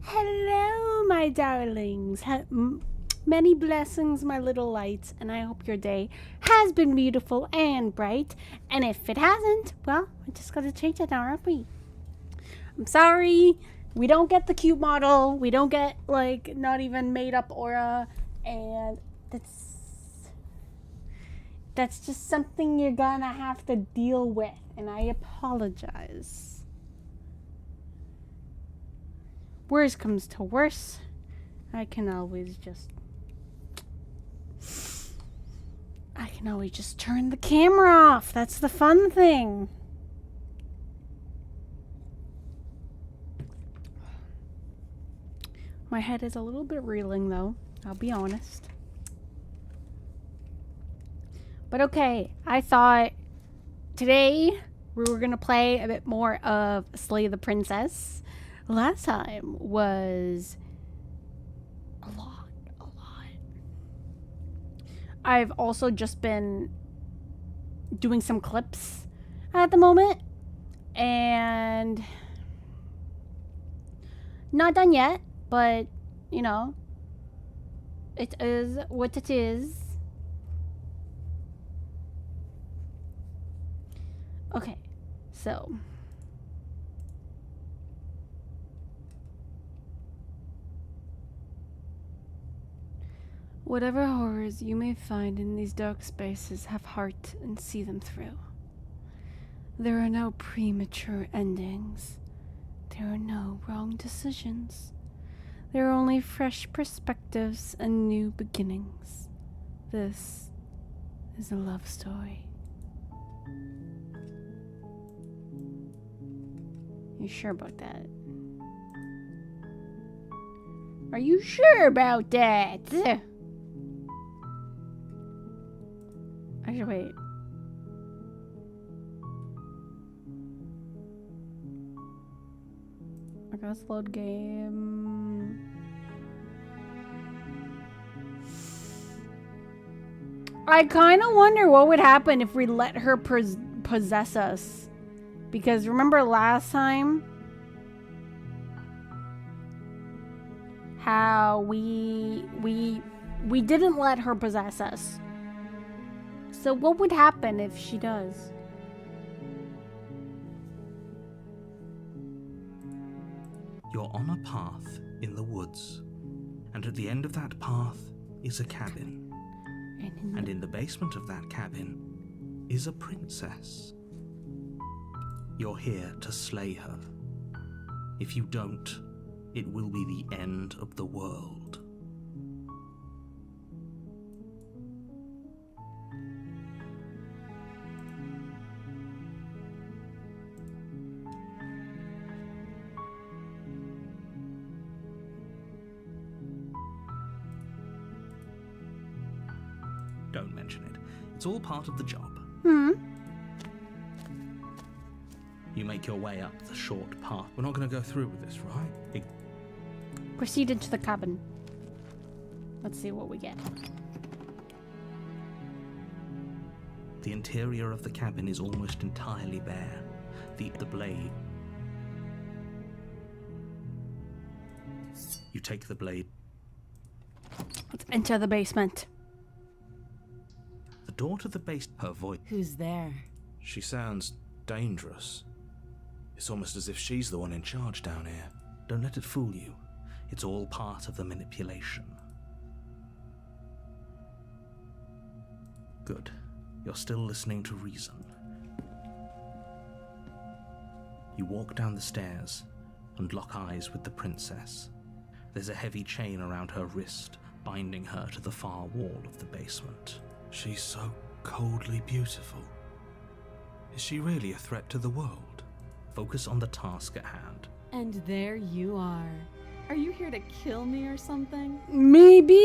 Hello, my darlings. Many blessings, my little lights, and I hope your day has been beautiful and bright. And if it hasn't, well, we just gotta change it now, aren't we? I'm sorry, we don't get the cute model. We don't get, like, not even made up aura. And that's just something you're gonna have to deal with. And I apologize. Worst comes to worse, I can always just turn the camera off. That's the fun thing. My head is a little bit reeling though, I'll be honest. But okay, I thought today we were gonna play a bit more of Slay the Princess. Last time was a lot. I've also just been doing some clips at the moment and not done yet, but you know, it is what it is. Okay, so whatever horrors you may find in these dark spaces, have heart and see them through. There are no premature endings. There are no wrong decisions. There are only fresh perspectives and new beginnings. This is a love story. You sure about that? Are you sure about that? Actually, wait. Okay, let's load game. I kind of wonder what would happen if we let her possess us. Because remember last time? How we didn't let her possess us. So what would happen if she does? You're on a path in the woods, and at the end of that path is a cabin. And in the basement of that cabin is a princess. You're here to slay her. If you don't, it will be the end of the world. Don't mention it. It's all part of the job. You make your way up the short path. We're not going to go through with this, right? Proceed into the cabin. Let's see what we get. The interior of the cabin is almost entirely bare. The blade. You take the blade. Let's enter the basement. The door to the base. Her voice. Who's there? She sounds dangerous. It's almost as if she's the one in charge down here. Don't let it fool you. It's all part of the manipulation. Good. You're still listening to reason. You walk down the stairs and lock eyes with the princess. There's a heavy chain around her wrist, binding her to the far wall of the basement. She's so coldly beautiful. Is she really a threat to the world? Focus on the task at hand. And there you are. Are you here to kill me or something? Maybe.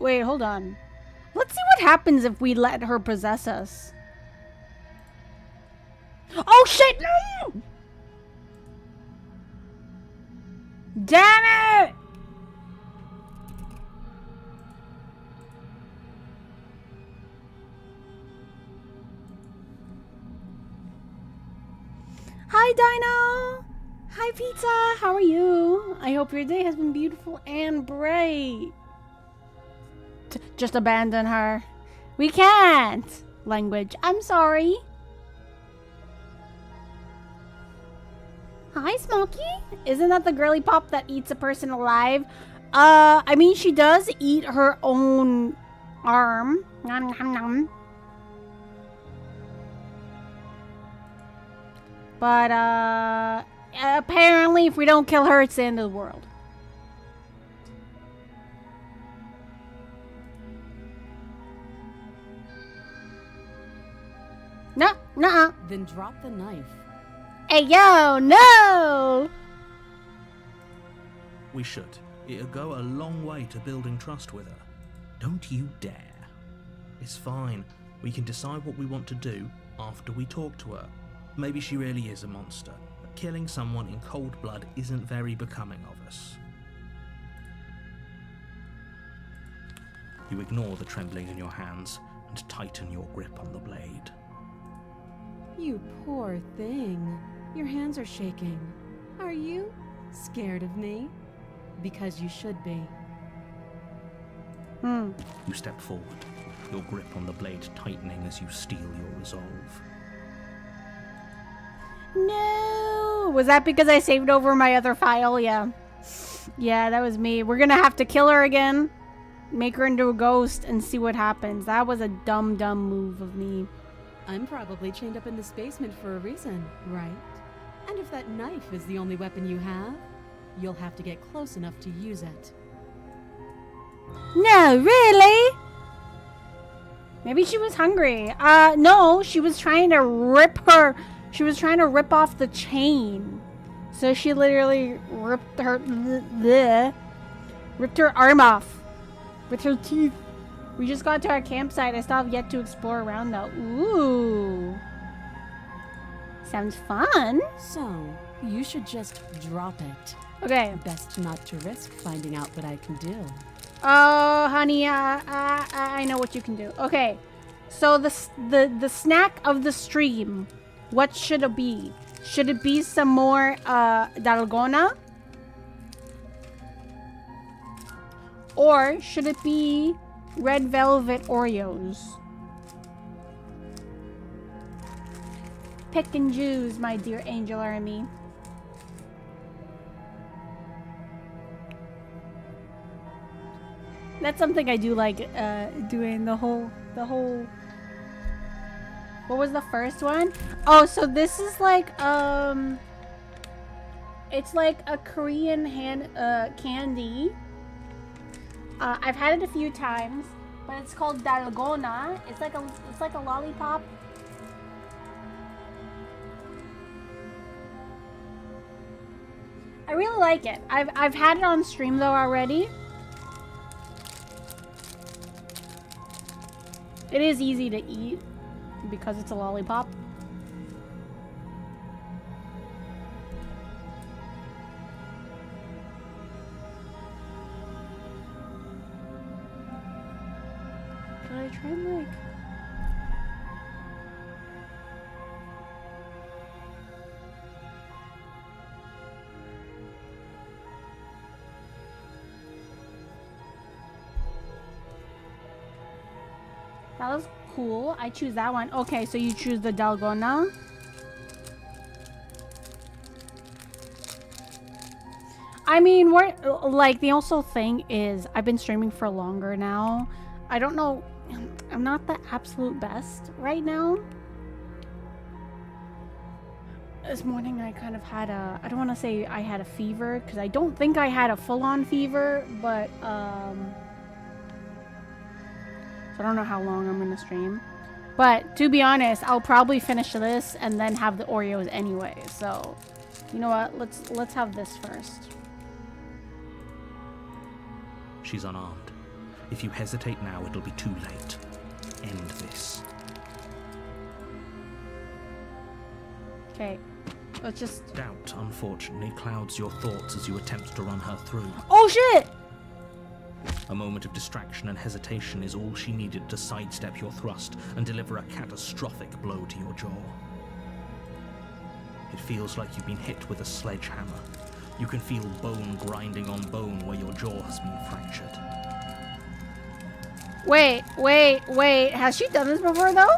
Wait, hold on. Let's see what happens if we let her possess us. Oh shit! No! Damn it! Hi, Dino! Hi, Pizza! How are you? I hope your day has been beautiful and bright. Just abandon her. We can't! Language. I'm sorry. Hi, Smokey. Isn't that the girly pop that eats a person alive? I mean, she does eat her own arm. Nom, nom, nom. But, apparently if we don't kill her, it's the end of the world. No, nuh-uh. Then drop the knife. Hey, yo, no! We should. It'll go a long way to building trust with her. Don't you dare. It's fine. We can decide what we want to do after we talk to her. Maybe she really is a monster, but killing someone in cold blood isn't very becoming of us. You ignore the trembling in your hands and tighten your grip on the blade. You poor thing. Your hands are shaking. Are you scared of me? Because you should be. You step forward, your grip on the blade tightening as you steel your resolve. No! Was that because I saved over my other file? Yeah. Yeah, that was me. We're gonna have to kill her again. Make her into a ghost and see what happens. That was a dumb move of me. I'm probably chained up in this basement for a reason, right? And if If that knife is the only weapon you have, you'll have to get close enough to use it. No, really? Maybe she was hungry. No, she was trying to rip off the chain. So she literally ripped her arm off with her teeth. We just got to our campsite. I still have yet to explore around though. Ooh. Sounds fun. So, you should just drop it. Okay. Best not to risk finding out what I can do. Oh, honey, I know what you can do. Okay. So the snack of the stream, what should it be? Should it be some more dalgona? Or should it be red velvet Oreos? Pick and choose, my dear angel army. That's something I do like doing the whole what was the first one? Oh, so this is like it's like a Korean candy. I've had it a few times, but it's called dalgona. It's like a lollipop. I really like it. I've had it on stream though already. It is easy to eat because it's a lollipop. Should I try and like... That was cool. I choose that one. Okay, so you choose the dalgona. I mean, we're like the also thing is I've been streaming for longer now. I don't know. I'm not the absolute best right now. This morning I kind of had I don't want to say I had a fever because I don't think I had a full-on fever, but I don't know how long I'm gonna stream, but to be honest, I'll probably finish this and then have the Oreos anyway. So, you know what? Let's have this first. She's unarmed. If you hesitate now, it'll be too late. End this. Okay, let's just... Doubt, unfortunately, clouds your thoughts as you attempt to run her through. Oh shit! A moment of distraction and hesitation is all she needed to sidestep your thrust and deliver a catastrophic blow to your jaw. It feels like you've been hit with a sledgehammer. You can feel bone grinding on bone where your jaw has been fractured. Wait. Has she done this before though?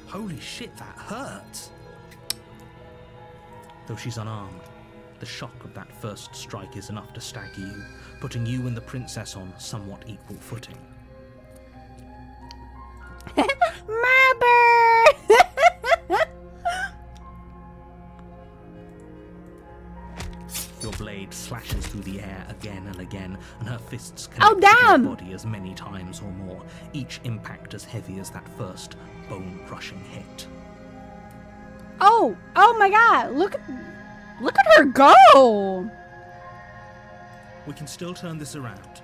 Holy shit, that hurts! Though she's unarmed, the shock of that first strike is enough to stagger you, putting you and the princess on somewhat equal footing. My bird! Your blade slashes through the air again and again, and her fists Oh, connect to damn! your body as many times or more, each impact as heavy as that first bone-crushing hit. Oh my god, look at her go! We can still turn this around.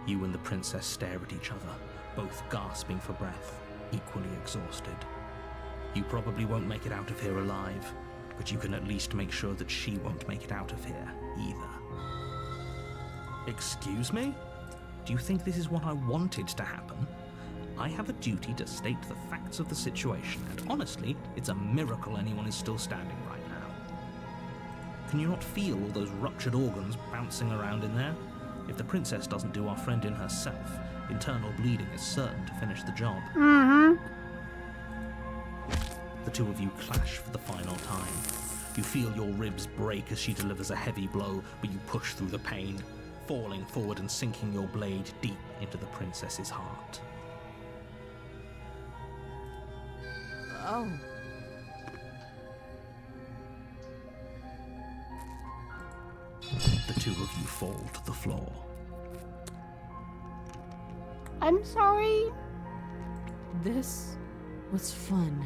You and the princess stare at each other, both gasping for breath, equally exhausted. You probably won't make it out of here alive, but you can at least make sure that she won't make it out of here either. Excuse me? Do you think this is what I wanted to happen? I have a duty to state the facts of the situation, and honestly, it's a miracle anyone is still standing right now. Can you not feel all those ruptured organs bouncing around in there? If the princess doesn't do our friend in herself, internal bleeding is certain to finish the job. Mm-hmm. The two of you clash for the final time. You feel your ribs break as she delivers a heavy blow, but you push through the pain, falling forward and sinking your blade deep into the princess's heart. Oh. The two of you fall to the floor. I'm sorry. This was fun.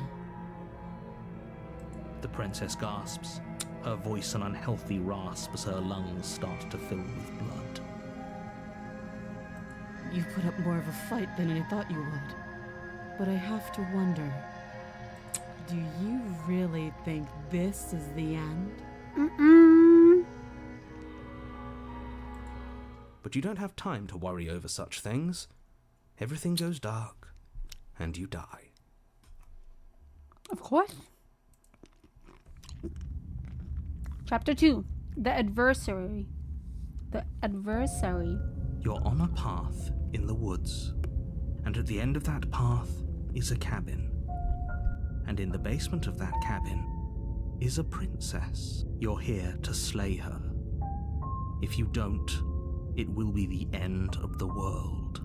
The princess gasps, her voice an unhealthy rasp as her lungs start to fill with blood. You put up more of a fight than I thought you would. But I have to wonder, do you really think this is the end? Mm-mm. But you don't have time to worry over such things. Everything goes dark, and you die. Of course. Chapter 2. The Adversary. The Adversary. You're on a path in the woods, and at the end of that path is a cabin. And in the basement of that cabin is a princess. You're here to slay her. If you don't, it will be the end of the world.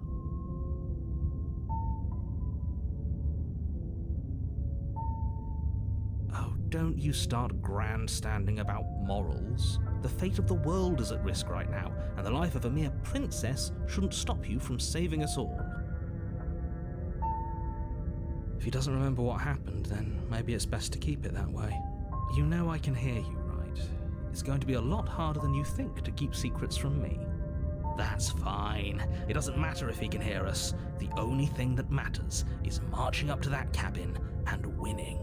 Oh, don't you start grandstanding about morals. The fate of the world is at risk right now, and the life of a mere princess shouldn't stop you from saving us all. If he doesn't remember what happened, then maybe it's best to keep it that way. You know I can hear you, right? It's going to be a lot harder than you think to keep secrets from me. That's fine. It doesn't matter if he can hear us. The only thing that matters is marching up to that cabin and winning.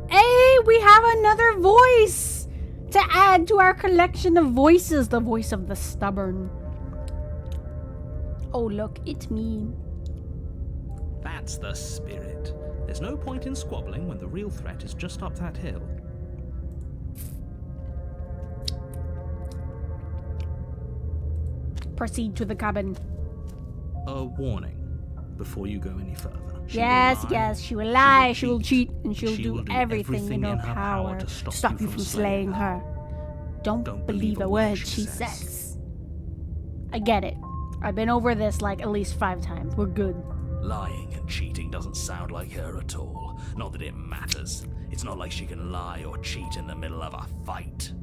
Hey, we have another voice to add to our collection of voices. The voice of the stubborn. Oh, look, it's me. That's the spirit. There's no point in squabbling when the real threat is just up that hill. Proceed to the cabin. A warning before you go any further. She will Yes, lie, yes, she will lie, she will cheat, cheat, and she'll do everything in her power to stop you from slaying her. Don't believe a word she says. I get it. I've been over this like at least 5 times. We're good. Lying and cheating doesn't sound like her at all. Not that it matters. It's not like she can lie or cheat in the middle of a fight.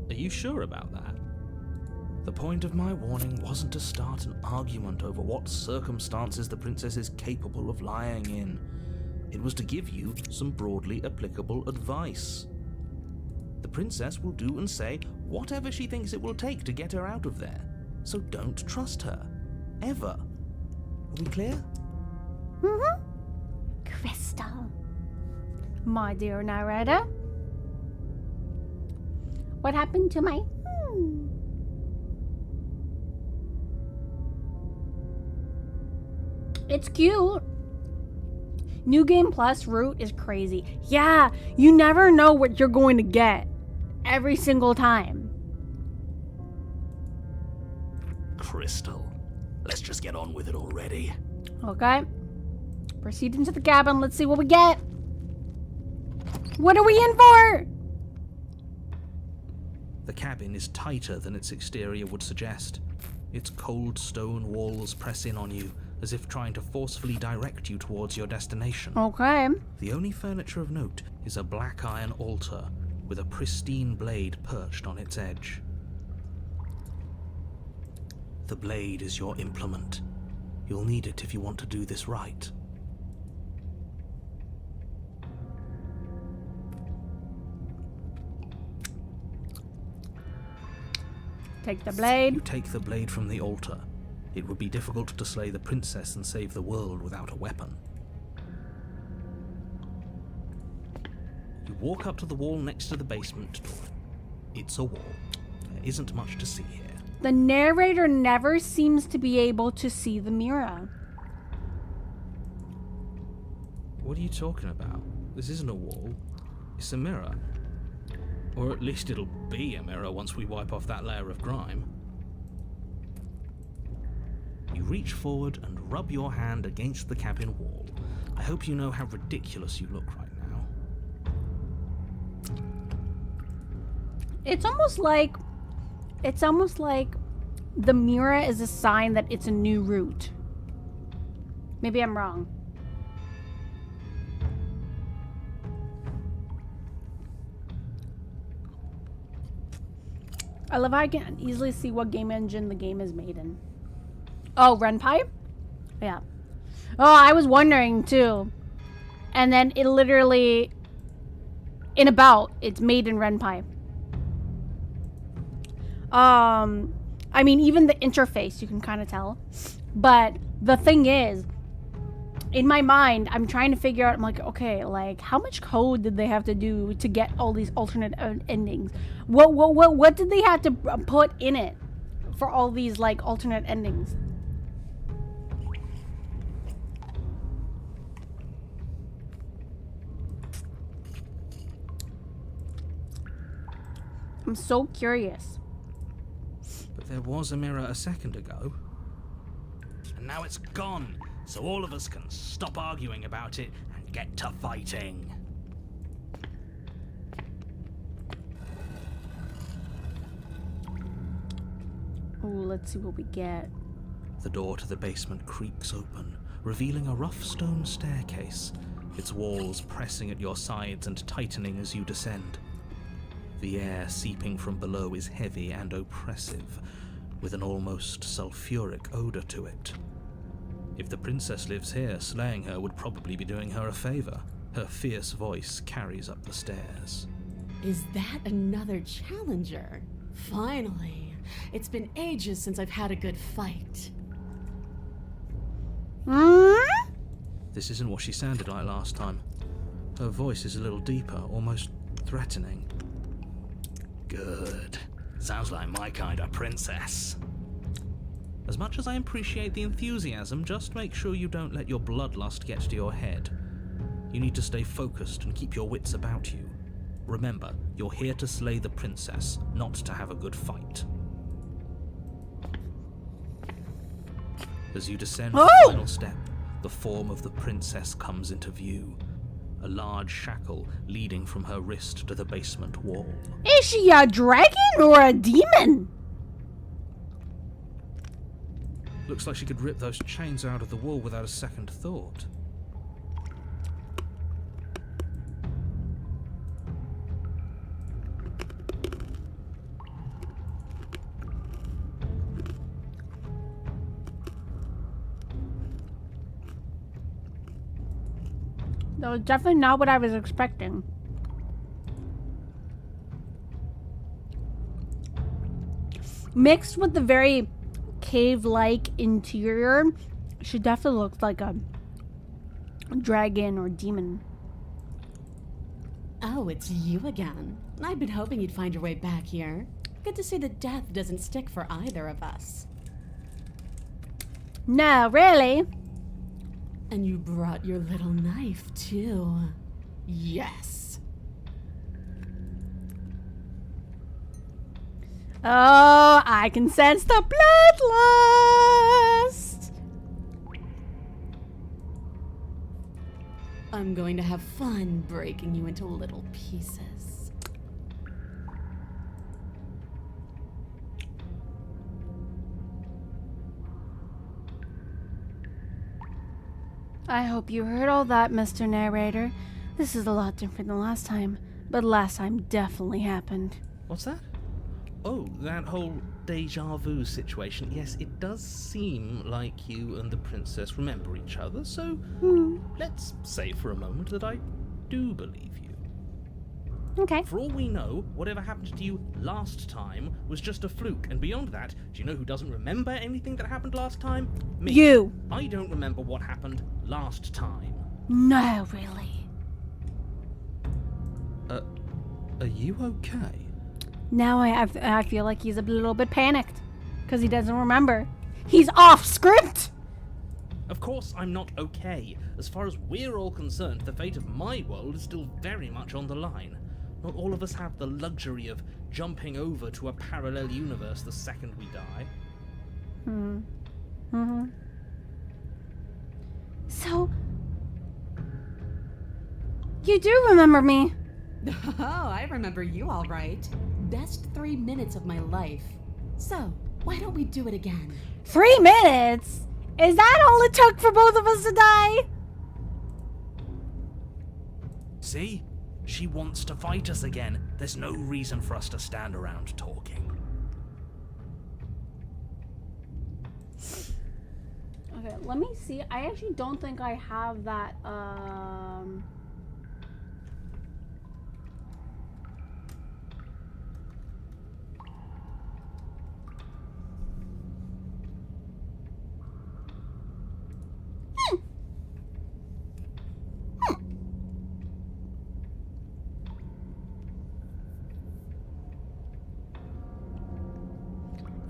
Are you sure about that? The point of my warning wasn't to start an argument over what circumstances the princess is capable of lying in. It was to give you some broadly applicable advice. The princess will do and say whatever she thinks it will take to get her out of there. So don't trust her. Ever. Are we clear? Mm-hmm. Crystal. My dear narrator. What happened to my... It's cute. New Game Plus route is crazy. Yeah, you never know what you're going to get every single time. Crystal, let's just get on with it already. Okay. Proceed into the cabin. Let's see what we get. What are we in for? The cabin is tighter than its exterior would suggest. Its cold stone walls press in on you, as if trying to forcefully direct you towards your destination. Okay. The only furniture of note is a black iron altar with a pristine blade perched on its edge. The blade is your implement. You'll need it if you want to do this right. Take the blade. You take the blade from the altar. It would be difficult to slay the princess and save the world without a weapon. You walk up to the wall next to the basement door. It's a wall. There isn't much to see here. The narrator never seems to be able to see the mirror. What are you talking about? This isn't a wall. It's a mirror. Or at least it'll be a mirror once we wipe off that layer of grime. You reach forward and rub your hand against the cabin wall. I hope you know how ridiculous you look right now. It's almost like the mirror is a sign that it's a new route. Maybe I'm wrong. I love how I can easily see what game engine the game is made in. Oh, Ren'Py? Yeah. Oh, I was wondering too. And then it literally, it's made in Ren'Py. I mean, even the interface, you can kind of tell. But the thing is, in my mind, I'm trying to figure out, I'm like, okay, like, how much code did they have to do to get all these alternate endings? What did they have to put in it for all these, like, alternate endings? I'm so curious. But there was a mirror a second ago. And now it's gone, so all of us can stop arguing about it and get to fighting. Oh, let's see what we get. The door to the basement creaks open, revealing a rough stone staircase, its walls pressing at your sides and tightening as you descend. The air seeping from below is heavy and oppressive, with an almost sulfuric odor to it. If the princess lives here, slaying her would probably be doing her a favor. Her fierce voice carries up the stairs. Is that another challenger? Finally. It's been ages since I've had a good fight. This isn't what she sounded like last time. Her voice is a little deeper, almost threatening. Good. Sounds like my kind of princess. As much as I appreciate the enthusiasm, just make sure you don't let your bloodlust get to your head. You need to stay focused and keep your wits about you. Remember, you're here to slay the princess, not to have a good fight. As you descend the final step, the form of the princess comes into view. A large shackle leading from her wrist to the basement wall. Is she a dragon or a demon? Looks like she could rip those chains out of the wall without a second thought. That was definitely not what I was expecting. Mixed with the very cave-like interior, she definitely looks like a dragon or demon. Oh, it's you again. I've been hoping you'd find your way back here. Good to see that death doesn't stick for either of us. No, really? And you brought your little knife, too. Yes. Oh, I can sense the bloodlust. I'm going to have fun breaking you into little pieces. I hope you heard all that, Mr. Narrator. This is a lot different than last time, but last time definitely happened. What's that? Oh, that whole deja vu situation. Yes, it does seem like you and the princess remember each other, so let's say for a moment that I do believe you. Okay. For all we know, whatever happened to you last time was just a fluke, and beyond that, do you know who doesn't remember anything that happened last time? Me. You. I don't remember what happened last time. No, really. Are you okay? Now I feel like he's a little bit panicked because he doesn't remember. He's off script. Of course I'm not okay. As far as we're all concerned, the fate of my world is still very much on the line. Not all of us have the luxury of jumping over to a parallel universe the second we die. So, you do remember me? Oh, I remember you all right. best 3 minutes of my life. So, why don't we do it again? 3 minutes? Is that all it took for both of us to die? See? She wants to fight us again. There's no reason for us to stand around talking. Okay, let me see. I actually don't think I have that,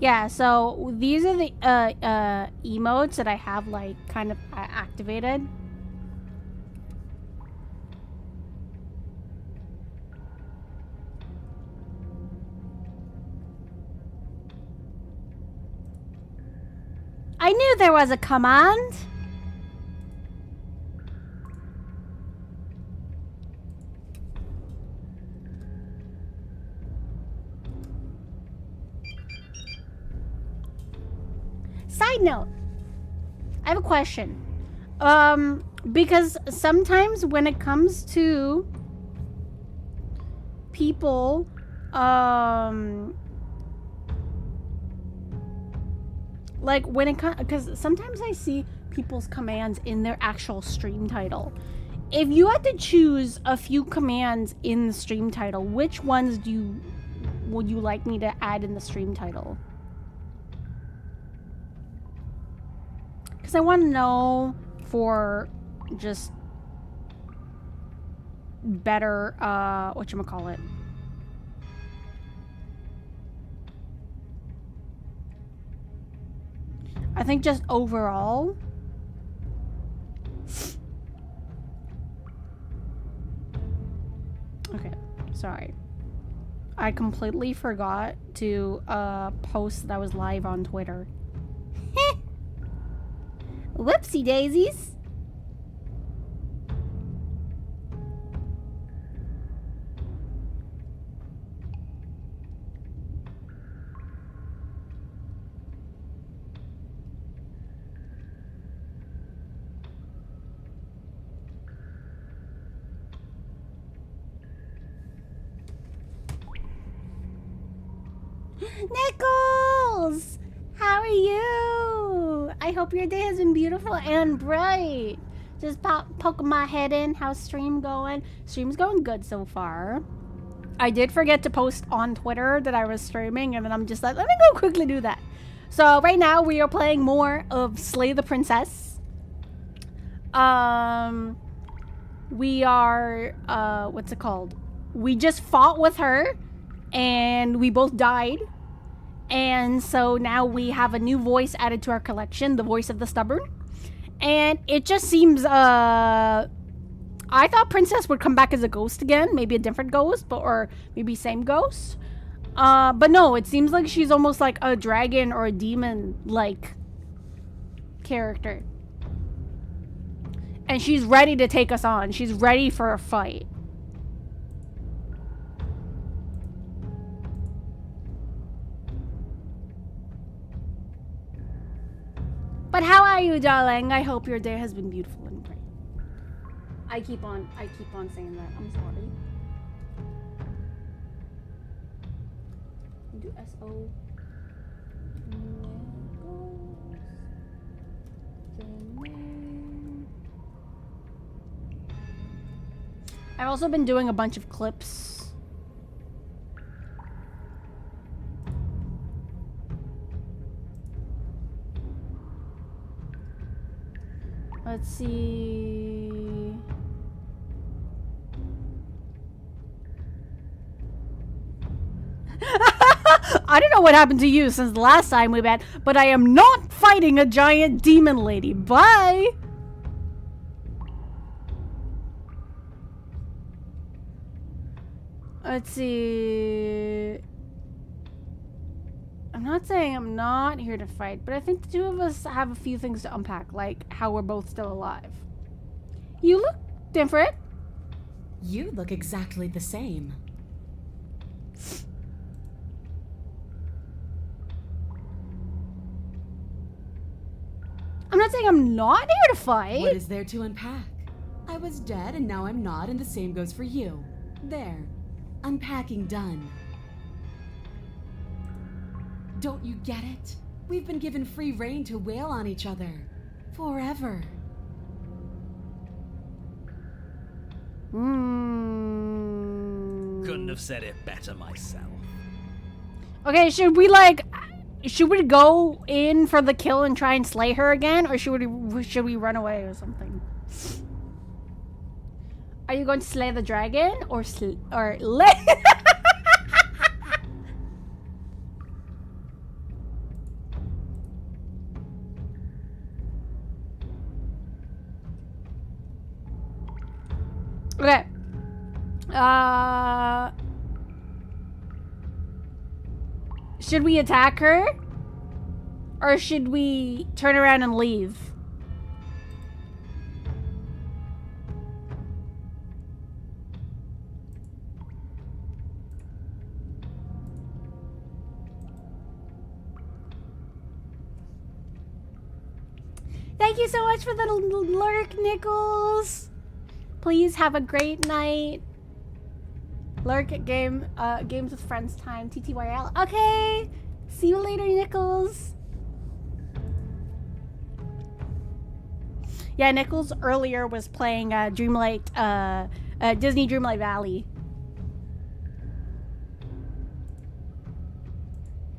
Yeah, so these are the emotes that I have like kind of activated. I knew there was a command. Side note, I have a question. Because sometimes when it comes to people, like when it comes, because sometimes I see people's commands in their actual stream title. If you had to choose a few commands in the stream title, which ones would you like me to add in the stream title? Because I want to know for just better, whatchamacallit. I think just overall. Okay, sorry. I completely forgot to post that I was live on Twitter. Whoopsie daisies. Nichols! How are you? I hope your day has been beautiful and bright. Just poking my head in. How's stream going? Stream's going good so far. I did forget to post on Twitter that I was streaming, and then I'm just like, let me go quickly do that. So right now we are playing more of Slay the Princess. We are, what's it called? We just fought with her, and we both died. And so now we have a new voice added to our collection, the voice of the stubborn. And it just seems, I thought Princess would come back as a ghost again, maybe a different ghost, or maybe same ghost. But no, it seems like she's almost like a dragon or a demon-like character. And she's ready to take us on. She's ready for a fight. But how are you, darling? I hope your day has been beautiful and bright. I keep on saying that. I'm sorry. Do SO. I've also been doing a bunch of clips. Let's see. I don't know what happened to you since the last time we met, but I am not fighting a giant demon lady. Bye! Let's see. I'm not saying I'm not here to fight, but I think the two of us have a few things to unpack, like how we're both still alive. You look different. You look exactly the same. I'm not saying I'm not here to fight. What is there to unpack? I was dead and now I'm not, and the same goes for you. There. Unpacking done. Don't you get it? We've been given free rein to wail on each other. Forever. Couldn't have said it better myself. Okay, should we go in for the kill and try and slay her again, or should we run away or something? Are you going to slay the dragon or lay? Okay. Should we attack her? Or should we turn around and leave? Thank you so much for the lurk, Nichols. Please have a great night. Lurk at games with friends time. TTYL. Okay. See you later, Nichols. Yeah, Nichols earlier was playing Dreamlight, Disney Dreamlight Valley.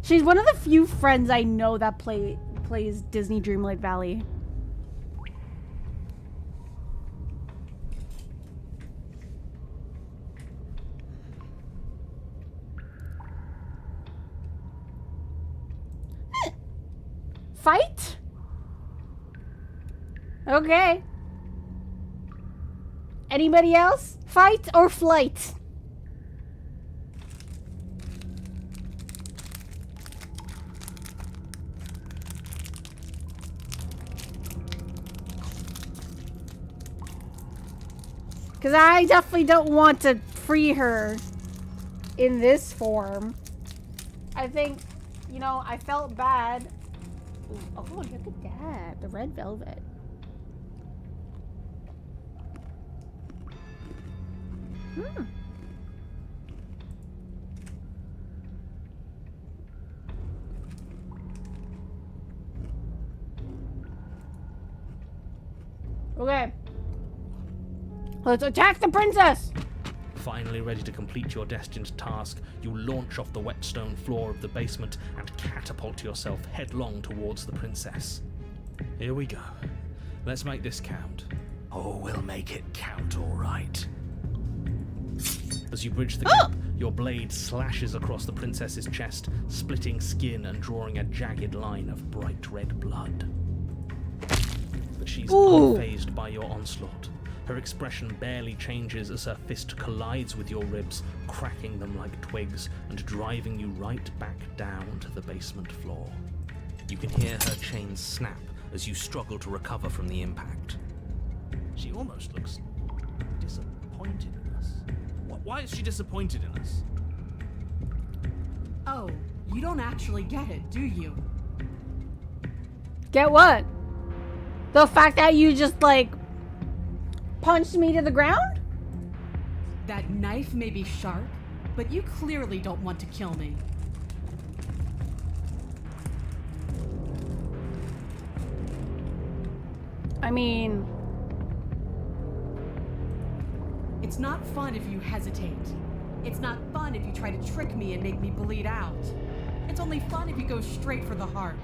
She's one of the few friends I know that plays Disney Dreamlight Valley. Fight? Okay. Anybody else? Fight or flight? Because I definitely don't want to free her in this form. I think, you know, I felt bad. Oh, look at that. The red velvet. Okay. Let's attack the princess! Finally ready to complete your destined task, you launch off the wet stone floor of the basement and catapult yourself headlong towards the princess. Here we go. Let's make this count. Oh, we'll make it count, all right. As you bridge the gap, your blade slashes across the princess's chest, splitting skin and drawing a jagged line of bright red blood. But she's unfazed by your onslaught. Her expression barely changes as her fist collides with your ribs, cracking them like twigs and driving you right back down to the basement floor. You can hear her chains snap as you struggle to recover from the impact. She almost looks disappointed in us. Why is she disappointed in us? Oh, you don't actually get it, do you? Get what? The fact that you just, like, punched me to the ground? That knife may be sharp, but you clearly don't want to kill me. I mean... It's not fun if you hesitate. It's not fun if you try to trick me and make me bleed out. It's only fun if you go straight for the heart.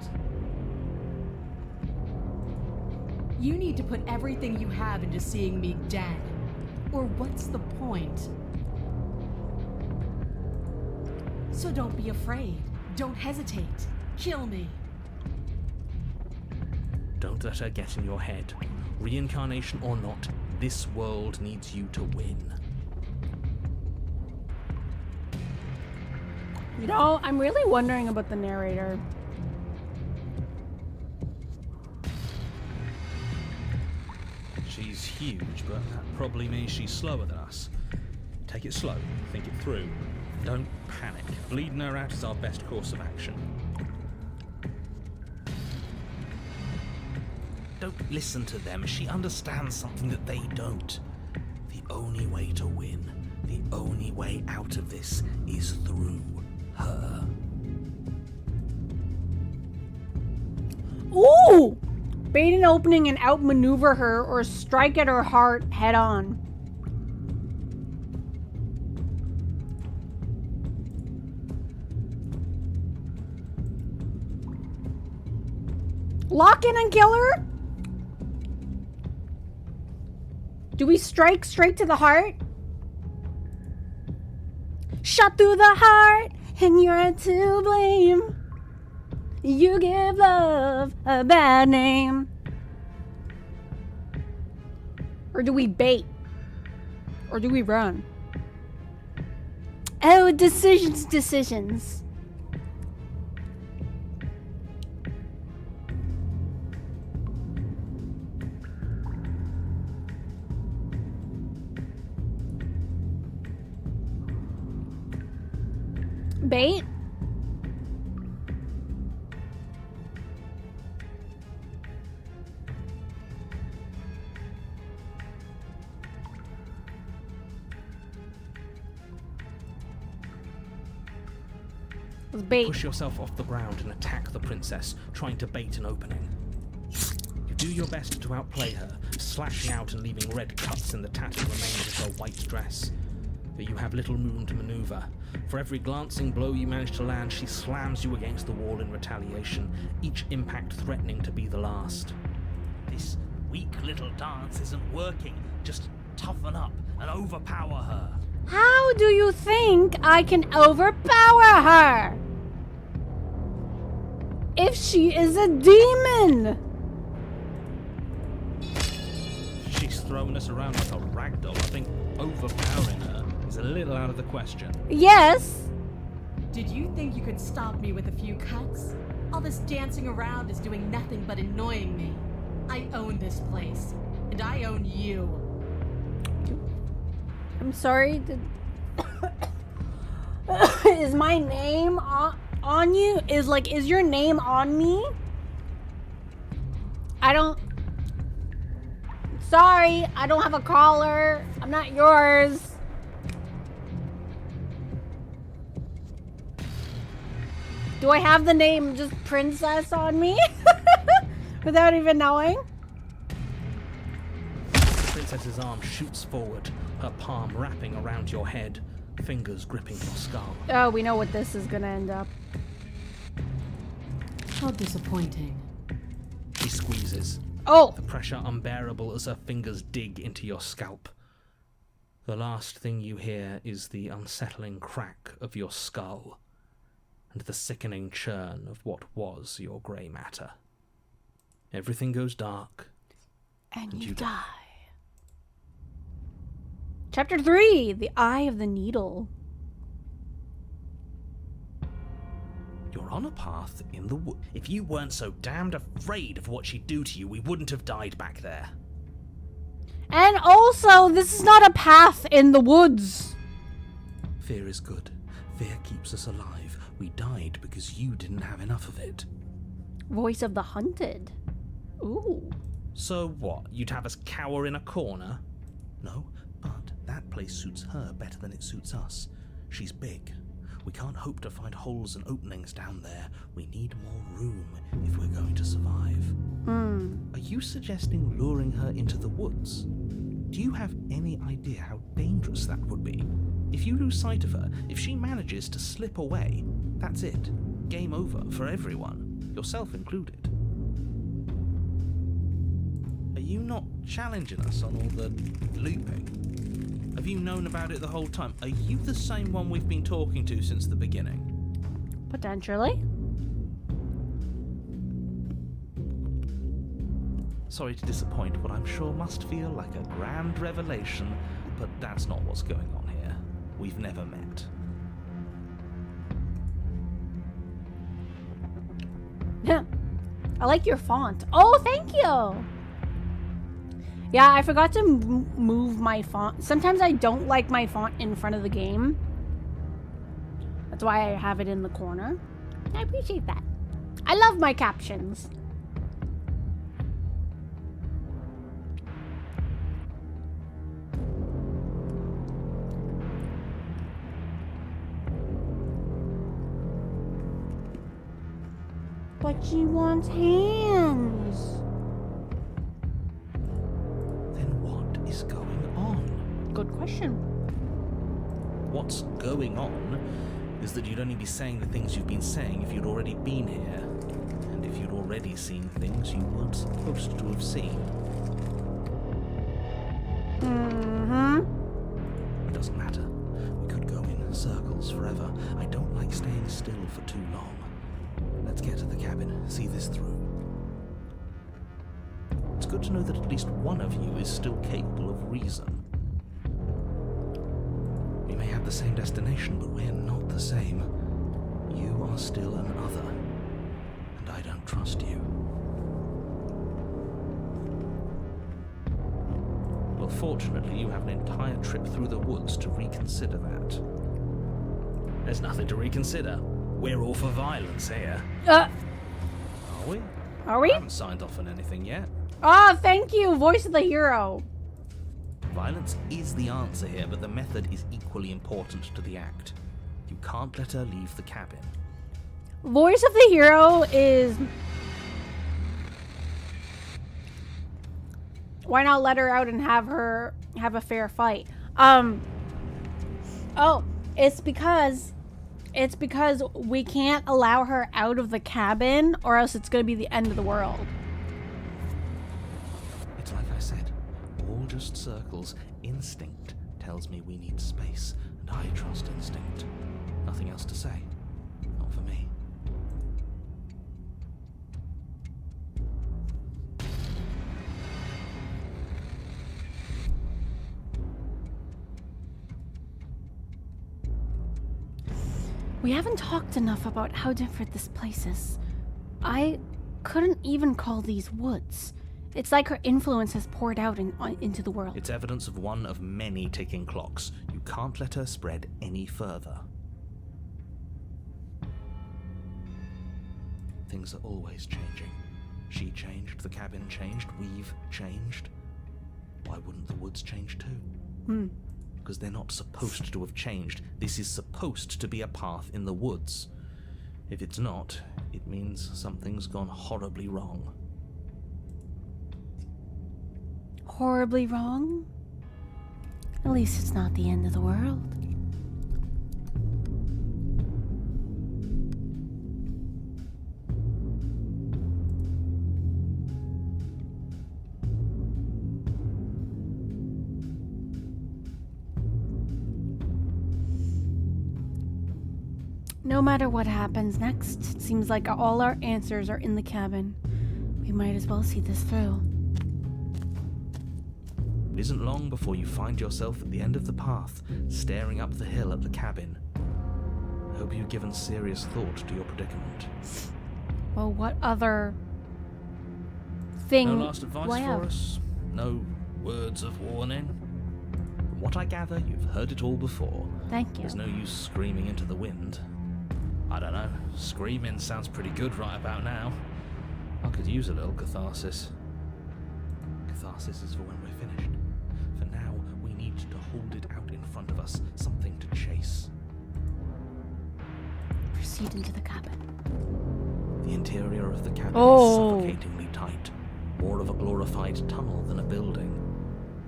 You need to put everything you have into seeing me dead. Or what's the point? So don't be afraid. Don't hesitate. Kill me. Don't let her get in your head. Reincarnation or not, this world needs you to win. You know, I'm really wondering about the narrator. She's huge, but that probably means she's slower than us. Take it slow, think it through. Don't panic. Bleeding her out is our best course of action. Don't listen to them. She understands something that they don't. The only way to win, the only way out of this is through her. Ooh! Bait an opening and outmaneuver her or strike at her heart head on. Lock in and kill her? Do we strike straight to the heart? Shot through the heart, and you're to blame. You give love a bad name. Or do we bait? Or do we run? Oh, decisions. Bait? Let's bait. Push yourself off the ground and attack the princess, trying to bait an opening. You do your best to outplay her, slashing out and leaving red cuts in the tattered remains of her white dress. But you have little room to maneuver. For every glancing blow you manage to land, she slams you against the wall in retaliation, each impact threatening to be the last. This weak little dance isn't working. Just toughen up and overpower her. How do you think I can overpower her? If she is a demon! She's throwing us around like a ragdoll. I think overpowering her is a little out of the question. Yes! Did you think you could stop me with a few cuts? All this dancing around is doing nothing but annoying me. I own this place, and I own you. I'm sorry. Is my name on you? Is your name on me? Sorry, I don't have a collar. I'm not yours. Do I have the name just princess on me? Without even knowing? The princess's arm shoots forward, her palm wrapping around your head, fingers gripping your skull. Oh, we know what this is gonna end up. How disappointing. She squeezes, Oh! the pressure unbearable as her fingers dig into your scalp. The last thing you hear is the unsettling crack of your skull and the sickening churn of what was your grey matter. Everything goes dark, And you die. Chapter 3, The Eye of the Needle. You're on a path in the wood. If you weren't so damned afraid of what she'd do to you, we wouldn't have died back there. And also, this is not a path in the woods. Fear is good. Fear keeps us alive. We died because you didn't have enough of it. Voice of the hunted. Ooh. So what? You'd have us cower in a corner? No, but that place suits her better than it suits us. She's big. We can't hope to find holes and openings down there. We need more room if we're going to survive. Are you suggesting luring her into the woods? Do you have any idea how dangerous that would be? If you lose sight of her, if she manages to slip away, that's it. Game over for everyone, yourself included. Are you not challenging us on all the looping? Have you known about it the whole time? Are you the same one we've been talking to since the beginning? Potentially. Sorry to disappoint what I'm sure must feel like a grand revelation, but that's not what's going on here. We've never met. I like your font. Oh, thank you. Yeah, I forgot to move my font. Sometimes I don't like my font in front of the game. That's why I have it in the corner. I appreciate that. I love my captions. But she wants hands. Then what is going on? Good question. What's going on is that you'd only be saying the things you've been saying if you'd already been here. And if you'd already seen things you weren't supposed to have seen. It doesn't matter. We could go in circles forever. I don't like staying still for too long. Let's get to the cabin, see this through. It's good to know that at least one of you is still capable of reason. We may have the same destination, but we're not the same. You are still an other, and I don't trust you. Well, fortunately, you have an entire trip through the woods to reconsider that. There's nothing to reconsider. We're all for violence here. Are we? Are we? I haven't signed off on anything yet. Oh, thank you, voice of the hero. Violence is the answer here, but the method is equally important to the act. You can't let her leave the cabin. Voice of the hero is... Why not let her out and have her have a fair fight? Oh, it's because we can't allow her out of the cabin, or else it's gonna be the end of the world. It's like I said, all just circles. Instinct tells me we need space, and I trust instinct. Nothing else to say. Not for me. We haven't talked enough about how different this place is. I couldn't even call these woods. It's like her influence has poured out into the world. It's evidence of one of many ticking clocks. You can't let her spread any further. Things are always changing. She changed, the cabin changed, we've changed. Why wouldn't the woods change too? Because they're not supposed to have changed. This is supposed to be a path in the woods. If it's not, it means something's gone horribly wrong. Horribly wrong? At least it's not the end of the world. No matter what happens next, it seems like all our answers are in the cabin. We might as well see this through. It isn't long before you find yourself at the end of the path, staring up the hill at the cabin. I hope you've given serious thought to your predicament. Well, what other thing No last advice do I have? for us? No words of warning? From what I gather, you've heard it all before. Thank you. There's no use screaming into the wind. I don't know, screaming sounds pretty good right about now. I could use a little catharsis. Catharsis is for when we're finished. For now, we need to hold it out in front of us, something to chase. Proceed into the cabin. The interior of the cabin Oh. is suffocatingly tight, more of a glorified tunnel than a building.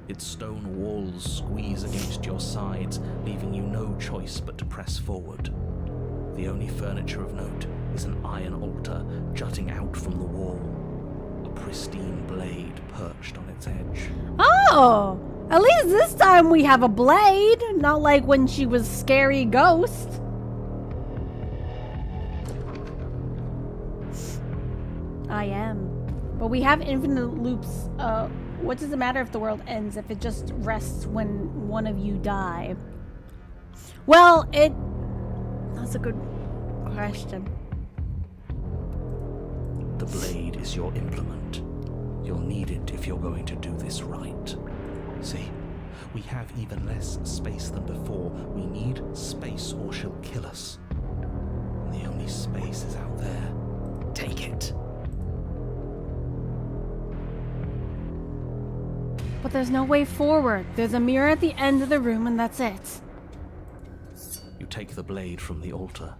Its stone walls squeeze against your sides, leaving you no choice but to press forward. The only furniture of note is an iron altar jutting out from the wall, a pristine blade perched on its edge. Oh! At least this time we have a blade, not like when she was scary ghost. I am. But we have infinite loops. What does it matter if the world ends if it just rests when one of you die? Well, that's a good question. The blade is your implement. You'll need it if you're going to do this right. See, we have even less space than before. We need space or she'll kill us. And the only space is out there. Take it. But there's no way forward. There's a mirror at the end of the room and that's it. You take the blade from the altar.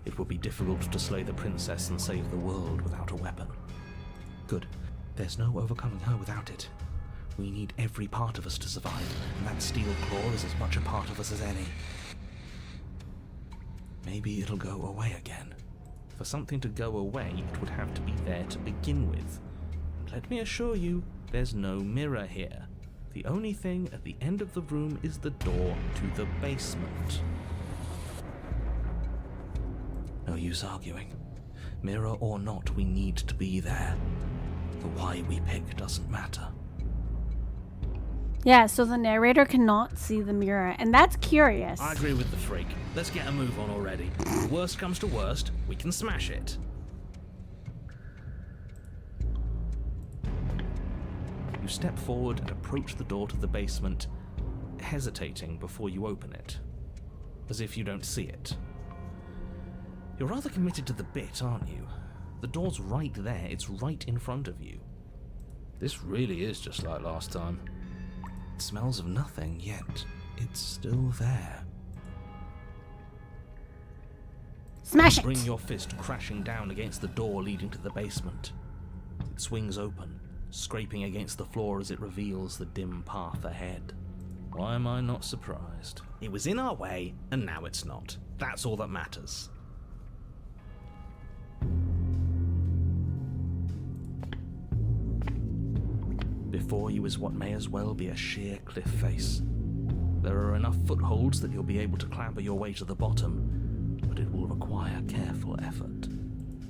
It would be difficult to slay the princess and save the world without a weapon. Good. There's no overcoming her without it. We need every part of us to survive, and that steel claw is as much a part of us as any. Maybe it'll go away again. For something to go away, it would have to be there to begin with. And let me assure you, there's no mirror here. The only thing at the end of the room is the door to the basement. No use arguing. Mirror or not, we need to be there. The why we pick doesn't matter. Yeah, so the narrator cannot see the mirror, and that's curious. I agree with the freak. Let's get a move on already. If worst comes to worst, we can smash it. You step forward and approach the door to the basement, hesitating before you open it, as if you don't see it. You're rather committed to the bit, aren't you? The door's right there, it's right in front of you. This really is just like last time. It smells of nothing, yet it's still there. Smash You it! bring your fist crashing down against the door leading to the basement. It swings open, scraping against the floor as it reveals the dim path ahead. Why am I not surprised? It was in our way, and now it's not. That's all that matters. Before you is what may as well be a sheer cliff face. There are enough footholds that you'll be able to clamber your way to the bottom, but it will require careful effort.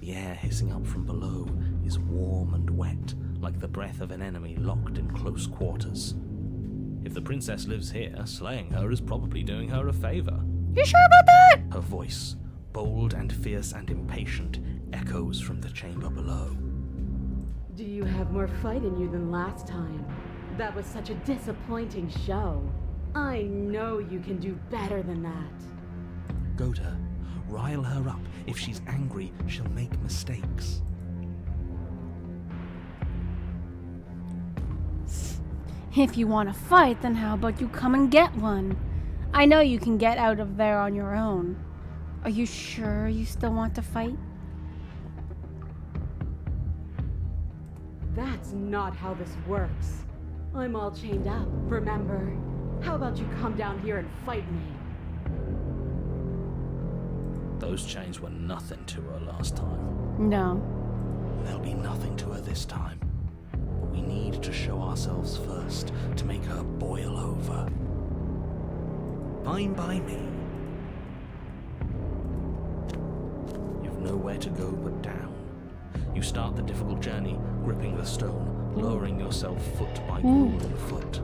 The air hissing up from below is warm and wet, like the breath of an enemy locked in close quarters. If the princess lives here, slaying her is probably doing her a favor. You sure about that? Her voice, bold and fierce and impatient, echoes from the chamber below. Do you have more fight in you than last time? That was such a disappointing show. I know you can do better than that. Goad her. Rile her up. If she's angry, she'll make mistakes. If you want to fight, then how about you come and get one? I know you can get out of there on your own. Are you sure you still want to fight? That's not how this works. I'm all chained up, remember? How about you come down here and fight me? Those chains were nothing to her last time. No. There'll be nothing to her this time. But we need to show ourselves first to make her boil over. Fine by me. You've nowhere to go but down. You start the difficult journey, gripping the stone, lowering yourself foot by golden foot.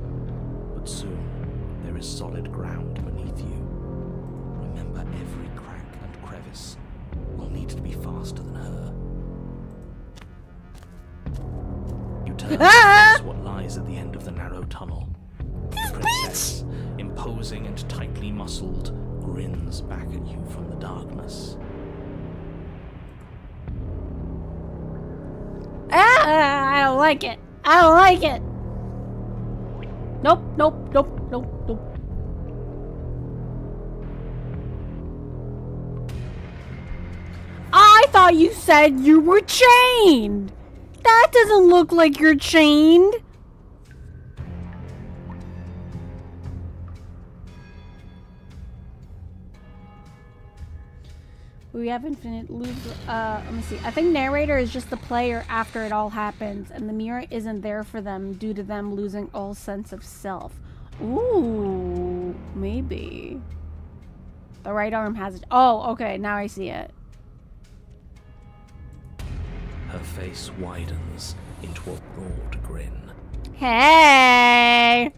But soon, there is solid ground beneath you. Remember, every crack and crevice will need to be faster than her. You turn towards what lies at the end of the narrow tunnel. The princess, imposing and tightly muscled, grins back at you from the darkness. I don't like it. I don't like it. Nope, nope, nope, nope, nope. I thought you said you were chained. That doesn't look like you're chained. We have infinite loop. Let me see. I think narrator is just the player after it all happens, and the mirror isn't there for them due to them losing all sense of self. Ooh, maybe. The right arm has it. Oh, okay. Now I see it. Her face widens into a broad grin. Hey!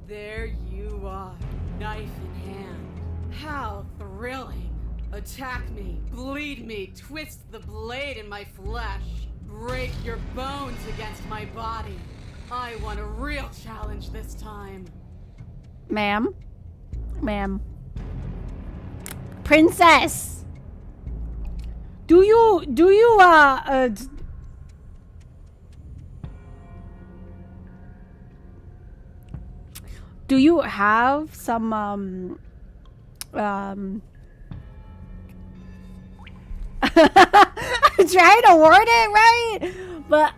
There you are, knife in hand. How thrilling. Attack me, bleed me, twist the blade in my flesh. Break your bones against my body. I want a real challenge this time. Ma'am? Ma'am. Princess! Do you, do you have some, I'm trying to word it right, but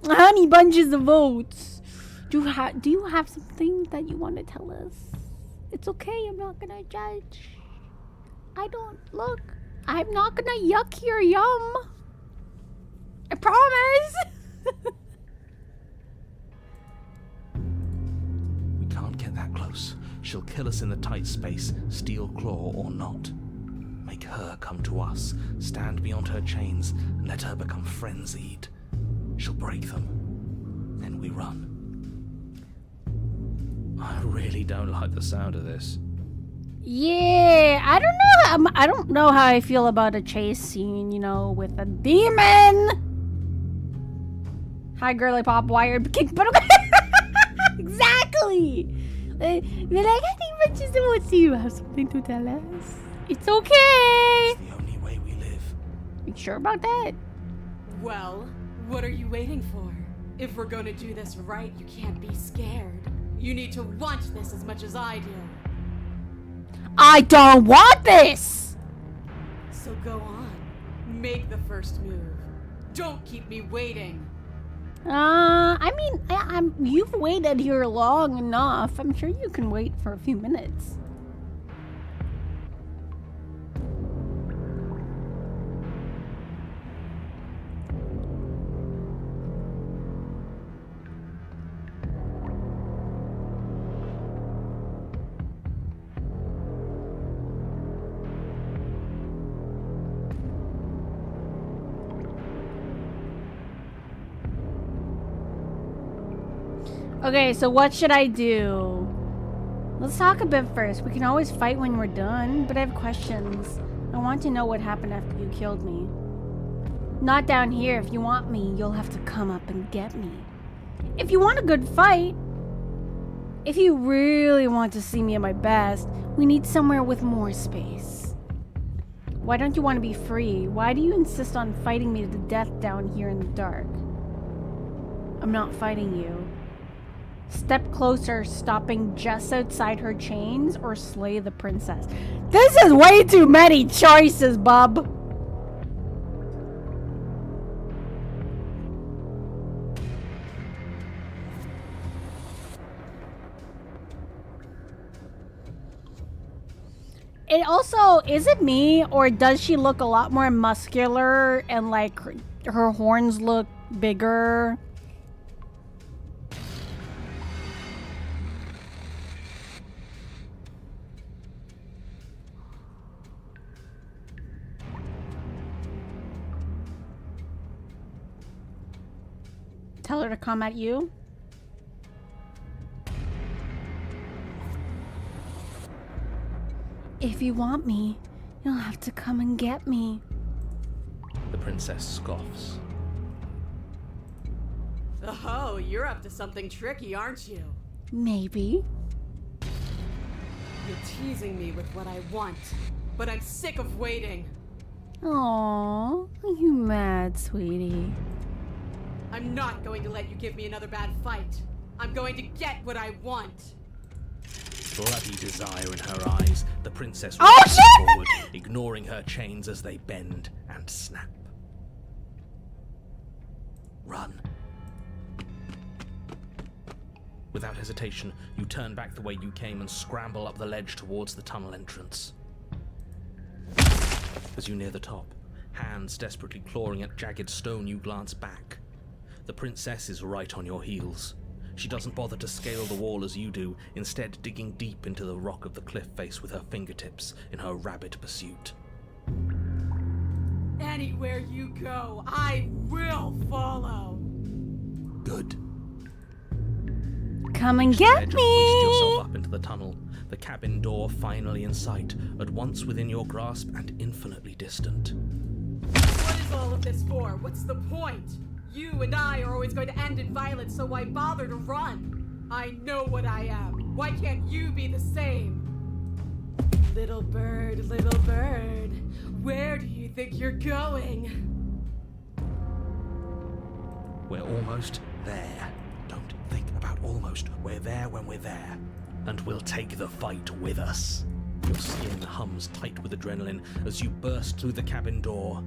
honey bunches of oats. Do you have something that you want to tell us? It's okay. I'm not gonna judge. I'm not gonna yuck your yum. I promise. We can't get that close. She'll kill us in the tight space, steel claw or not. Make her come to us, stand beyond her chains, and let her become frenzied. She'll break them. Then we run. I really don't like the sound of this. Yeah, I don't know how I feel about a chase scene, you know, with a demon. Hi, girly pop wired kick, but okay. Exactly. They're like, I think we're just supposed to have something to tell us. It's okay. It's the only way we live. You sure about that? Well, what are you waiting for? If we're gonna do this right, you can't be scared. You need to want this as much as I do. I don't want this. So go on. Make the first move. Don't keep me waiting. I mean, you've waited here long enough. I'm sure you can wait for a few minutes. Okay, so what should I do? Let's talk a bit first. We can always fight when we're done, but I have questions. I want to know what happened after you killed me. Not down here. If you want me, you'll have to come up and get me. If you want a good fight, if you really want to see me at my best, we need somewhere with more space. Why don't you want to be free? Why do you insist on fighting me to the death down here in the dark? I'm not fighting you. Step closer, stopping just outside her chains, or slay the princess. This is way too many choices, bub. It also, is it me, or does she look a lot more muscular and like her horns look bigger? Tell her to come at you. If you want me, you'll have to come and get me. The princess scoffs. Oh, you're up to something tricky, aren't you? Maybe. You're teasing me with what I want, but I'm sick of waiting. Aww, are you mad, sweetie? I'm not going to let you give me another bad fight. I'm going to get what I want. Bloody desire in her eyes, the princess Oh, rushes shit! forward, ignoring her chains as they bend and snap. Run. Without hesitation, you turn back the way you came and scramble up the ledge towards the tunnel entrance. As you near the top, hands desperately clawing at jagged stone, you glance back. The princess is right on your heels. She doesn't bother to scale the wall as you do, instead digging deep into the rock of the cliff face with her fingertips in her rabid pursuit. Anywhere you go, I will follow. Good. Come and Edge get and hoist me! yourself up into the tunnel, the cabin door finally in sight, at once within your grasp and infinitely distant. What is all of this for? What's the point? You and I are always going to end in violence, so why bother to run? I know what I am. Why can't you be the same? Little bird, where do you think you're going? We're almost there. Don't think about almost. We're there when we're there. And we'll take the fight with us. Your skin hums tight with adrenaline as you burst through the cabin door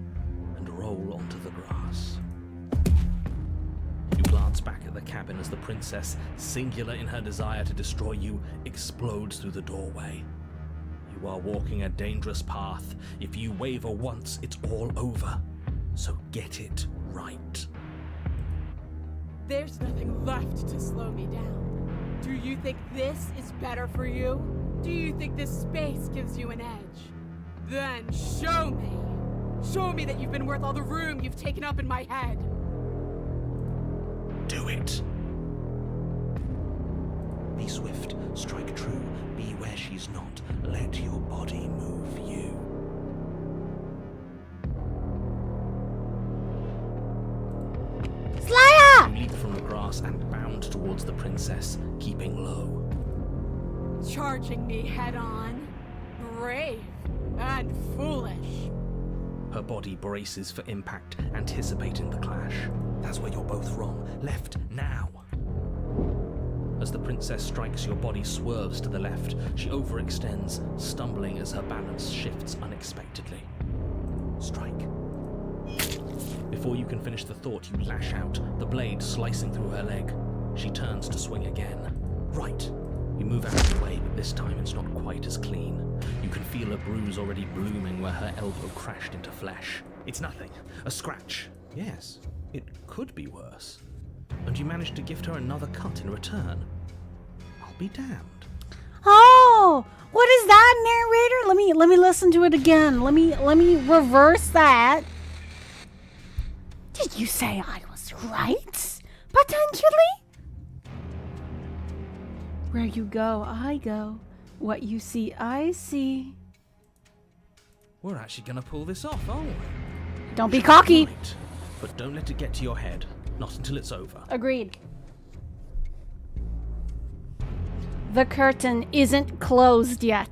and roll onto the grass. You glance back at the cabin as the princess, singular in her desire to destroy you, explodes through the doorway. You are walking a dangerous path. If you waver once, it's all over. So get it right. There's nothing left to slow me down. Do you think this is better for you? Do you think this space gives you an edge? Then show me. Show me that you've been worth all the room you've taken up in my head. Do it. Be swift, strike true, be where she's not. Let your body move you. Slayer! You leap from the grass and bound towards the princess, keeping low. Charging me head on. Brave and foolish. Her body braces for impact, anticipating the clash. That's where you're both wrong. Left, now. As the princess strikes, your body swerves to the left. She overextends, stumbling as her balance shifts unexpectedly. Strike. Before you can finish the thought, you lash out, the blade slicing through her leg. She turns to swing again. Right. You move out of the way, but this time it's not quite as clean. You can feel a bruise already blooming where her elbow crashed into flesh. It's nothing. A scratch. Yes. It could be worse. And you manage to gift her another cut in return. I'll be damned. Oh, what is that, narrator? Let me listen to it again. Let me reverse that. Did you say I was right? Potentially? Where you go, I go. What you see, I see. We're actually gonna pull this off, aren't we? Don't be cocky. Right. But don't let it get to your head. Not until it's over. Agreed. The curtain isn't closed yet.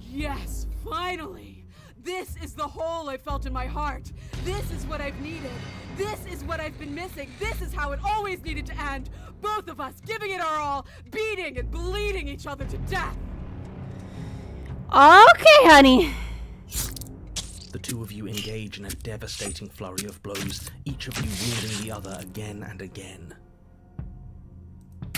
Yes, finally! This is the hole I felt in my heart. This is what I've needed. This is what I've been missing. This is how it always needed to end. Both of us giving it our all, beating and bleeding each other to death. Okay, honey. The two of you engage in a devastating flurry of blows, each of you wounding the other again and again.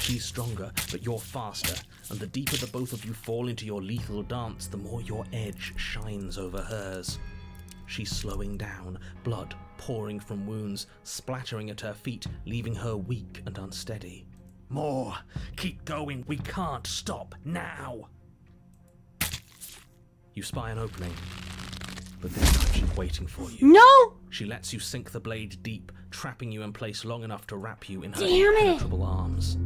She's stronger, but you're faster, and the deeper the both of you fall into your lethal dance, the more your edge shines over hers. She's slowing down, blood pouring from wounds, splattering at her feet, leaving her weak and unsteady. More! Keep going! We can't stop now! You spy an opening, but this time she's waiting for you. No! She lets you sink the blade deep, trapping you in place long enough to wrap you in her Damn it. impenetrable arms.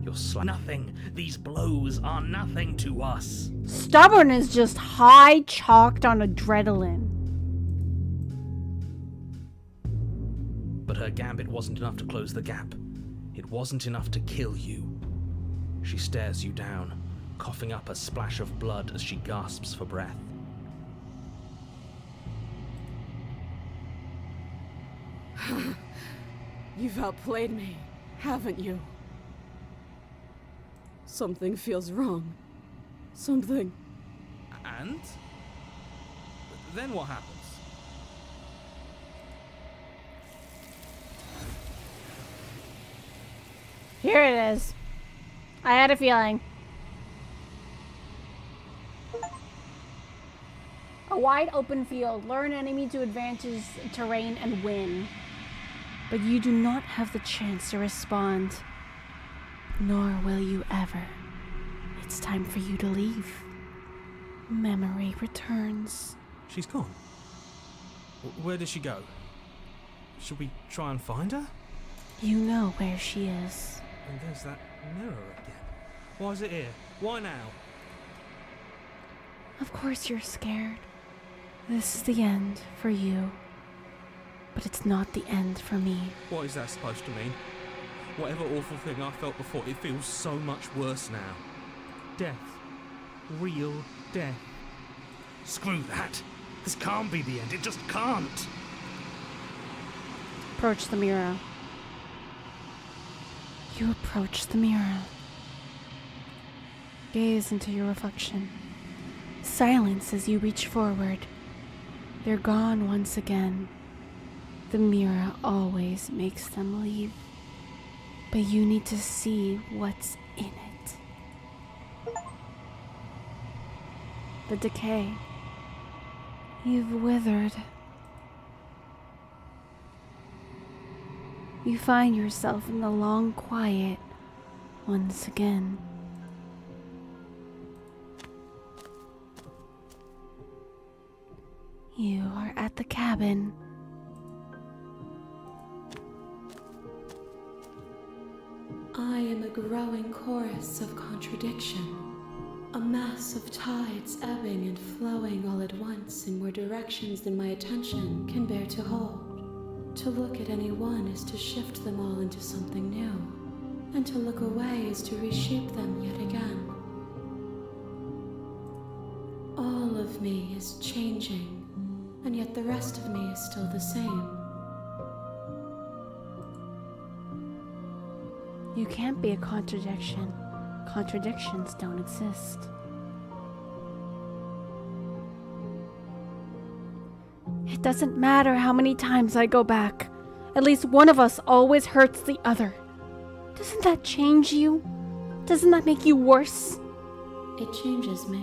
You're nothing. These blows are nothing to us. Stubborn is just high chalked on adrenaline. But her gambit wasn't enough to close the gap. It wasn't enough to kill you. She stares you down, coughing up a splash of blood as she gasps for breath. You've outplayed me, haven't you? Something feels wrong. Something. And? Then what happens? Here it is. I had a feeling. A wide open field. Lure an enemy to advantage terrain and win. But you do not have the chance to respond. Nor will you ever. It's time for you to leave. Memory returns. She's gone. Where did she go? Should we try and find her? You know where she is. And there's that mirror again. Why is it here? Why now? Of course you're scared. This is the end for you. But it's not the end for me. What is that supposed to mean? Whatever awful thing I felt before, it feels so much worse now. Death. Real death. Screw that! This can't be the end. It just can't! Approach the mirror. You approach the mirror. Gaze into your reflection. Silence as you reach forward. They're gone once again. The mirror always makes them leave. But you need to see what's in it. The decay. You've withered. You find yourself in the long quiet once again. You are at the cabin. I am a growing chorus of contradiction, a mass of tides ebbing and flowing all at once in more directions than my attention can bear to hold. To look at any one is to shift them all into something new, and to look away is to reshape them yet again. All of me is changing, and yet the rest of me is still the same. You can't be a contradiction. Contradictions don't exist. It doesn't matter how many times I go back. At least one of us always hurts the other. Doesn't that change you? Doesn't that make you worse? It changes me,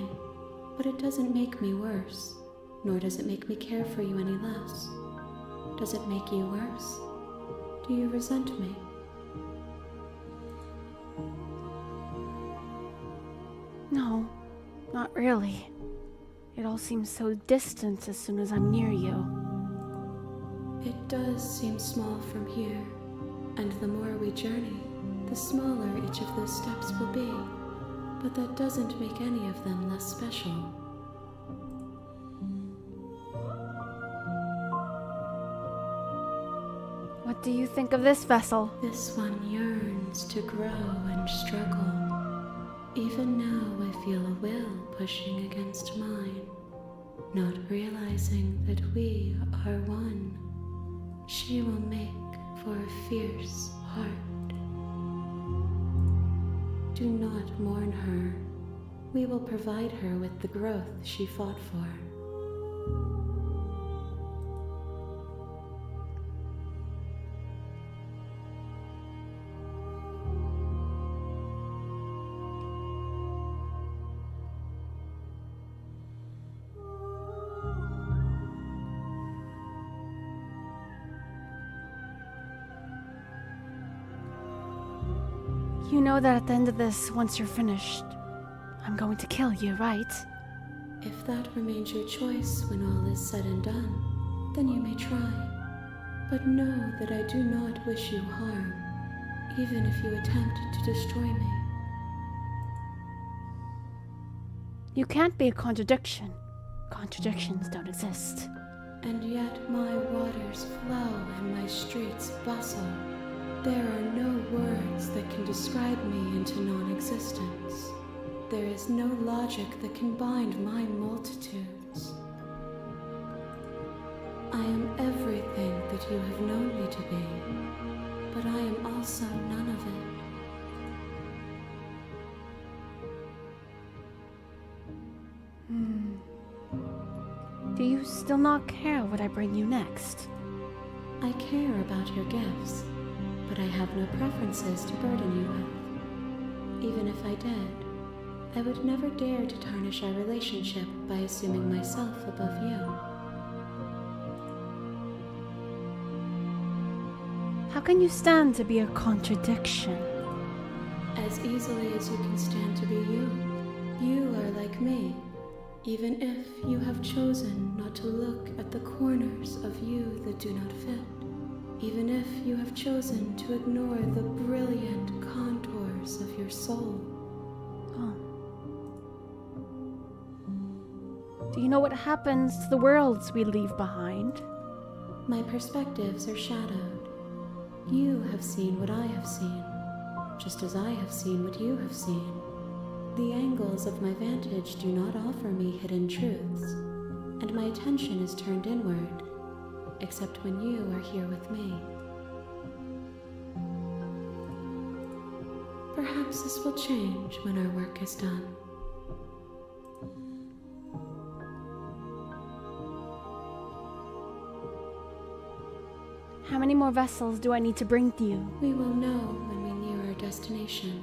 but it doesn't make me worse, nor does it make me care for you any less. Does it make you worse? Do you resent me? No, not really. It all seems so distant as soon as I'm near you. It does seem small from here, and the more we journey, the smaller each of those steps will be. But that doesn't make any of them less special. What do you think of this vessel? This one yearns to grow and struggle. Even now I feel a will pushing against mine, not realizing that we are one. She will make for a fierce heart. Do not mourn her. We will provide her with the growth she fought for. You know that at the end of this, once you're finished, I'm going to kill you, right? If that remains your choice when all is said and done, then you may try. But know that I do not wish you harm, even if you attempt to destroy me. You can't be a contradiction. Contradictions don't exist. And yet my waters flow and my streets bustle. There are no words that can describe me into non-existence. There is no logic that can bind my multitudes. I am everything that you have known me to be, but I am also none of it. Do you still not care what I bring you next? I care about your gifts, but I have no preferences to burden you with. Even if I did, I would never dare to tarnish our relationship by assuming myself above you. How can you stand to be a contradiction? As easily as you can stand to be you. You are like me, even if you have chosen not to look at the corners of you that do not fit. Even if you have chosen to ignore the brilliant contours of your soul. Oh. Do you know what happens to the worlds we leave behind? My perspectives are shadowed. You have seen what I have seen, just as I have seen what you have seen. The angles of my vantage do not offer me hidden truths, and my attention is turned inward, except when you are here with me. Perhaps this will change when our work is done. How many more vessels do I need to bring to you? We will know when we near our destination.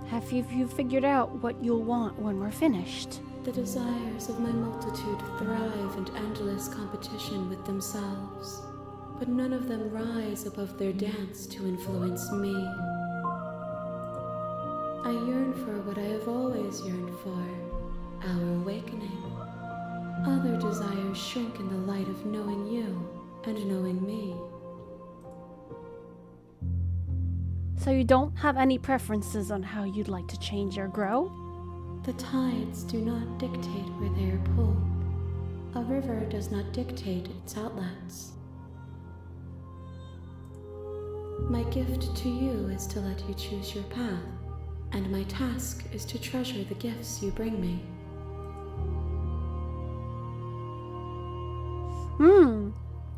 Have you figured out what you'll want when we're finished? The desires of my multitude thrive in endless competition with themselves, but none of them rise above their dance to influence me. I yearn for what I have always yearned for, our awakening. Other desires shrink in the light of knowing you and knowing me. So you don't have any preferences on how you'd like to change or grow? The tides do not dictate where they are pulled. A river does not dictate its outlets. My gift to you is to let you choose your path, and my task is to treasure the gifts you bring me.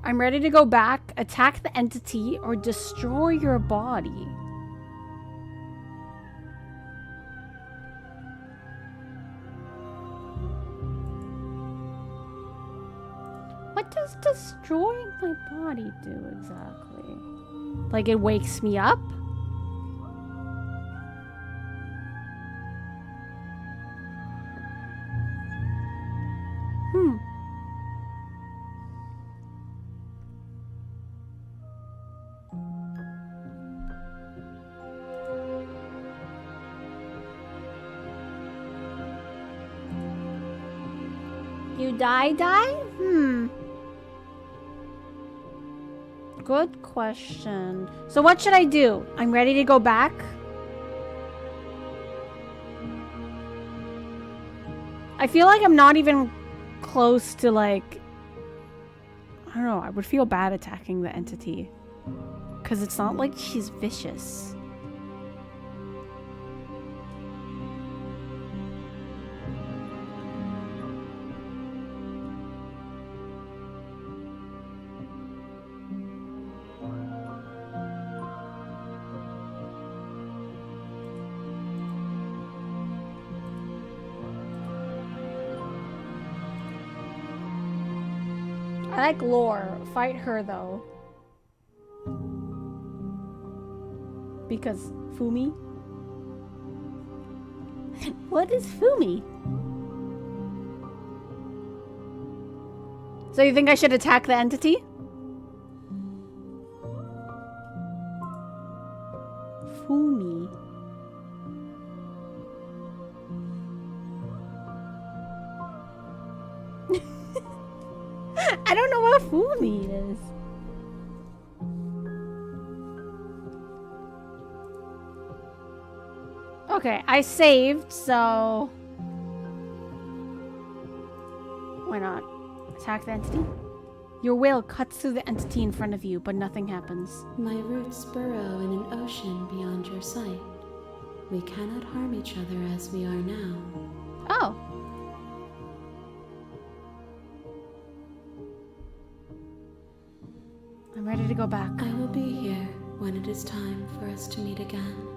I'm ready to go back, attack the entity, or destroy your body. What does destroying my body do exactly? Like it wakes me up? You die? Good question. So what should I do? I'm ready to go back. I feel like I'm not even close to like... I don't know, I would feel bad attacking the entity. Because it's not like she's vicious. I like lore. Fight her though. Because Fumi? What is Fumi? So you think I should attack the entity? Fumi. I don't know what Fumi is. Okay, I saved, so... Why not? Attack the entity? Your will cuts through the entity in front of you, but nothing happens. My roots burrow in an ocean beyond your sight. We cannot harm each other as we are now. Oh. I'm ready to go back. I will be here when it is time for us to meet again.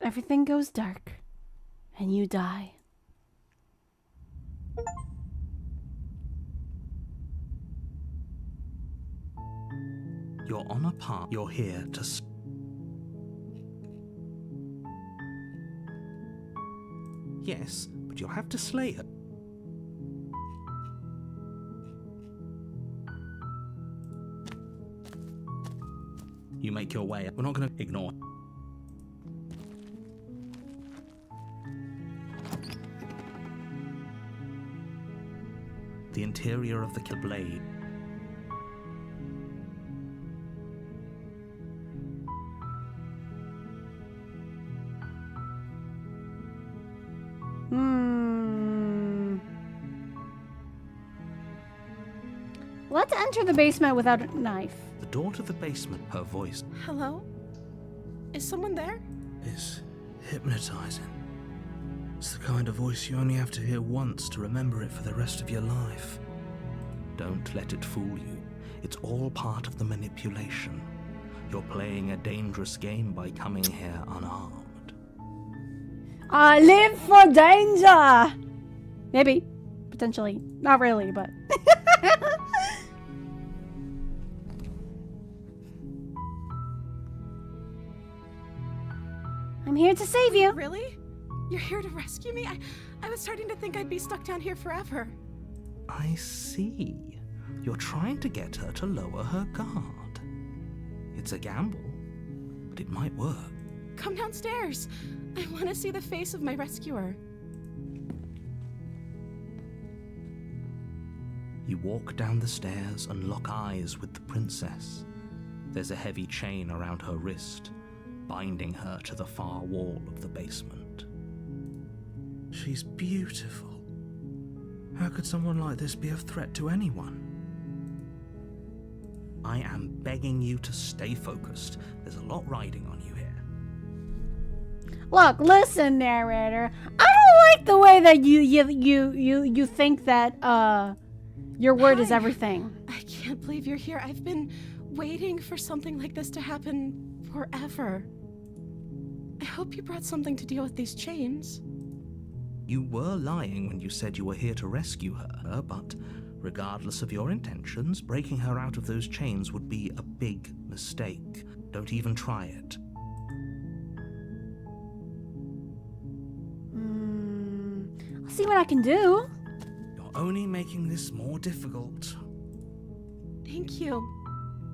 Everything goes dark, and you die. You're on a path. You're here to... Yes, but you'll have to slay her. You make your way. We're not going to ignore. The interior of the blade. Let's enter the basement without a knife. The door to the basement, her voice Hello? Is someone there? is hypnotizing. It's the kind of voice you only have to hear once to remember it for the rest of your life. Don't let it fool you. It's all part of the manipulation. You're playing a dangerous game by coming here unarmed. I live for danger! Maybe. Potentially. Not really, but... I'm here to save you. Really? You're here to rescue me? I was starting to think I'd be stuck down here forever. I see. You're trying to get her to lower her guard. It's a gamble, but it might work. Come downstairs. I want to see the face of my rescuer. You walk down the stairs and lock eyes with the princess. There's a heavy chain around her wrist, binding her to the far wall of the basement. She's beautiful. How could someone like this be a threat to anyone? I am begging you to stay focused. There's a lot riding on you here. Look, listen, narrator. I don't like the way that you think that your word is Hi. everything. I can't believe you're here. I've been waiting for something like this to happen forever. I hope you brought something to deal with these chains. You were lying when you said you were here to rescue her, but regardless of your intentions, breaking her out of those chains would be a big mistake. Don't even try it. I'll see what I can do. You're only making this more difficult. Thank you.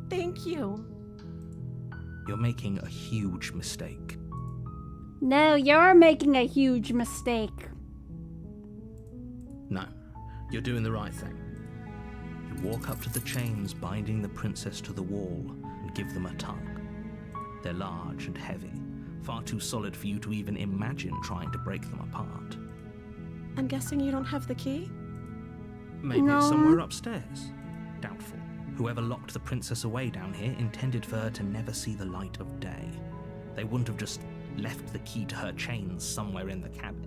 Thank you. You're making a huge mistake. No, you're making a huge mistake. No, you're doing the right thing. You walk up to the chains binding the princess to the wall and give them a tug. They're large and heavy, far too solid for you to even imagine trying to break them apart. I'm guessing you don't have the key? Maybe No. it's somewhere upstairs. Doubtful. Whoever locked the princess away down here intended for her to never see the light of day. They wouldn't have just left the key to her chains somewhere in the cabin.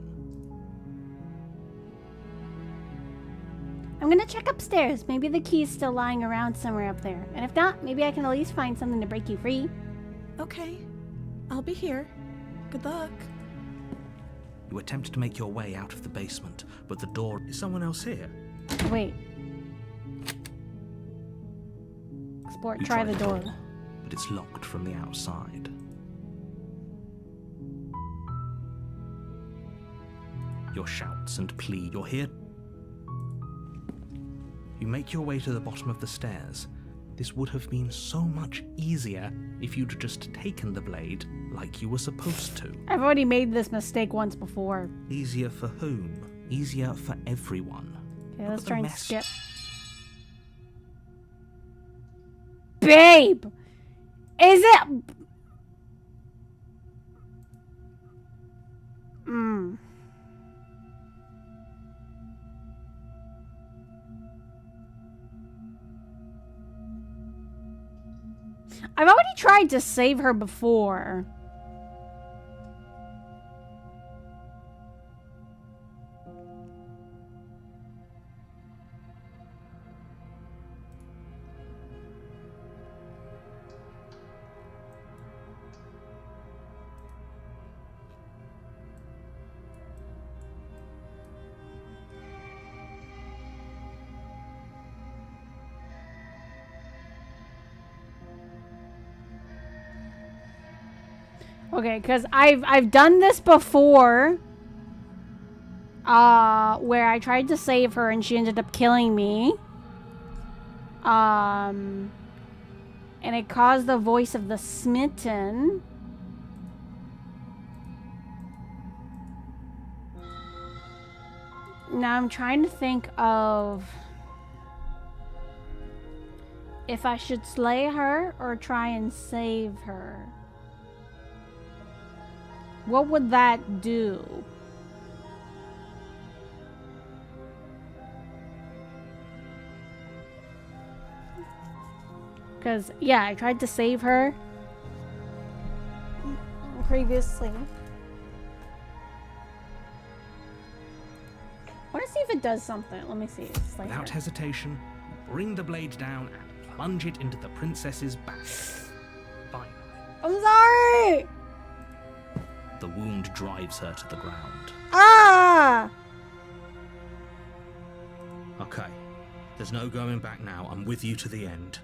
I'm gonna check upstairs. Maybe the key's still lying around somewhere up there. And if not, maybe I can at least find something to break you free. Okay. I'll be here. Good luck. You attempt to make your way out of the basement, but the door... Is someone else here? Wait. Sport, You try the door. But it's locked from the outside. Your shouts and plead. You're here. You make your way to the bottom of the stairs. This would have been so much easier if you'd just taken the blade like you were supposed to. I've already made this mistake once before. Easier for whom? Easier for everyone. Okay, Look let's at the try and mess. skip. Babe! Is it... I've already tried to save her before. Okay, because I've done this before. Where I tried to save her and she ended up killing me. And it caused the voice of the smitten. Now I'm trying to think of if I should slay her or try and save her. What would that do? Because, yeah, I tried to save her previously. I want to see if it does something. Let me see. It's like Without hesitation, bring the blade down and plunge it into the princess's back. Fine. The wound drives her to the ground. Ah! Okay, there's no going back now. I'm with you to the end.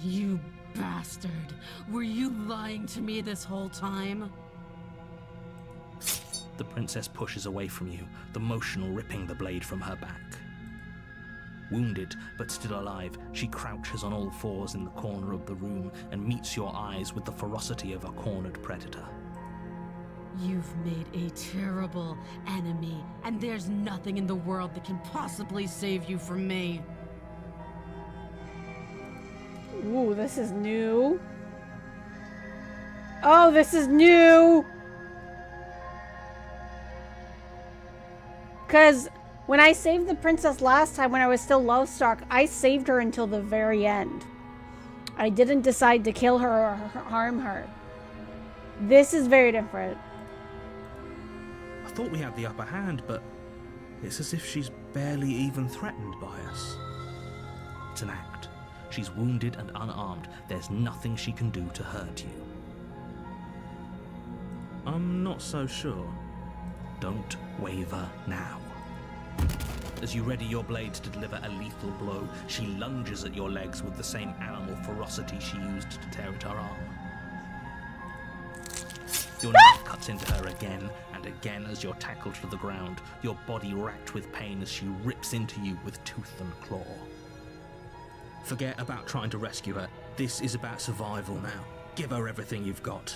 You bastard. Were you lying to me this whole time? The princess pushes away from you, the motion ripping the blade from her back. Wounded, but still alive, she crouches on all fours in the corner of the room and meets your eyes with the ferocity of a cornered predator. You've made a terrible enemy, and there's nothing in the world that can possibly save you from me. Ooh, this is new. Oh, this is new! Because when I saved the princess last time when I was still Lovestruck, I saved her until the very end. I didn't decide to kill her or harm her. This is very different. I thought we had the upper hand, but it's as if she's barely even threatened by us. It's an act. She's wounded and unarmed. There's nothing she can do to hurt you. I'm not so sure. Don't waver now. As you ready your blade to deliver a lethal blow, she lunges at your legs with the same animal ferocity she used to tear at her arm. Your knife cuts into her again and again as you're tackled to the ground, your body racked with pain as she rips into you with tooth and claw. Forget about trying to rescue her. This is about survival now. Give her everything you've got.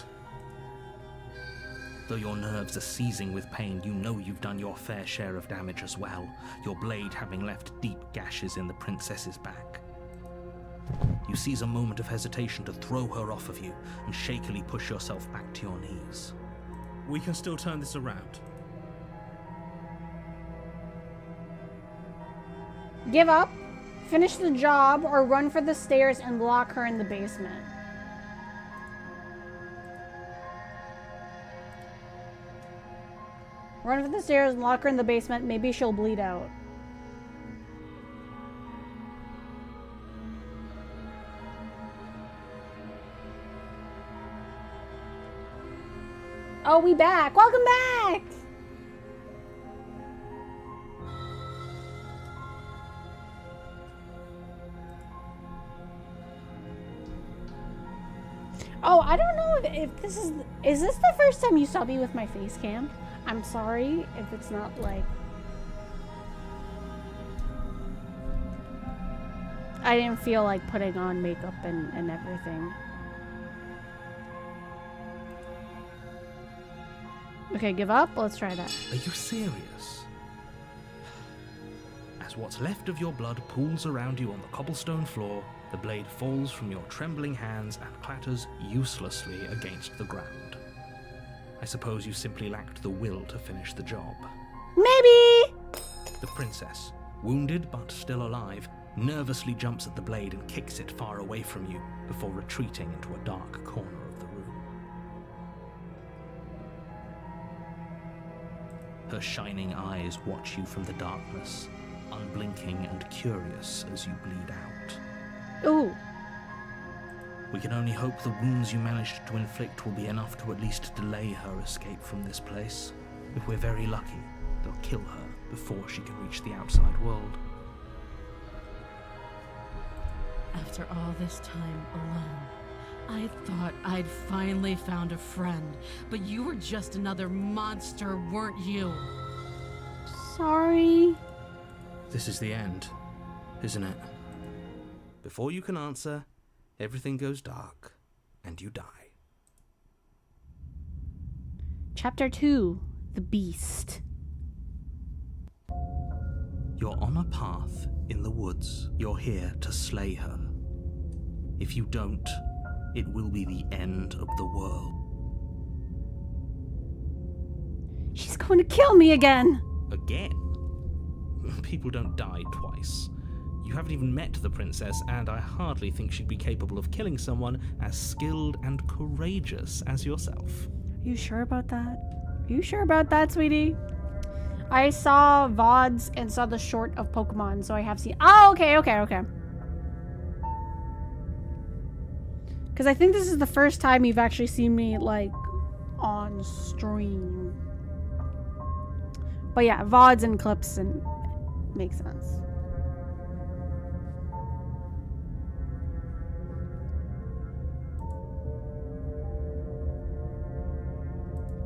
Though your nerves are seizing with pain, you know you've done your fair share of damage as well, your blade having left deep gashes in the princess's back. You seize a moment of hesitation to throw her off of you and shakily push yourself back to your knees. We can still turn this around. Give up, finish the job, or run for the stairs and lock her in the basement. Run for the stairs and lock her in the basement. Maybe she'll bleed out. Oh, we back. Welcome back. Oh, I don't know if this is this the first time you saw me with my face cam? I'm sorry if it's not like... I didn't feel like putting on makeup and everything. Okay, give up. Let's try that. Are you serious? As what's left of your blood pools around you on the cobblestone floor, the blade falls from your trembling hands and clatters uselessly against the ground. I suppose you simply lacked the will to finish the job. Maybe! The princess, wounded but still alive, nervously jumps at the blade and kicks it far away from you before retreating into a dark corner of the room. Her shining eyes watch you from the darkness, unblinking and curious as you bleed out. Ooh. We can only hope the wounds you managed to inflict will be enough to at least delay her escape from this place. If we're very lucky, they'll kill her before she can reach the outside world. After all this time alone, I thought I'd finally found a friend, but you were just another monster, weren't you? Sorry. This is the end, isn't it? Before you can answer, everything goes dark, and you die. Chapter 2. The Beast. You're on a path in the woods. You're here to slay her. If you don't, it will be the end of the world. She's going to kill me again. Again? People don't die twice. You haven't even met the princess, and I hardly think she'd be capable of killing someone as skilled and courageous as yourself. Are you sure about that? Are you sure about that, sweetie? I saw VODs and saw the short of Pokemon, so I have seen... Oh, okay. Because I think this is the first time you've actually seen me, like, on stream. But yeah, VODs and clips and makes sense.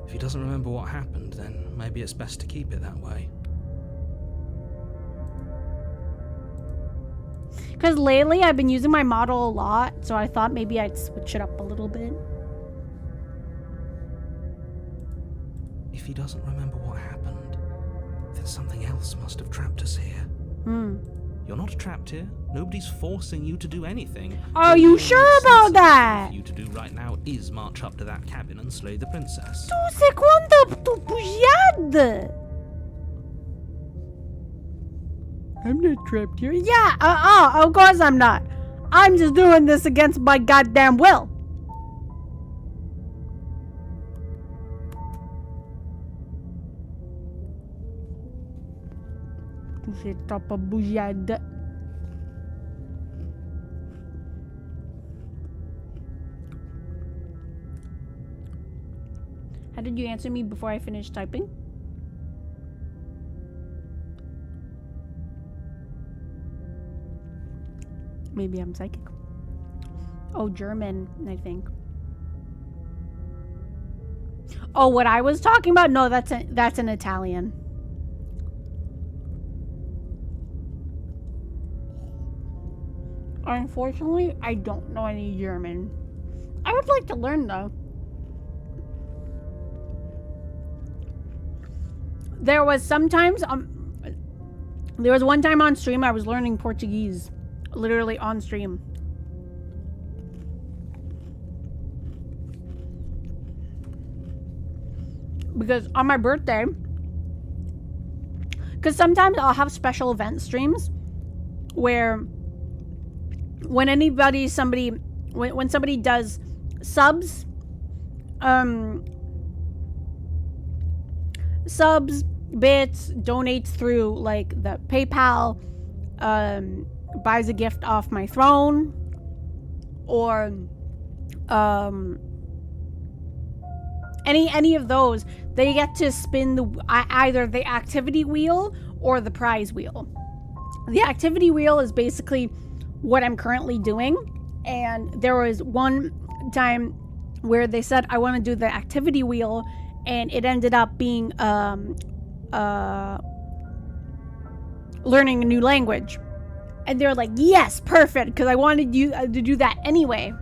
If he doesn't remember what happened, then maybe it's best to keep it that way. Because lately I've been using my model a lot, so I thought maybe I'd switch it up a little bit. If he doesn't remember what happened, then something else must have trapped us here. You're not trapped here. Nobody's forcing you to do anything. Are you sure about that? For you to do right now is march up to that cabin and slay the princess. Tu sei quanta tu puxada? I'm not trapped here. Yeah, of course I'm not. I'm just doing this against my goddamn will. Tu sei troppa bugiada. How did you answer me before I finished typing? Maybe I'm psychic. Oh, German, I think. Oh, what I was talking about? No, that's an Italian. Unfortunately, I don't know any German. I would like to learn though. There was sometimes there was one time on stream I was learning Portuguese, literally on stream. Because on my birthday, because sometimes I'll have special event streams where when when somebody does subs, bits, donates through like the PayPal, buys a gift off my throne, or any of those, they get to spin either the activity wheel or the prize wheel. The activity wheel is basically what I'm currently doing, and there was one time where they said I want to do the activity wheel, and it ended up being learning a new language, and they're like, yes, perfect, because I wanted you to do that anyway.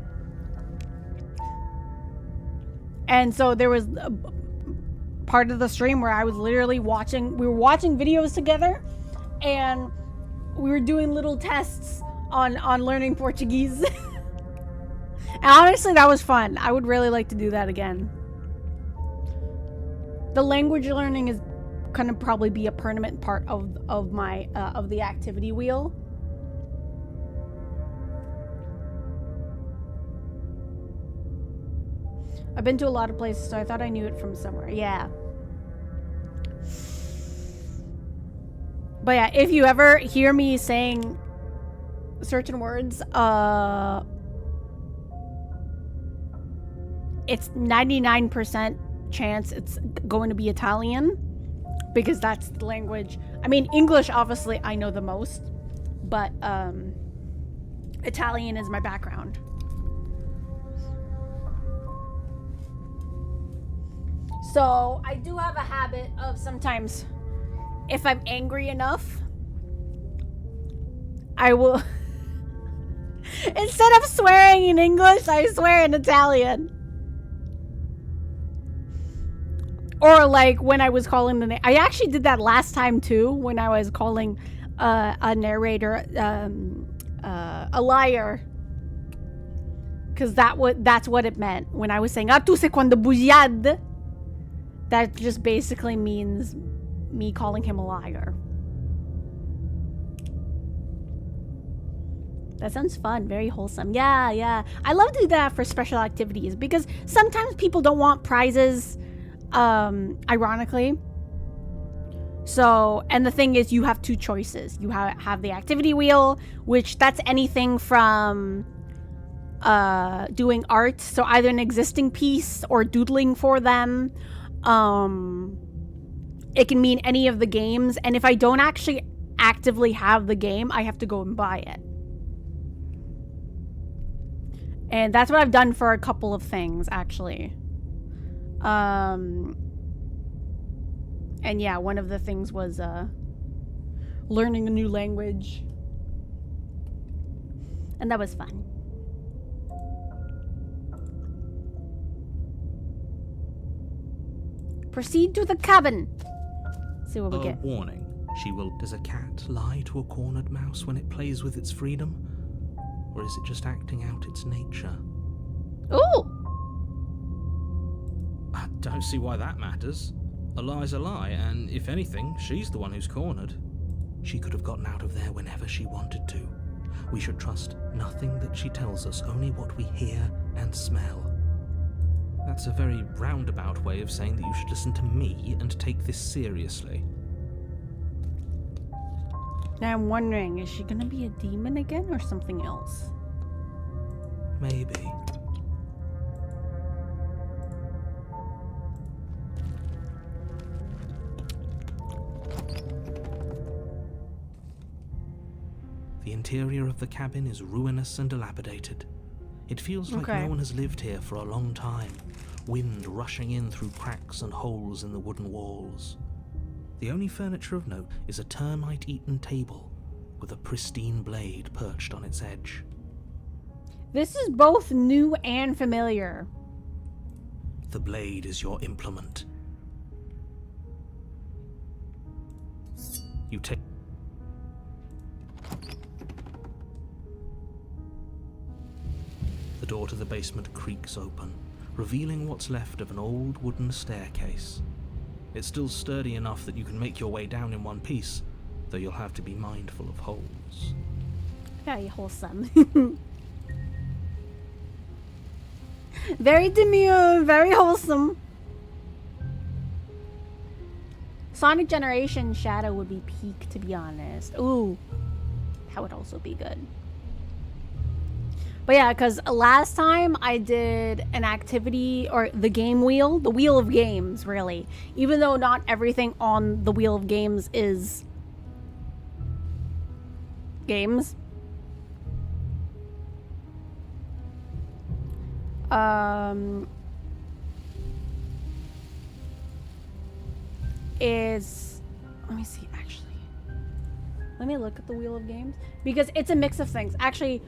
And so there was a part of the stream where I was literally we were watching videos together, and we were doing little tests on learning Portuguese. And honestly, that was fun. I would really like to do that again. The language learning is gonna probably be a permanent part of my of the activity wheel. I've been to a lot of places, so I thought I knew it from somewhere. Yeah. But yeah, if you ever hear me saying certain words, it's 99% chance it's going to be Italian, because that's the language. I mean, English, obviously, I know the most, but Italian is my background. So I do have a habit of sometimes, if I'm angry enough, I will instead of swearing in English, I swear in Italian. Or like when I was calling the I actually did that last time too, when I was calling a narrator a liar, because that's what it meant when I was saying tu sei quando bugiad. That just basically means me calling him a liar. That sounds fun, very wholesome. Yeah. I love to do that for special activities, because sometimes people don't want prizes, ironically. So, and the thing is, you have two choices. You have the activity wheel, which that's anything from doing art, so either an existing piece or doodling for them. It can mean any of the games, and if I don't actually actively have the game, I have to go and buy it. And that's what I've done for a couple of things, actually. And yeah, one of the things was learning a new language. And that was fun. Proceed to the cabin. See what we get. Warning. Does a cat lie to a cornered mouse when it plays with its freedom? Or is it just acting out its nature? Ooh! I don't see why that matters. A lie's a lie, and if anything, she's the one who's cornered. She could have gotten out of there whenever she wanted to. We should trust nothing that she tells us, only what we hear and smell. That's a very roundabout way of saying that you should listen to me and take this seriously. Now I'm wondering, is she gonna be a demon again or something else? Maybe. The interior of the cabin is ruinous and dilapidated. It feels like no one has lived here for a long time, wind rushing in through cracks and holes in the wooden walls. The only furniture of note is a termite-eaten table with a pristine blade perched on its edge. This is both new and familiar. The blade is your implement. You take... The door to the basement creaks open, revealing what's left of an old wooden staircase. It's still sturdy enough that you can make your way down in one piece, though you'll have to be mindful of holes. Very wholesome. Very demure, very wholesome. Sonic Generation Shadow would be peak, to be honest. Ooh, that would also be good. But yeah, because last time I did an activity, or the game wheel, the wheel of games, really. Even though not everything on the wheel of games is games. Is, let me see, actually. Let me look at the wheel of games, because it's a mix of things. Actually,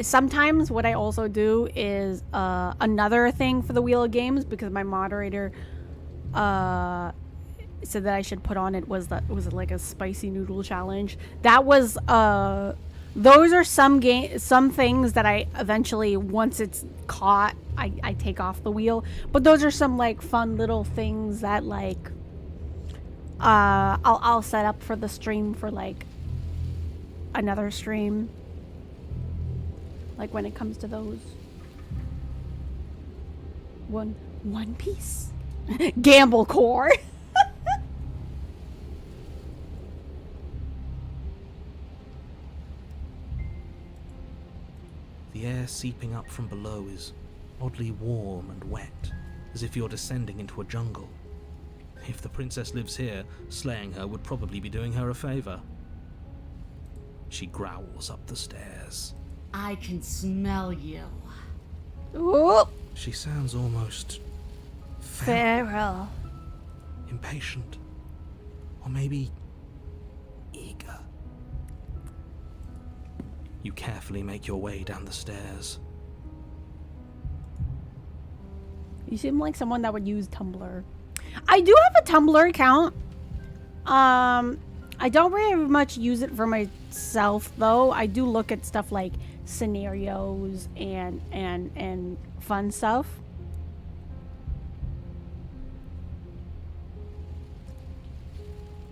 sometimes what I also do is another thing for the wheel of games, because my moderator said that I should put on it was like a spicy noodle challenge. That was those are some things that I eventually, once it's caught, I take off the wheel. But those are some like fun little things that like I'll set up for the stream for like another stream. Like when it comes to those. One Piece. Gamble Core. The air seeping up from below is oddly warm and wet, as if you're descending into a jungle. If the princess lives here, slaying her would probably be doing her a favor. She growls up the stairs. I can smell you. Ooh, She sounds almost feral. impatient, or maybe eager. You carefully make your way down the stairs. You seem like someone that would use Tumblr. I do have a Tumblr account. I don't very much use it for myself though. I do look at stuff like scenarios and fun stuff.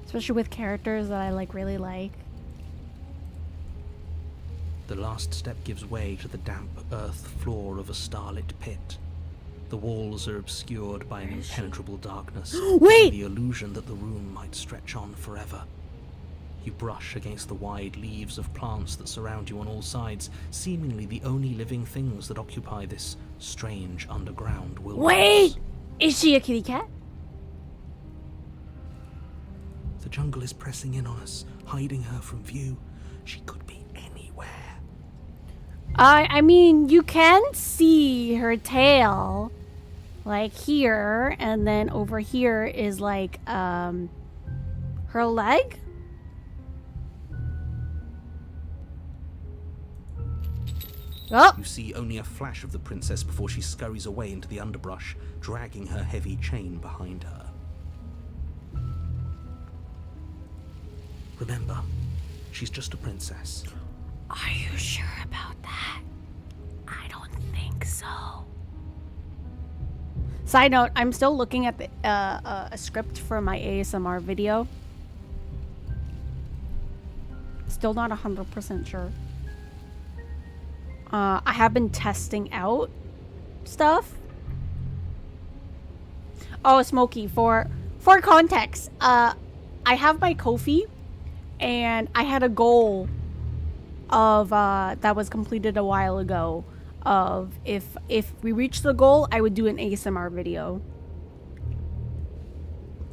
Especially with characters that I really like. The last step gives way to the damp earth floor of a starlit pit. The walls are obscured by an impenetrable darkness, Wait! the illusion that the room might stretch on forever. You brush against the wide leaves of plants that surround you on all sides, seemingly the only living things that occupy this strange underground wilderness. Wait! Is she a kitty cat? The jungle is pressing in on us, hiding her from view. She could be anywhere. I mean, you can see her tail. Like here, and then over here is like, her leg? Oh! You see only a flash of the princess before she scurries away into the underbrush, dragging her heavy chain behind her. Remember, she's just a princess. Are you sure about that? I don't think so. Side note, I'm still looking at the, a script for my ASMR video. Still not 100% sure. I have been testing out stuff. Oh, Smokey, for context, I have my Ko-fi, and I had a goal of that was completed a while ago of if we reach the goal, I would do an ASMR video.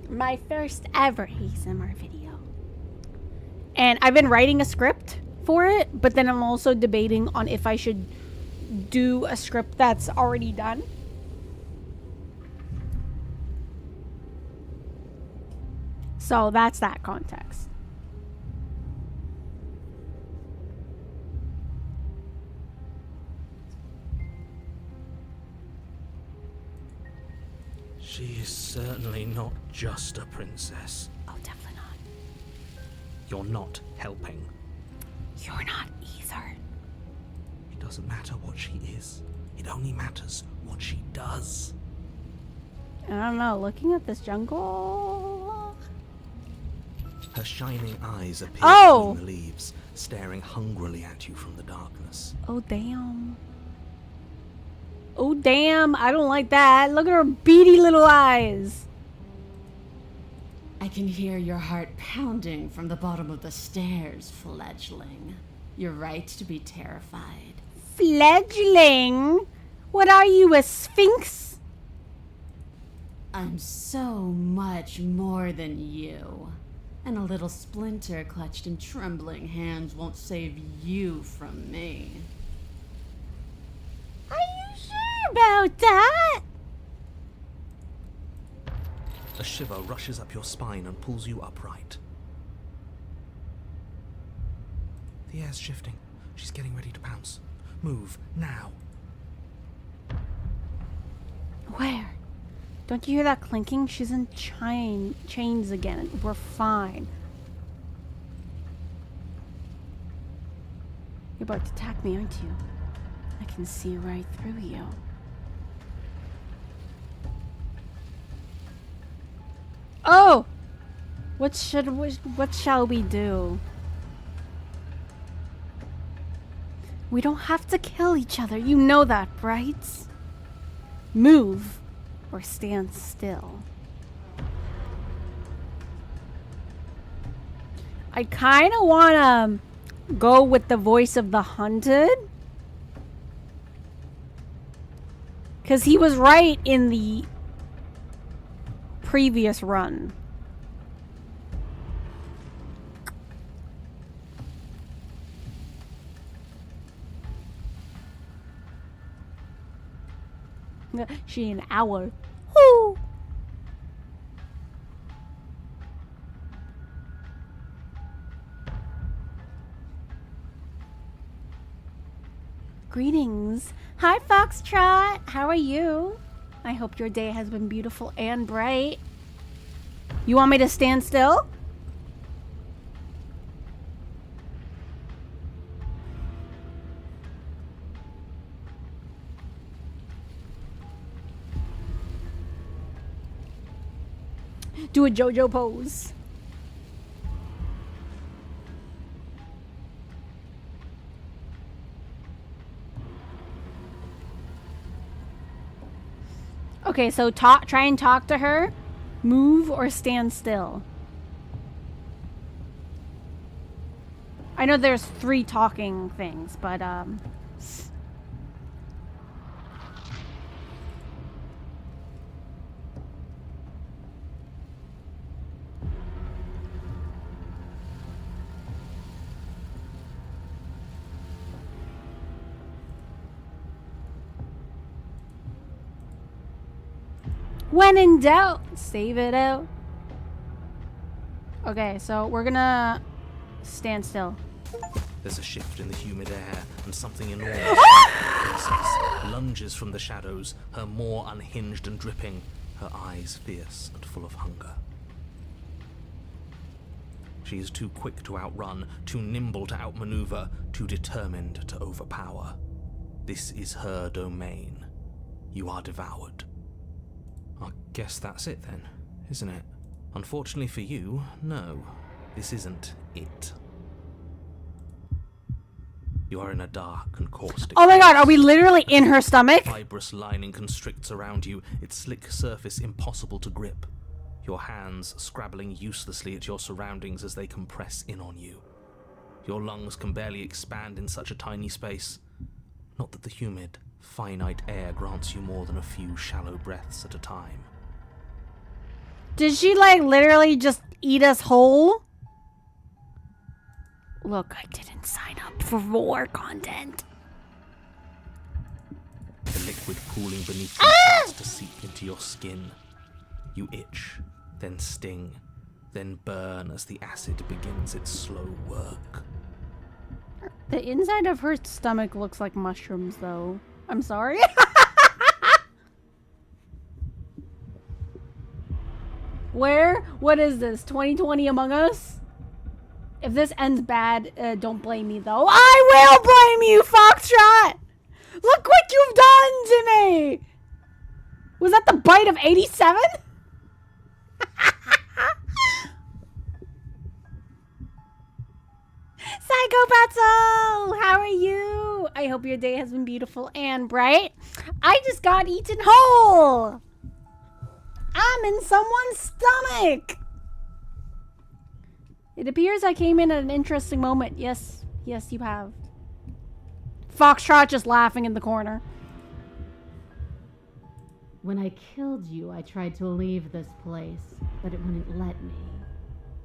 My first ever ASMR video. And I've been writing a script for it, but then I'm also debating on if I should do a script that's already done. So that's that context. She is certainly not just a princess. Oh, definitely not. You're not helping. You're not either. It doesn't matter what she is. It only matters what she does. I don't know, looking at this jungle... Her shining eyes appear Oh! between the leaves, staring hungrily at you from the darkness. Oh, damn. Oh, damn. I don't like that. Look at her beady little eyes. I can hear your heart pounding from the bottom of the stairs, fledgling. You're right to be terrified. Fledgling? What are you, a sphinx? I'm so much more than you. And a little splinter clutched in trembling hands won't save you from me. Are you sure about that? A shiver rushes up your spine and pulls you upright. The air's shifting. She's getting ready to pounce. Move, now. Where? Don't you hear that clinking? She's in chains again. We're fine. You're about to attack me, aren't you? I can see right through you. Oh! What shall we do? We don't have to kill each other. You know that, right? Move or stand still. I kind of want to go with the voice of the hunted. Because he was right in the previous run. She an hour. Woo! Greetings. Hi, Foxtrot. How are you? I hope your day has been beautiful and bright. You want me to stand still? Do a JoJo pose. Okay, so try and talk to her. Move or stand still. I know there's 3 talking things, but when in doubt, save it out. Okay, so we're gonna stand still. There's a shift in the humid air, and something enormous lunges from the shadows, her maw unhinged and dripping, her eyes fierce and full of hunger. She is too quick to outrun, too nimble to outmaneuver, too determined to overpower. This is her domain. You are devoured. I guess that's it then, isn't it? Unfortunately for you, no. This isn't it. You are in a dark and caustic... Oh my god, are we literally in her stomach? Fibrous lining constricts around you, its slick surface impossible to grip. Your hands scrabbling uselessly at your surroundings as they compress in on you. Your lungs can barely expand in such a tiny space. Not that the humid, finite air grants you more than a few shallow breaths at a time. Did she, like, literally just eat us whole? Look, I didn't sign up for more content. The liquid pooling beneath you starts to seep into your skin. You itch, then sting, then burn as the acid begins its slow work. The inside of her stomach looks like mushrooms, though. I'm sorry. Where? What is this? 2020 Among Us? If this ends bad, don't blame me, though. I will blame you, Foxtrot! Look what you've done to me! Was that the bite of 87? Psychopatso! How are you? I hope your day has been beautiful and bright. I just got eaten whole! I'm in someone's stomach! It appears I came in at an interesting moment. Yes, yes, you have. Foxtrot just laughing in the corner. When I killed you, I tried to leave this place, but it wouldn't let me.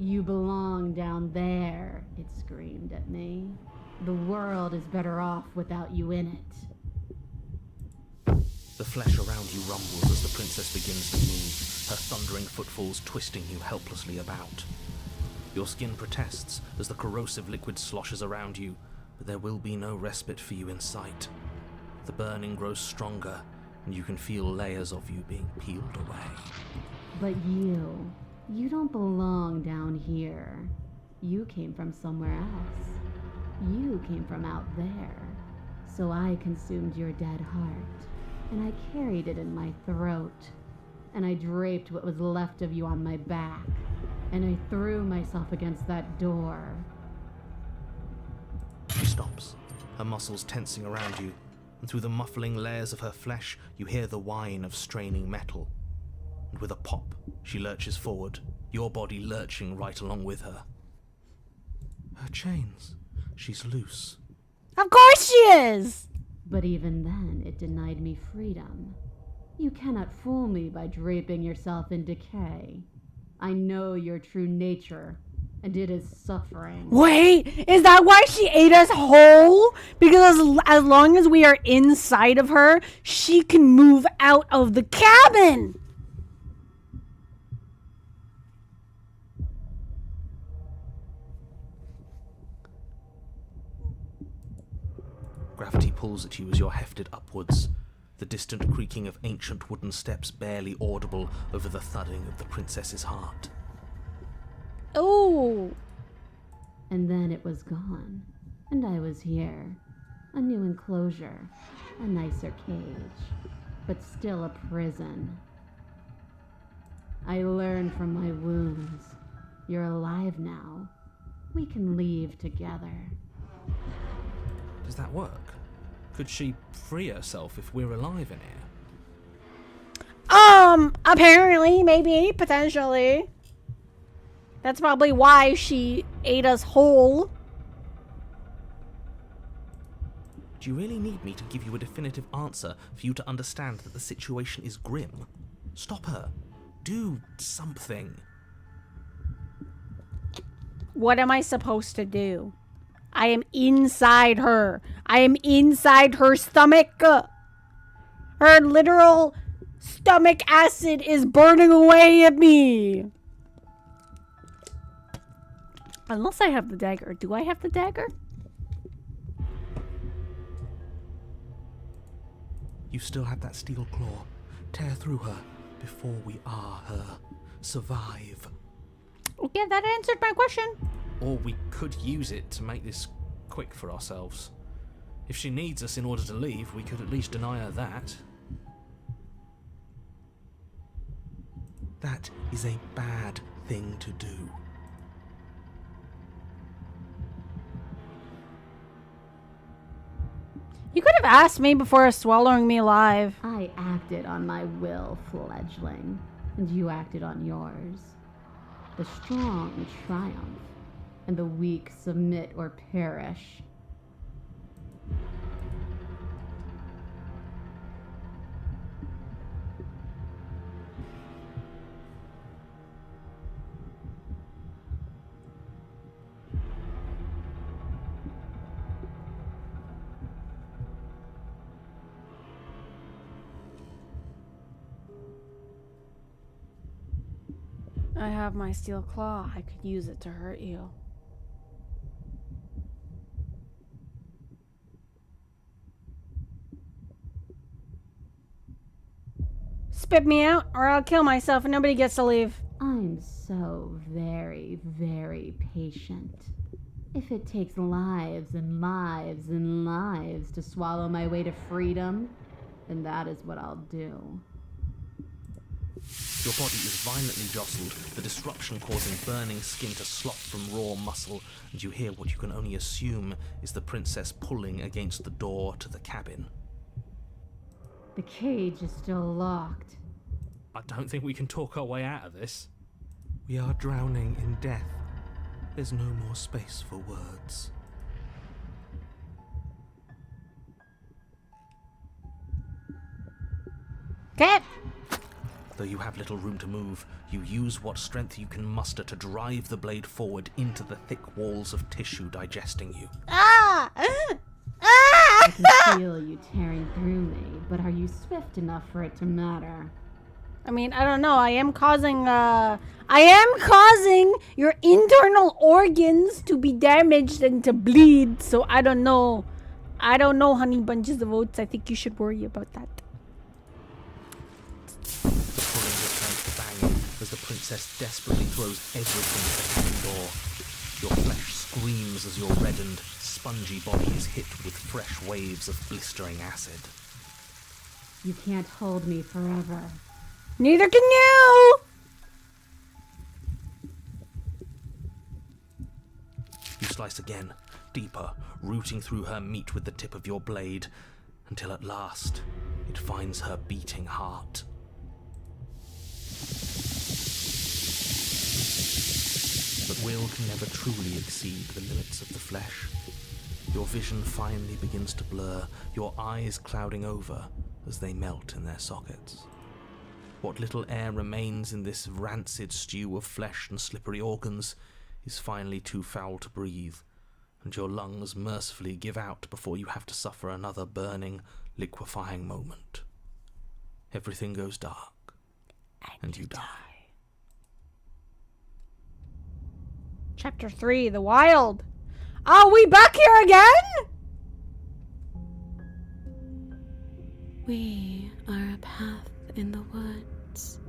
You belong down there, it screamed at me. The world is better off without you in it. The flesh around you rumbles as the princess begins to move, her thundering footfalls twisting you helplessly about. Your skin protests as the corrosive liquid sloshes around you, but there will be no respite for you in sight. The burning grows stronger, and you can feel layers of you being peeled away. But you don't belong down here. You came from somewhere else. You came from out there. So I consumed your dead heart, and I carried it in my throat, and I draped what was left of you on my back, and I threw myself against that door. She stops, her muscles tensing around you, and through the muffling layers of her flesh, you hear the whine of straining metal. And with a pop, she lurches forward, your body lurching right along with her. Her chains. She's loose. Of course she is! But even then, it denied me freedom. You cannot fool me by draping yourself in decay. I know your true nature, and it is suffering. Wait, is that why she ate us whole? Because as long as we are inside of her, she can move out of the cabin! Gravity pulls at you as you're hefted upwards, the distant creaking of ancient wooden steps barely audible over the thudding of the princess's heart. Oh. And then it was gone, and I was here. A new enclosure, a nicer cage, but still a prison. I learned from my wounds. You're alive now. We can leave together. Does that work? Could she free herself if we're alive in here? Apparently, maybe, potentially. That's probably why she ate us whole. Do you really need me to give you a definitive answer for you to understand that the situation is grim? Stop her. Do something. What am I supposed to do? I am inside her. I am inside her stomach. Her literal stomach acid is burning away at me. Unless I have the dagger. Do I have the dagger? You still have that steel claw. Tear through her before we are her. Survive. Okay, that answered my question. Or we could use it to make this quick for ourselves. If she needs us in order to leave, we could at least deny her that. That is a bad thing to do. You could have asked me before swallowing me alive. I acted on my will, fledgling, and you acted on yours. The strong triumph, and the weak submit or perish. I have my steel claw. I could use it to hurt you. Spit me out, or I'll kill myself and nobody gets to leave. I'm so very, very patient. If it takes lives and lives and lives to swallow my way to freedom, then that is what I'll do. Your body is violently jostled, the disruption causing burning skin to slop from raw muscle, and you hear what you can only assume is the princess pulling against the door to the cabin. The cage is still locked. I don't think we can talk our way out of this. We are drowning in death. There's no more space for words. Okay. Though you have little room to move, you use what strength you can muster to drive the blade forward into the thick walls of tissue digesting you. Ah! I can feel you tearing through me, but are you swift enough for it to matter? I mean, I don't know. I am causing your internal organs to be damaged and to bleed. So I don't know. I don't know, honey bunches of oats. I think you should worry about that. The pulling returns to banging as the princess desperately throws everything at the cabin door. Your flesh screams as your reddened, spongy body is hit with fresh waves of blistering acid. You can't hold me forever. Neither can you! You slice again, deeper, rooting through her meat with the tip of your blade, until at last it finds her beating heart. But will can never truly exceed the limits of the flesh. Your vision finally begins to blur, your eyes clouding over as they melt in their sockets. What little air remains in this rancid stew of flesh and slippery organs is finally too foul to breathe, and your lungs mercifully give out before you have to suffer another burning, liquefying moment. Everything goes dark, and you die. Chapter 3, The Wild. Are we back here again? We are a path in the woods.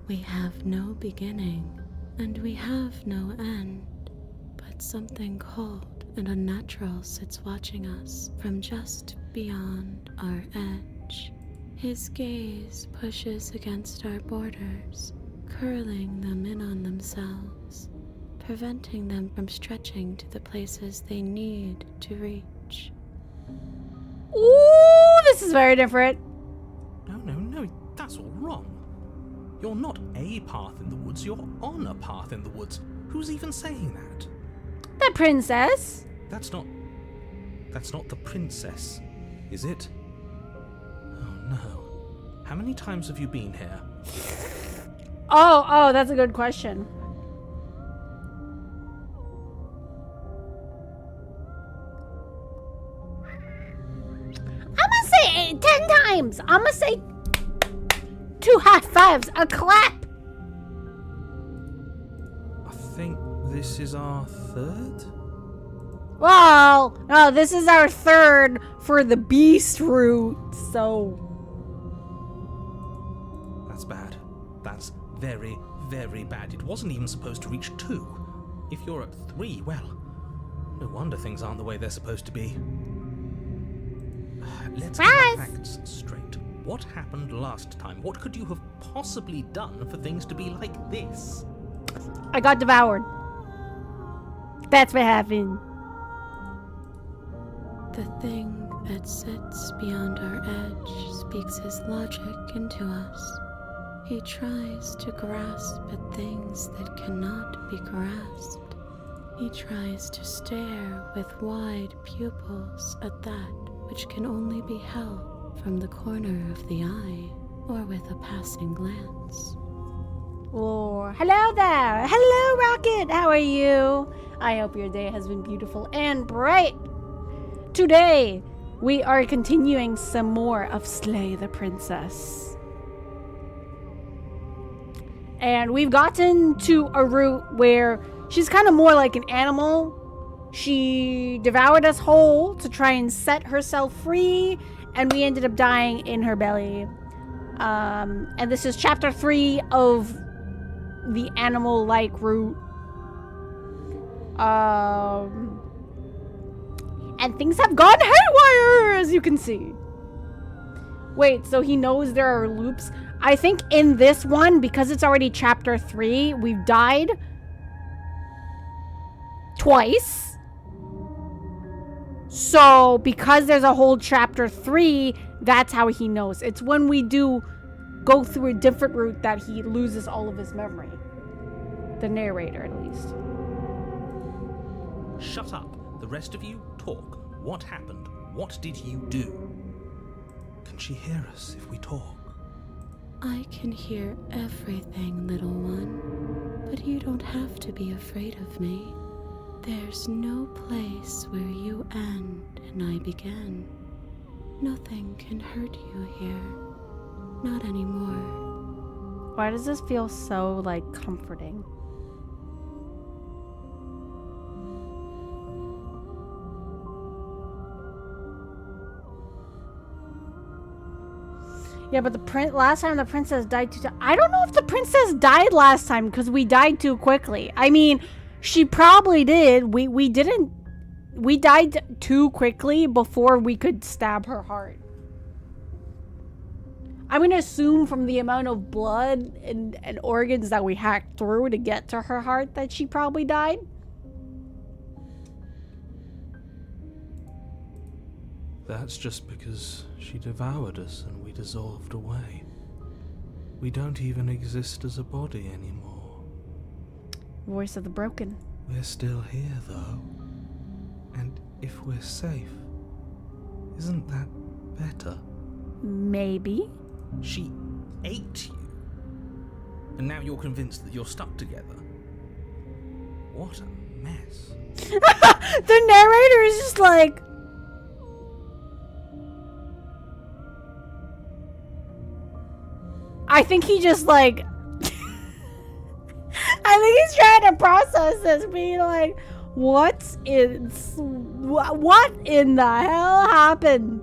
We have no beginning, and we have no end. But something cold and unnatural sits watching us from just beyond our edge. His gaze pushes against our borders, curling them in on themselves, preventing them from stretching to the places they need to reach. Ooh, this is very different. No, that's all wrong. You're not a path in the woods, you're on a path in the woods. Who's even saying that? The princess. That's not the princess. is it? Oh no. How many times have you been here? Oh, that's a good question. I'm gonna say 10 times. I'm gonna say 2 high fives, a clap. I think this is our third? Well, no, this is our third for the beast route, so... That's bad. That's very, very bad. It wasn't even supposed to reach 2. If you're at 3, well, no wonder things aren't the way they're supposed to be. Let's get our facts straight. What happened last time? What could you have possibly done for things to be like this? I got devoured. That's what happened. The thing that sits beyond our edge speaks his logic into us. He tries to grasp at things that cannot be grasped. He tries to stare with wide pupils at that which can only be held from the corner of the eye or with a passing glance. Oh, hello there. Hello, Rocket. How are you? I hope your day has been beautiful and bright. Today, we are continuing some more of Slay the Princess. And we've gotten to a route where she's kind of more like an animal. She devoured us whole to try and set herself free, and we ended up dying in her belly. And this is chapter 3 of the animal-like route. And things have gone haywire, as you can see. Wait, so he knows there are loops? I think in this one, because it's already chapter 3, we've died twice. So, because there's a whole chapter 3, that's how he knows. It's when we do go through a different route that he loses all of his memory. The narrator, at least. Shut up. The rest of you, talk. What happened? What did you do? Can she hear us if we talk? I can hear everything, little one, but you don't have to be afraid of me. There's no place where you end and I begin. Nothing can hurt you here. Not anymore. Why does this feel so, like, comforting? Yeah, but last time the princess died too. I don't know if the princess died last time because we died too quickly. I mean, she probably did. We didn't. We died too quickly before we could stab her heart. I'm gonna assume from the amount of blood and organs that we hacked through to get to her heart that she probably died. That's just because she devoured us and we dissolved away. We don't even exist as a body anymore. Voice of the broken. We're still here, though. And if we're safe, isn't that better? Maybe. She ate you. And now you're convinced that you're stuck together. What a mess. The narrator is just like... I think he just like... I think he's trying to process this, being like, what in the hell happened?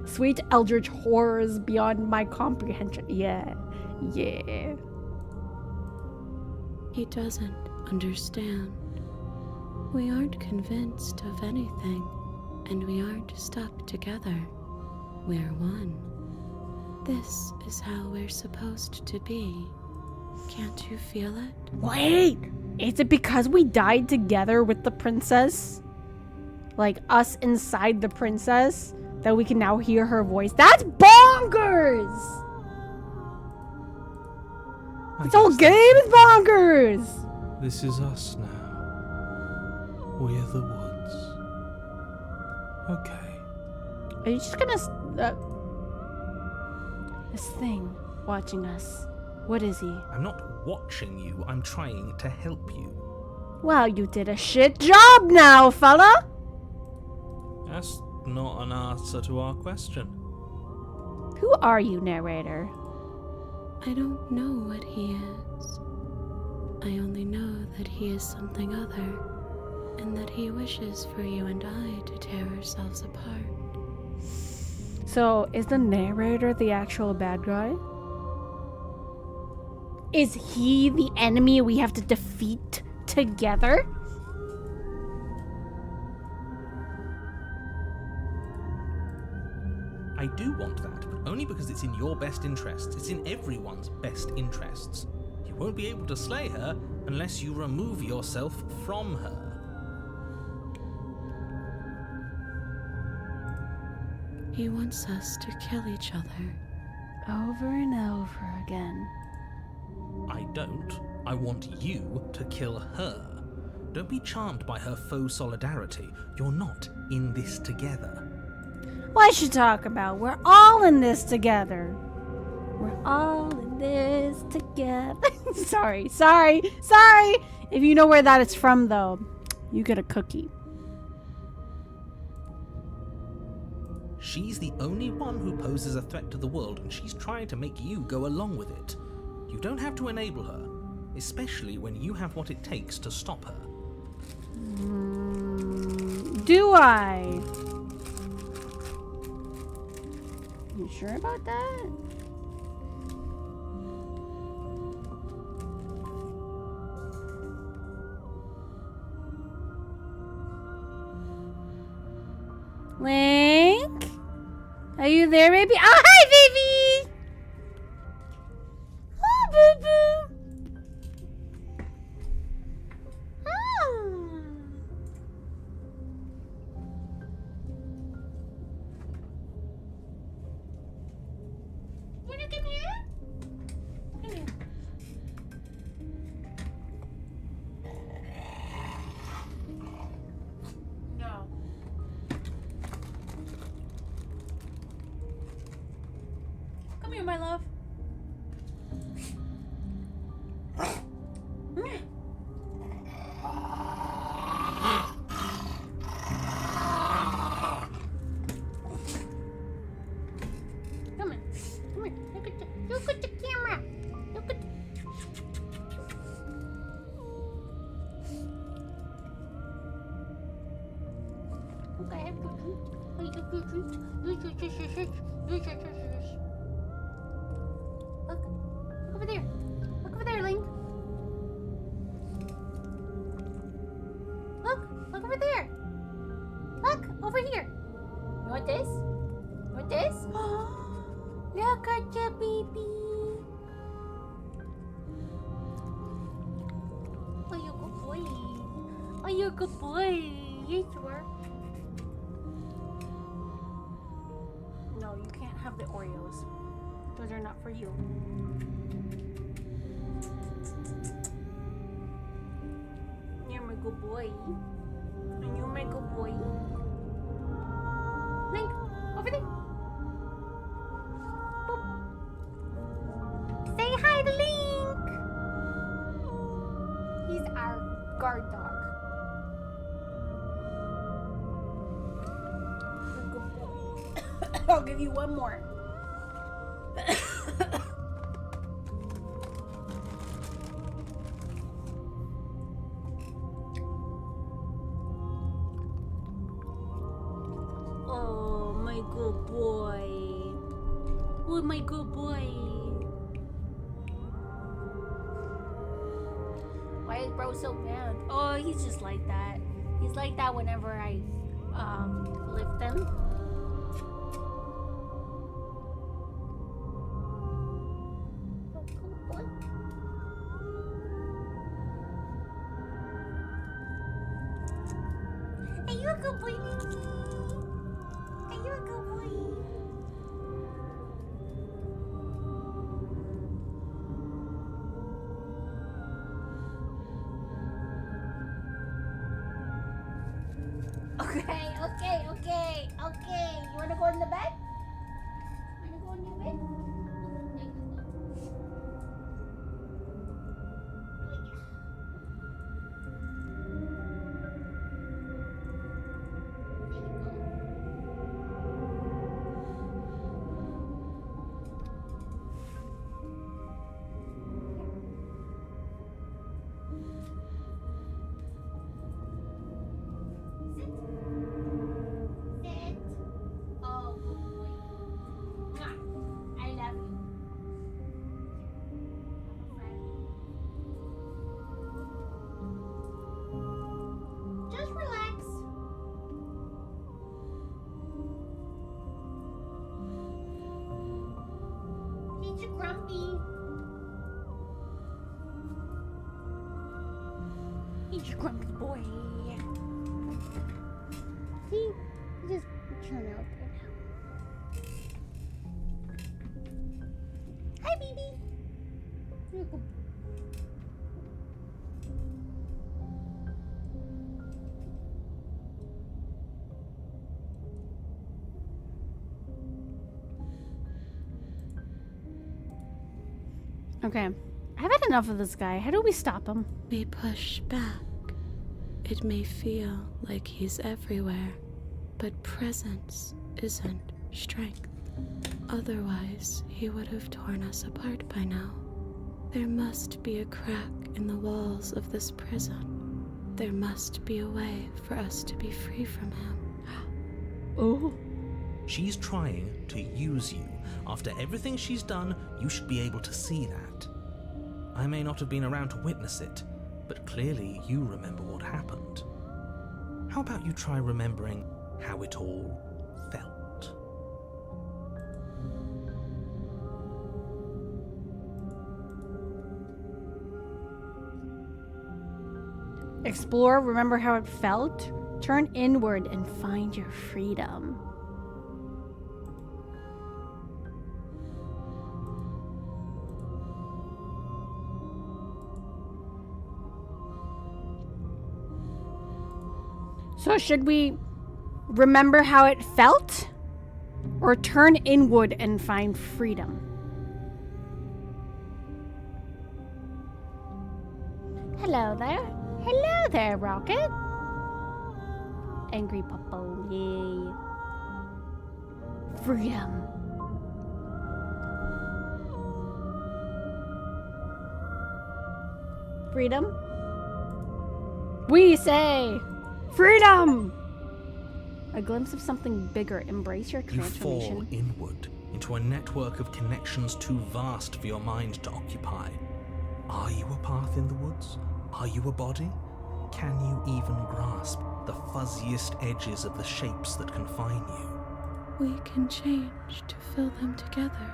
Sweet eldritch horrors beyond my comprehension. Yeah. He doesn't understand. We aren't convinced of anything, and we aren't stuck together. We're one. This is how we're supposed to be. Can't you feel it? Wait! Is it because we died together with the princess? Like us inside the princess? That we can now hear her voice? That's bonkers! This whole game is bonkers! This is us now. We're the woods. Okay. Are you just gonna... this thing watching us. What is he? I'm not watching you, I'm trying to help you. Well, you did a shit job now, fella! That's not an answer to our question. Who are you, narrator? I don't know what he is. I only know that he is something other, and that he wishes for you and I to tear ourselves apart. So, is the narrator the actual bad guy? Is he the enemy we have to defeat together? I do want that, but only because it's in your best interests. It's in everyone's best interests. You won't be able to slay her unless you remove yourself from her. He wants us to kill each other. Over and over again. I don't. I want you to kill her. Don't be charmed by her faux solidarity. You're not in this together. What you talk about? We're all in this together. We're all in this together. sorry. If you know where that is from, though, you get a cookie. She's the only one who poses a threat to the world, and she's trying to make you go along with it. You don't have to enable her, especially when you have what it takes to stop her. Do I? You sure about that? Link? Are you there, baby? Oh, hi, baby! Oh, boo-boo! Ah. Wanna come here? Come here. No. Come here, my love. Come on. Come here. Look at the camera. Look at Okay, Look over there. Look over there, Link. Look over there. Look over here. You want this? You want this? Look at your baby. Oh, you're a good boy. Oh, you're a good boy. Yes, you are. No, you can't have the Oreos. Those are not for you. You're my good boy. And you're my good boy. Link, over there. Boop. Say hi to Link. He's our guard dog. Good boy. I'll give you one more. Oh, my good boy. Oh, my good boy. Why is bro so mad? Oh, he's just like that. He's like that whenever I lift him. Are you a good boy, Minky? Are you a good boy? Okay. Okay. You wanna go in the bed? Wanna go in your bed? Sit. Oh, good boy. Mwah. I love you. Have a friend. Just relax. He's a grumpy. He's a grumpy boy. See? He's just chilling out there now. Hi, baby. You're a good boy. Okay, I've had enough of this guy. How do we stop him? We push back. It may feel like he's everywhere, but presence isn't strength. Otherwise, he would have torn us apart by now. There must be a crack in the walls of this prison. There must be a way for us to be free from him. Oh. She's trying to use you. After everything she's done, you should be able to see that. I may not have been around to witness it, but clearly you remember what happened. How about you try remembering how it all felt? Explore, remember how it felt? Turn inward and find your freedom. So should we remember how it felt? Or turn inward and find freedom? Hello there. Hello there, Rocket. Angry Puppo, yay. Freedom. Freedom? We say freedom! A glimpse of something bigger. Embrace your You fall transformation. inward into a network of connections too vast for your mind to occupy. Are you a path in the woods? Are you a body? Can you even grasp the fuzziest edges of the shapes that confine you? We can change to fill them together.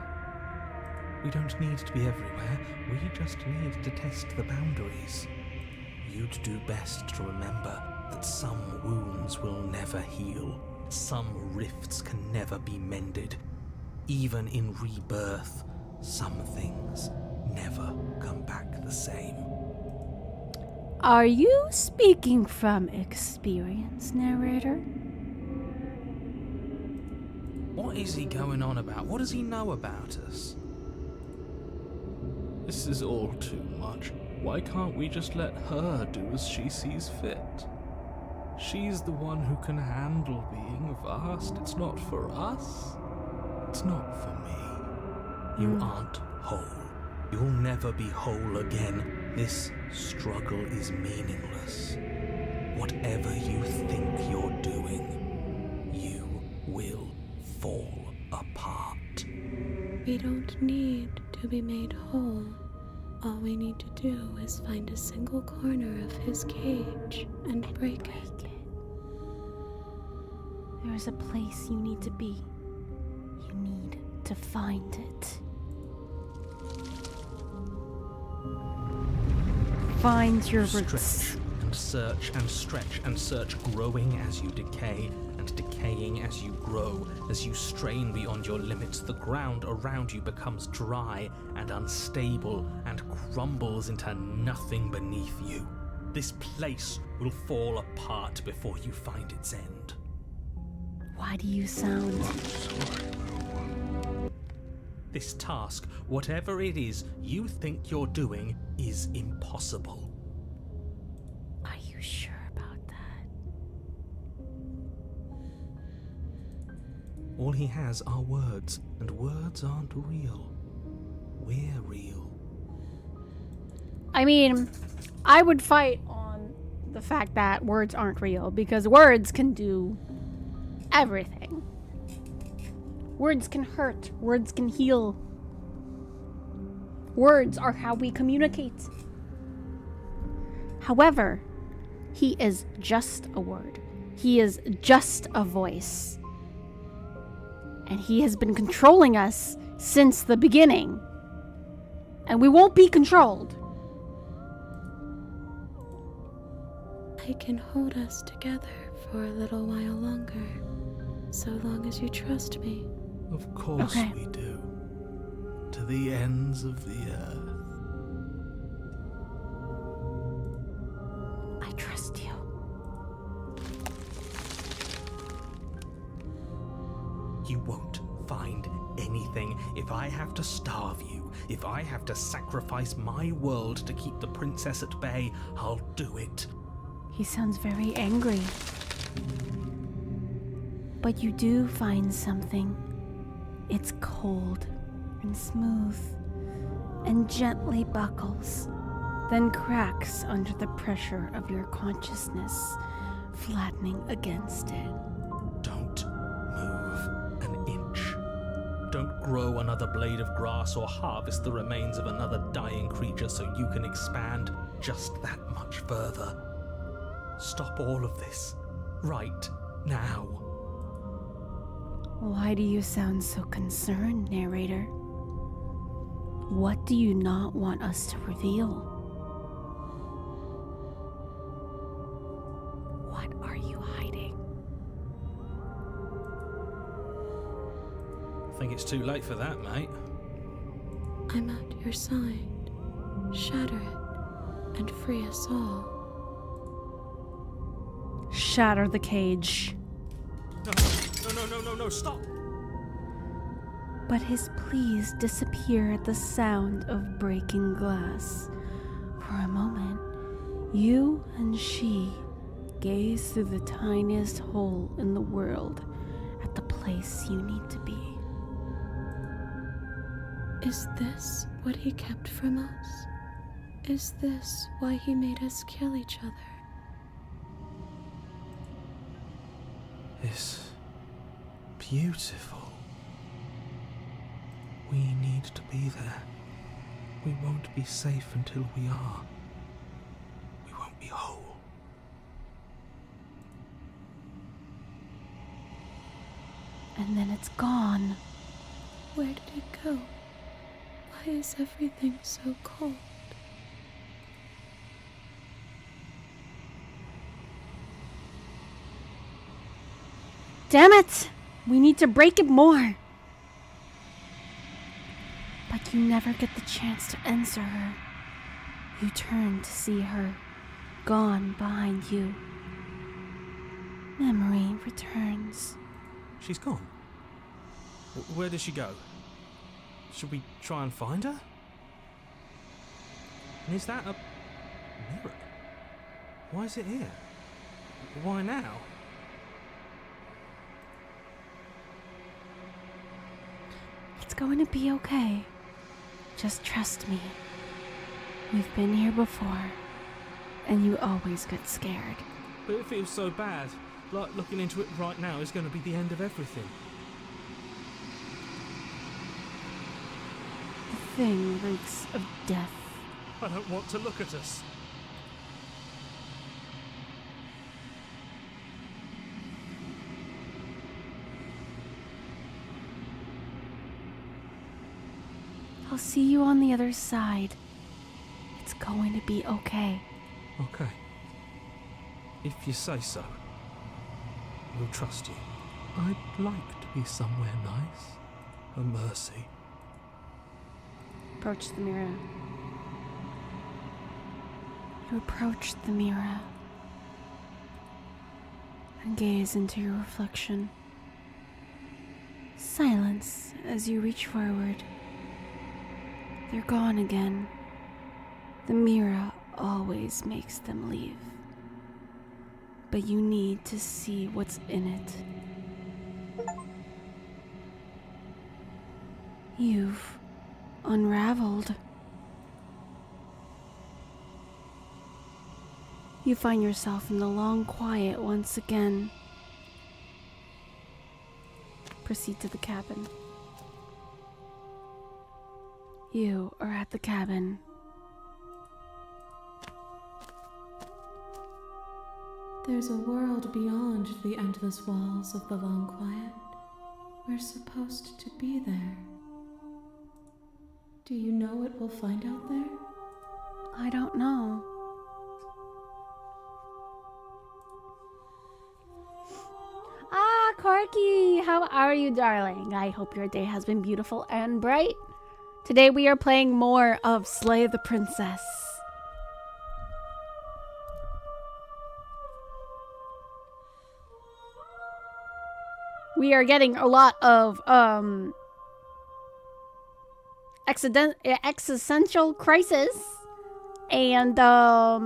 We don't need to be everywhere. We just need to test the boundaries. You'd do best to remember that some wounds will never heal. Some rifts can never be mended. Even in rebirth, some things never come back the same. Are you speaking from experience, narrator? What is he going on about? What does he know about us? This is all too much. Why can't we just let her do as she sees fit? She's the one who can handle being vast. It's not for us. It's not for me. You aren't whole. You'll never be whole again. This struggle is meaningless. Whatever you think you're doing, you will fall apart. We don't need to be made whole. All we need to do is find a single corner of his cage and break it. There is a place you need to be. You need to find it. Find your roots. Stretch and search and stretch and search, growing as you decay and decaying as you grow. As you strain beyond your limits, the ground around you becomes dry and unstable and crumbles into nothing beneath you. This place will fall apart before you find its end. Why do you sound... This task, whatever it is you think you're doing, is impossible. Are you sure about that? All he has are words, and words aren't real. We're real. I mean, I would fight on the fact that words aren't real, because words can do everything. Words can hurt. Words can heal. Words are how we communicate. However, he is just a word. He is just a voice. And he has been controlling us since the beginning. And we won't be controlled. I can hold us together for a little while longer, so long as you trust me. Of course Okay. we do. To the ends of the earth. I trust you. You won't find anything if I have to starve you. If I have to sacrifice my world to keep the princess at bay, I'll do it. He sounds very angry. But you do find something. It's cold and smooth and gently buckles, then cracks under the pressure of your consciousness, flattening against it. Don't move An inch. Don't grow another blade of grass or harvest the remains of another dying creature so you can expand just that much further. Stop all of this. Right now. Why do you sound so concerned, narrator? What do you not want us to reveal? What are you hiding? I think it's too late for that, mate. I'm at your side. Shatter it and free us all. Shatter the cage. No, stop! But his pleas disappear at the sound of breaking glass. For a moment, you and she gaze through the tiniest hole in the world at the place you need to be. Is this what he kept from us? Is this why he made us kill each other? It's beautiful. We need to be there. We won't be safe until we are. We won't be whole. And then it's gone. Where did it go? Why is everything so cold? Damn it! We need to break it more. But you never get the chance to answer her. You turn to see her, gone behind you. Memory returns. She's gone. Where did she go? Should we try and find her? And is that a mirror? Why is it here? Why now? It's going to be okay. Just trust me. We've been here before, and you always get scared. But it feels so bad. Like looking into it right now is going to be the end of everything. The thing reeks of death. I don't want to look at us. I'll see you on the other side. It's going to be okay. Okay. If you say so. We'll trust you. I'd like to be somewhere nice. A mercy. Approach the mirror. You approach the mirror and gaze into your reflection. Silence as you reach forward. They're gone again. The mirror always makes them leave. But you need to see what's in it. You've unraveled. You find yourself in the long quiet once again. Proceed to the cabin. You are at the cabin. There's a world beyond the endless walls of the long quiet. We're supposed to be there. Do you know what we'll find out there? I don't know. Ah, Corky! How are you, darling? I hope your day has been beautiful and bright. Today we are playing more of Slay the Princess. We are getting a lot of existential crisis and a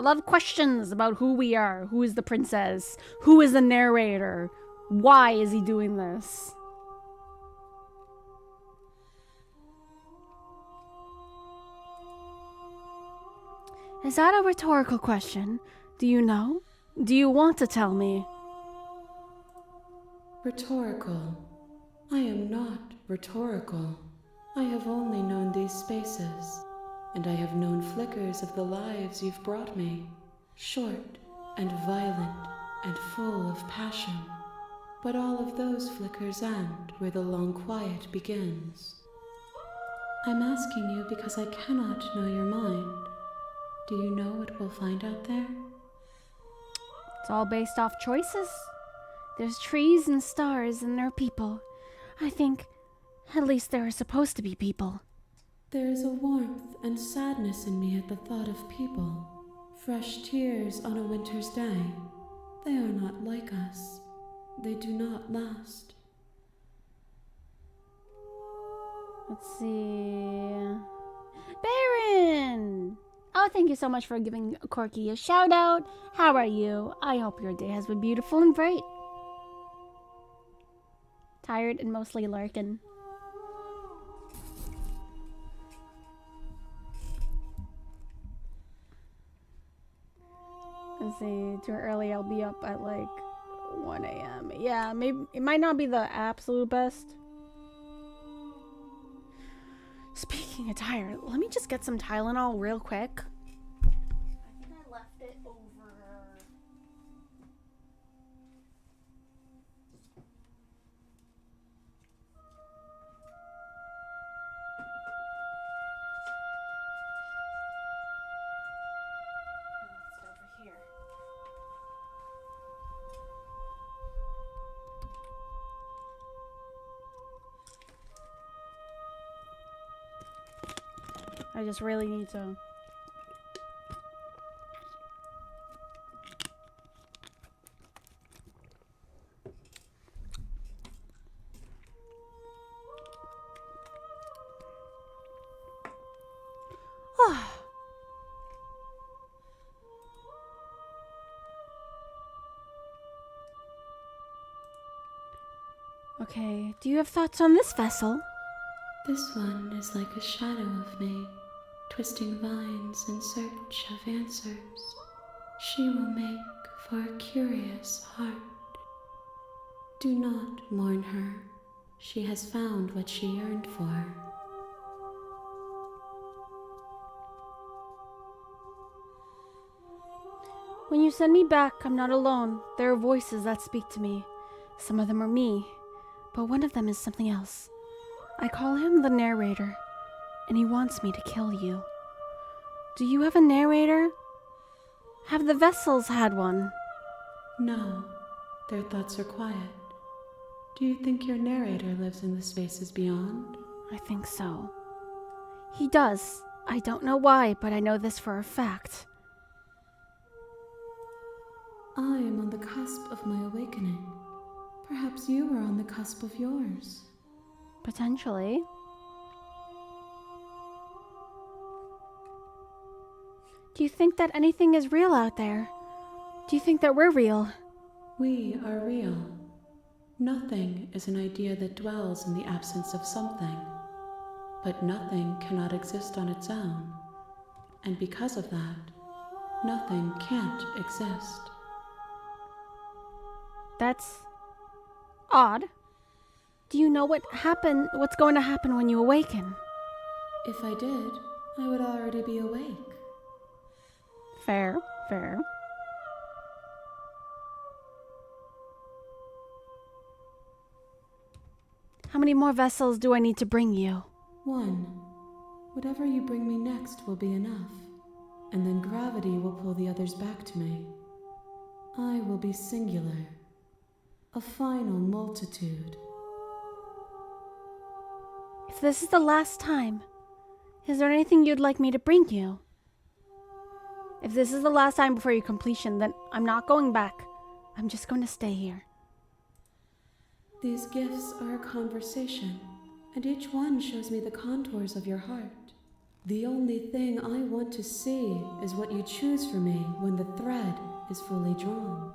lot of questions about who we are, who is the princess, who is the narrator, why is he doing this? Is that a rhetorical question? Do you know? Do you want to tell me? Rhetorical. I am not rhetorical. I have only known these spaces, and I have known flickers of the lives you've brought me. Short and violent and full of passion. But all of those flickers end where the long quiet begins. I'm asking you because I cannot know your mind. Do you know what we'll find out there? It's all based off choices. There's trees and stars and there are people. I think, at least there are supposed to be people. There is a warmth and sadness in me at the thought of people. Fresh tears on a winter's day. They are not like us. They do not last. Let's see. Baron! Oh, thank you so much for giving Corky a shout out. How are you? I hope your day has been beautiful and bright. Tired and mostly lurking. Let's see, too early, I'll be up at like 1 a.m. Yeah, maybe it might not be the absolute best. Speaking of tired, let me just get some Tylenol real quick. I think I left it over. It's over here. I just really need to. Okay, do you have thoughts on this vessel? This one is like a shadow of me, twisting vines in search of answers. She will make for a curious heart. Do not mourn her. She has found what she yearned for. When you send me back, I'm not alone. There are voices that speak to me. Some of them are me, but one of them is something else. I call him the narrator, and he wants me to kill you. Do you have a narrator? Have the vessels had one? No, their thoughts are quiet. Do you think your narrator lives in the spaces beyond? I think so. He does. I don't know why, but I know this for a fact. I am on the cusp of my awakening. Perhaps you are on the cusp of yours. Potentially. Do you think that anything is real out there? Do you think that we're real? We are real. Nothing is an idea that dwells in the absence of something. But nothing cannot exist on its own. And because of that, nothing can't exist. That's odd. Do you know what's going to happen when you awaken? If I did, I would already be awake. Fair, fair. How many more vessels do I need to bring you? 1. Whatever you bring me next will be enough, and then gravity will pull the others back to me. I will be singular, a final multitude. If this is the last time, is there anything you'd like me to bring you? If this is the last time before your completion, then I'm not going back. I'm just going to stay here. These gifts are a conversation, and each one shows me the contours of your heart. The only thing I want to see is what you choose for me when the thread is fully drawn.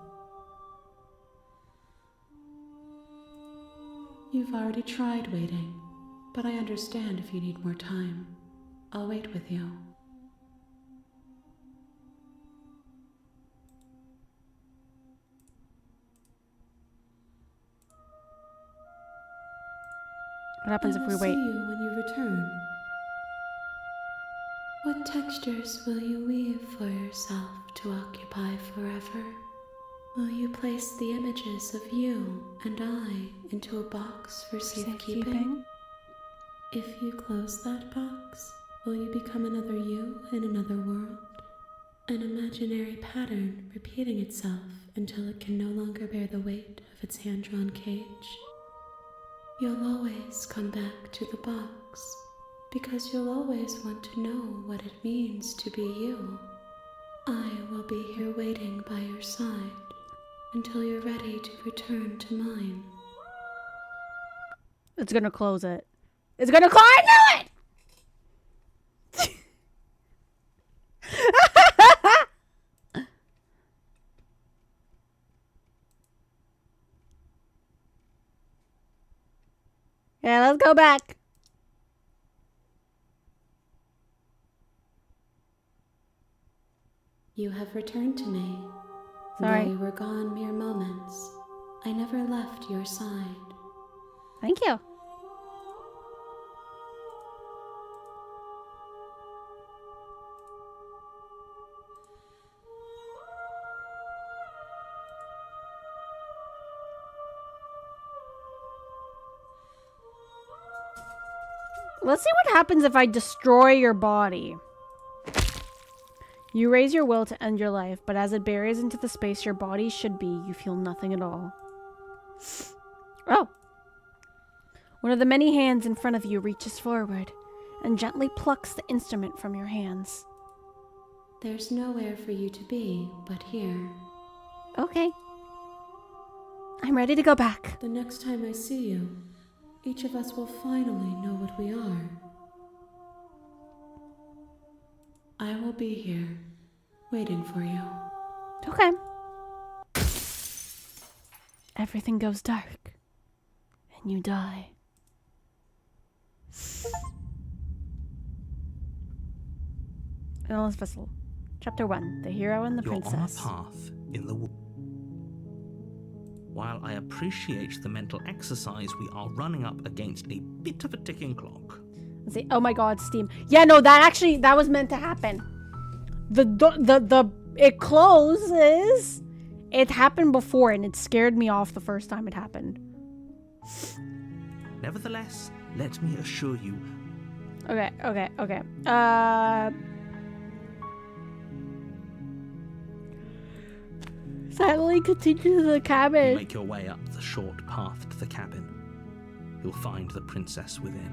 You've already tried waiting, but I understand if you need more time. I'll wait with you. What happens if we I will wait? see you when you return. What textures will you weave for yourself to occupy forever? Will you place the images of you and I into a box for safekeeping? If you close that box, will you become another you in another world? An imaginary pattern repeating itself until it can no longer bear the weight of its hand-drawn cage? You'll always come back to the box, because you'll always want to know what it means to be you. I will be here waiting by your side until you're ready to return to mine. It's gonna close it. It's gonna close. I knew it! Yeah, let's go back. You have returned to me. Sorry. Though you were gone mere moments, I never left your side. Thank you. Let's see what happens if I destroy your body. You raise your will to end your life, but as it buries into the space your body should be, you feel nothing at all. Oh. One of the many hands in front of you reaches forward and gently plucks the instrument from your hands. There's nowhere for you to be but here. Okay. I'm ready to go back. The next time I see you, each of us will finally know what we are. I will be here, waiting for you. Okay. Everything goes dark, and you die. Endless Vessel. Chapter 1. The Hero and the You're Princess. on a path in the woods. While I appreciate the mental exercise, we are running up against a bit of a ticking clock. Let's see. Oh my god, Steam. Yeah, no, that was meant to happen. It closes. It happened before and it scared me off the first time it happened. Nevertheless, let me assure you. Okay. Silently continue to the You cabin. make your way up the short path to the cabin. You'll find the princess within.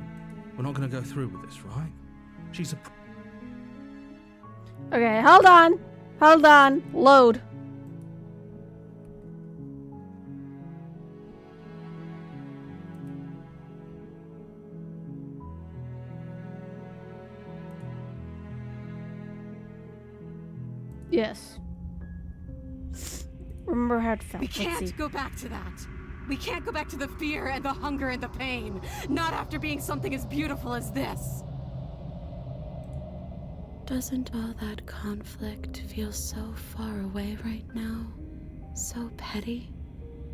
We're not going to go through with this, right? She's a... Okay, hold on. Load. Yes. Remember how it felt. We Let's see. can't go back to that. We can't go back to the fear and the hunger and the pain. Not after being something as beautiful as this. Doesn't all that conflict feel so far away right now? So petty?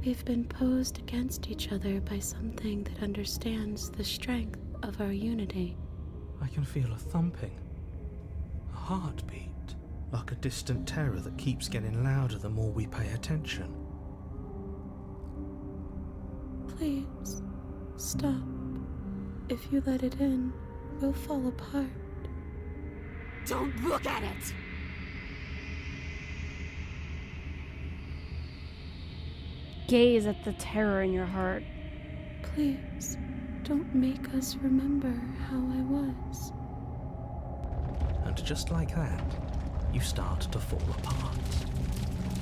We've been posed against each other by something that understands the strength of our unity. I can feel a thumping, a heartbeat, like a distant terror that keeps getting louder the more we pay attention. Please, stop. If you let it in, we'll fall apart. Don't look at it! Gaze at the terror in your heart. Please, don't make us remember how I was. And just like that, you start to fall apart.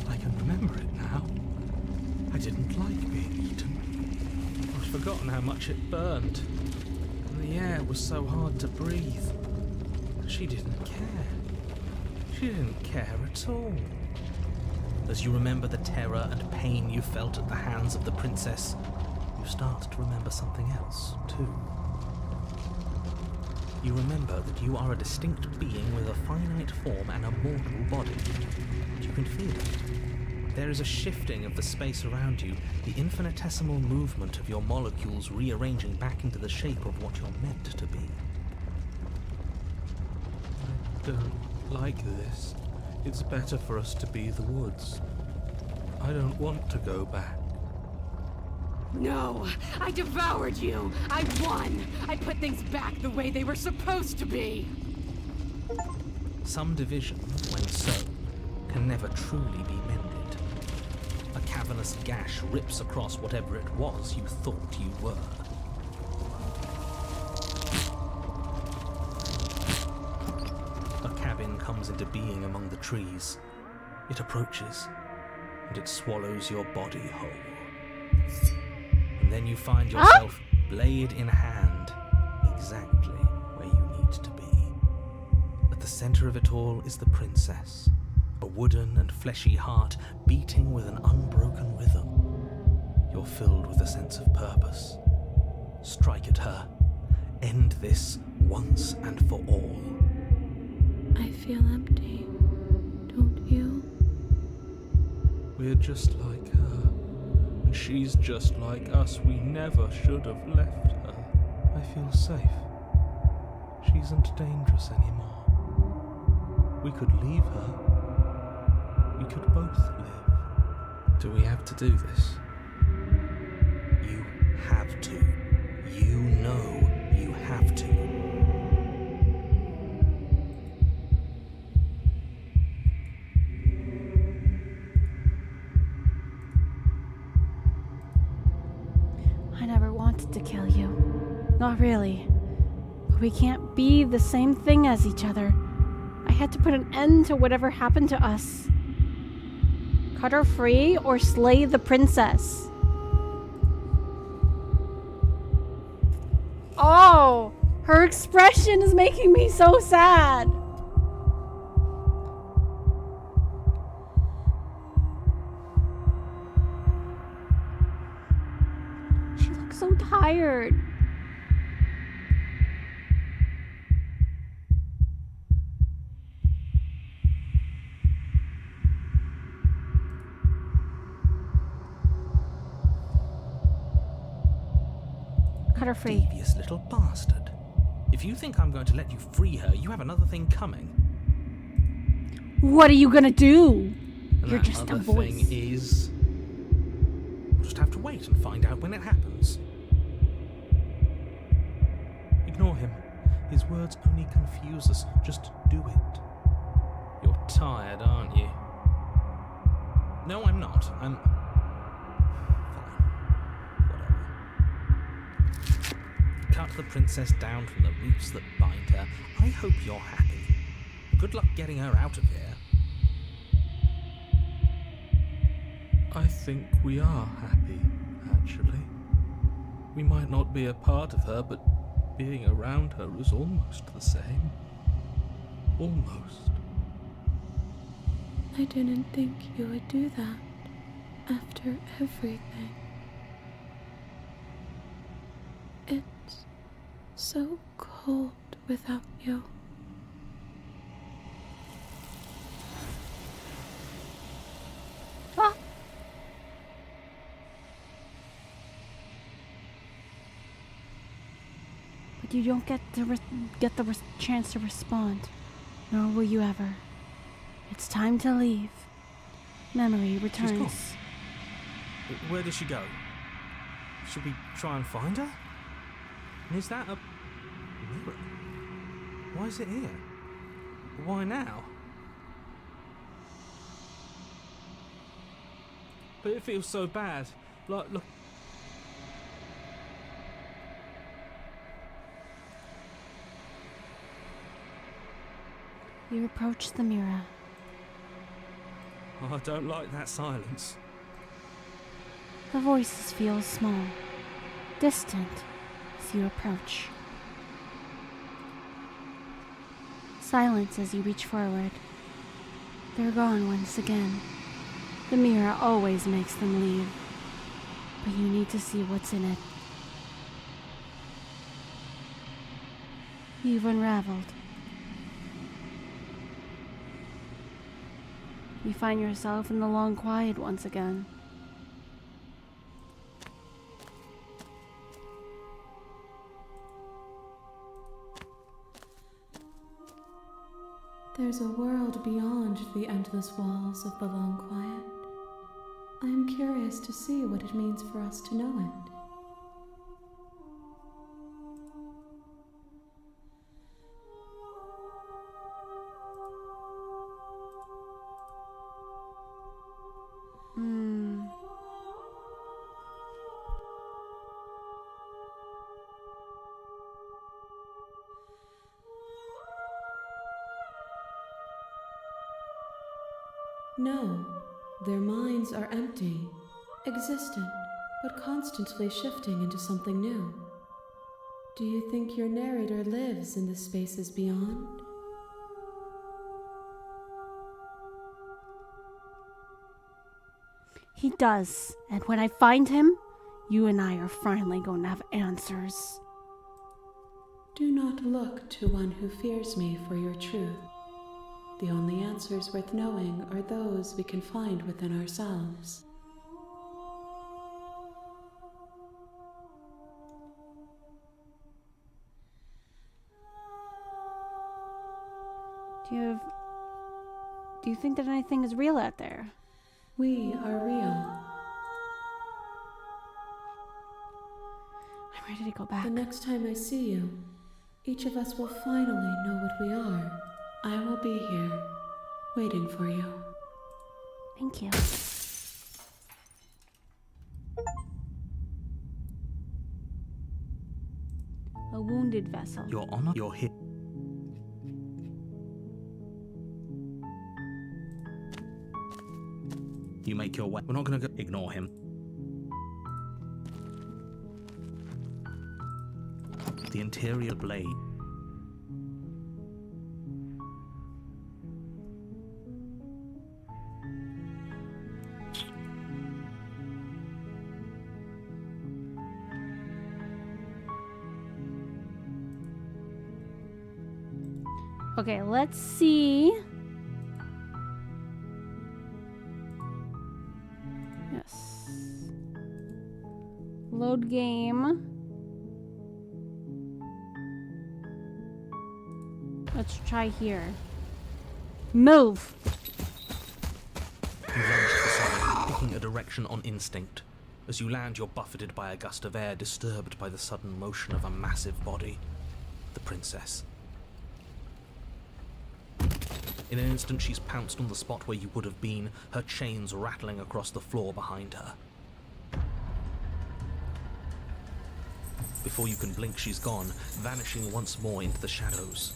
I can remember it now. I didn't like being eaten. I'd forgotten how much it burned. And the air was so hard to breathe. She didn't care. She didn't care at all. As you remember the terror and pain you felt at the hands of the princess, you start to remember something else, too. You remember that you are a distinct being with a finite form and a mortal body. You can feel it. There is a shifting of the space around you, the infinitesimal movement of your molecules rearranging back into the shape of what you're meant to be. I don't like this. It's better for us to be the woods. I don't want to go back. No, I devoured you. I won. I put things back the way they were supposed to be. Some division, when sown, can never truly be mended. A cavernous gash rips across whatever it was you thought you were. A cabin comes into being among the trees. It approaches, and it swallows your body whole. And then you find yourself, blade in hand, exactly where you need to be. At the center of it all is the princess, a wooden and fleshy heart beating with an unbroken rhythm. You're filled with a sense of purpose. Strike at her. End this once and for all. I feel empty, don't you? We're just like her, and she's just like us. We never should have left her. I feel safe. She isn't dangerous anymore. We could leave her. We could both live. Do we have to do this? You have to. You know you have to. I never wanted to kill you. Not really. But we can't be the same thing as each other. I had to put an end to whatever happened to us. Cut her free or slay the princess. Oh, her expression is making me so sad. She looks so tired. Cut her free. Devious little bastard. If you think I'm going to let you free her, you have another thing coming. What are you gonna do? And You're that just a other voice. thing is... We'll just have to wait and find out when it happens. Ignore him. His words only confuse us. Just do it. You're tired, aren't you? No, I'm not. I'm... Cut the princess down from the roots that bind her. I hope you're happy. Good luck getting her out of here. I think we are happy, actually. We might not be a part of her, but being around her is almost the same. Almost. I didn't think you would do that after everything. It's so cold without you. Ah! But you don't get the chance to respond, nor will you ever. It's time to leave. Memory returns. Where does she go? Should we try and find her? And is that a mirror? Why is it here? Why now? But it feels so bad. Like, look. You approach the mirror. Oh, I don't like that silence. The voices feel small, distant as you approach. Silence as you reach forward. They're gone once again. The mirror always makes them leave, but you need to see what's in it. You've unraveled. You find yourself in the long quiet once again. There's a world beyond the endless walls of the long quiet. I am curious to see what it means for us to know it. No, their minds are empty, existent, but constantly shifting into something new. Do you think your narrator lives in the spaces beyond? He does, and when I find him, you and I are finally going to have answers. Do not look to one who fears me for your truth. The only answers worth knowing are those we can find within ourselves. Do you think that anything is real out there? We are real. I'm ready to go back. The next time I see you, each of us will finally know what we are. I will be here, waiting for you. Thank you. A wounded vessel. Your honor, your hit. You make your way. We're not gonna go. Ignore him. The interior blade. Okay, let's see. Yes. Load game. Let's try here. Move! You lunge to the side, picking a direction on instinct. As you land, you're buffeted by a gust of air, disturbed by the sudden motion of a massive body. The princess. In an instant, she's pounced on the spot where you would have been, her chains rattling across the floor behind her. Before you can blink, she's gone, vanishing once more into the shadows.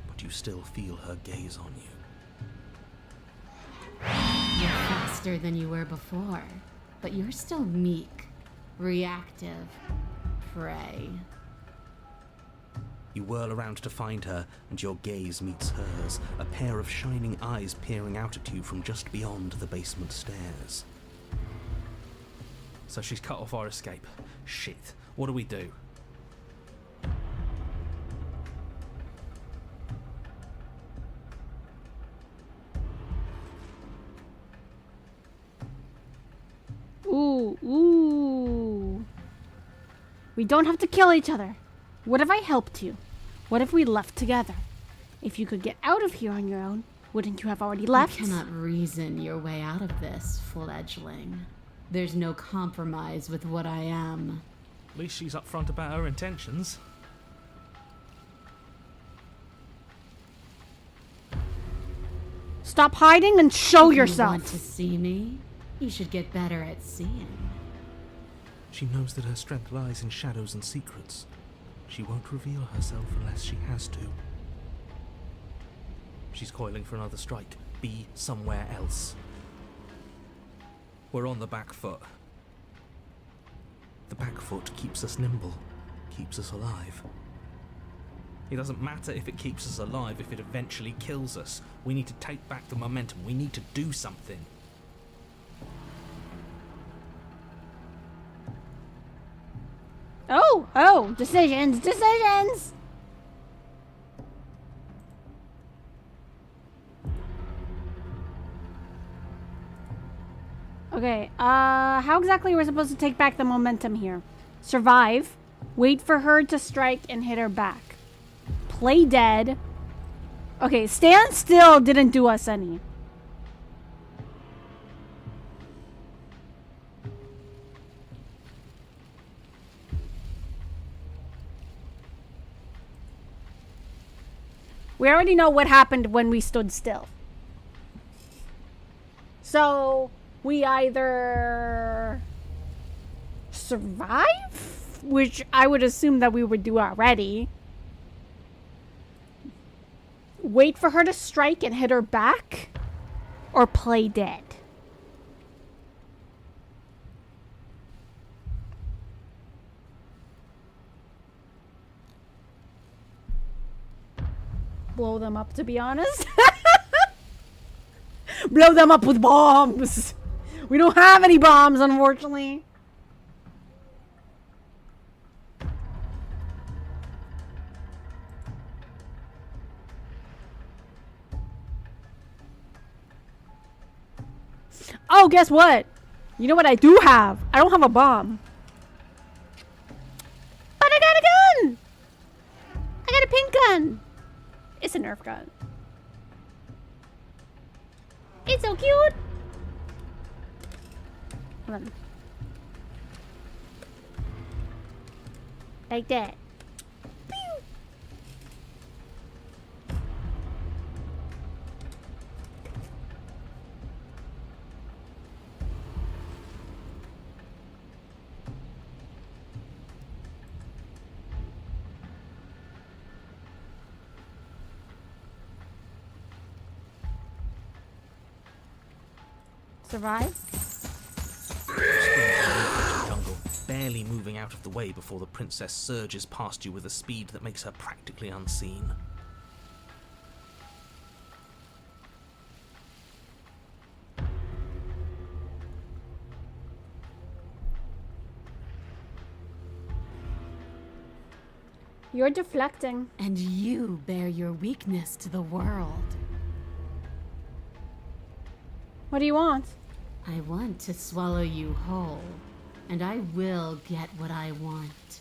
But you still feel her gaze on you. You're faster than you were before, but you're still meek, reactive, prey. You whirl around to find her, and your gaze meets hers, a pair of shining eyes peering out at you from just beyond the basement stairs. So she's cut off our escape. Shit. What do we do? Ooh. We don't have to kill each other. What if I helped you? What if we left together? If you could get out of here on your own, wouldn't you have already left? You cannot reason your way out of this, fledgling. There's no compromise with what I am. At least she's upfront about her intentions. Stop hiding and show If yourself. you want to see me, you should get better at seeing. She knows that her strength lies in shadows and secrets. She won't reveal herself unless she has to. She's coiling for another strike. Be somewhere else. We're on the back foot. The back foot keeps us nimble, keeps us alive. It doesn't matter if it keeps us alive if it eventually kills us. We need to take back the momentum. We need to do something. Oh, decisions. Okay, how exactly are we supposed to take back the momentum here? Survive, wait for her to strike and hit her back. Play dead. Okay, stand still didn't do us any. We already know what happened when we stood still. So, we either survive, which I would assume that we would do already. Wait for her to strike and hit her back, or play dead. Blow them up, to be honest. Blow them up with bombs. We don't have any bombs, unfortunately. Oh, guess what? You know what I do have? I don't have a bomb. But I got a gun! I got a pink gun. It's a Nerf gun. It's so cute. Hold on. Like that. Pew. Survive? Jungle, barely moving out of the way before the princess surges past you with a speed that makes her practically unseen. You're deflecting. And you bear your weakness to the world. What do you want? I want to swallow you whole, and I will get what I want.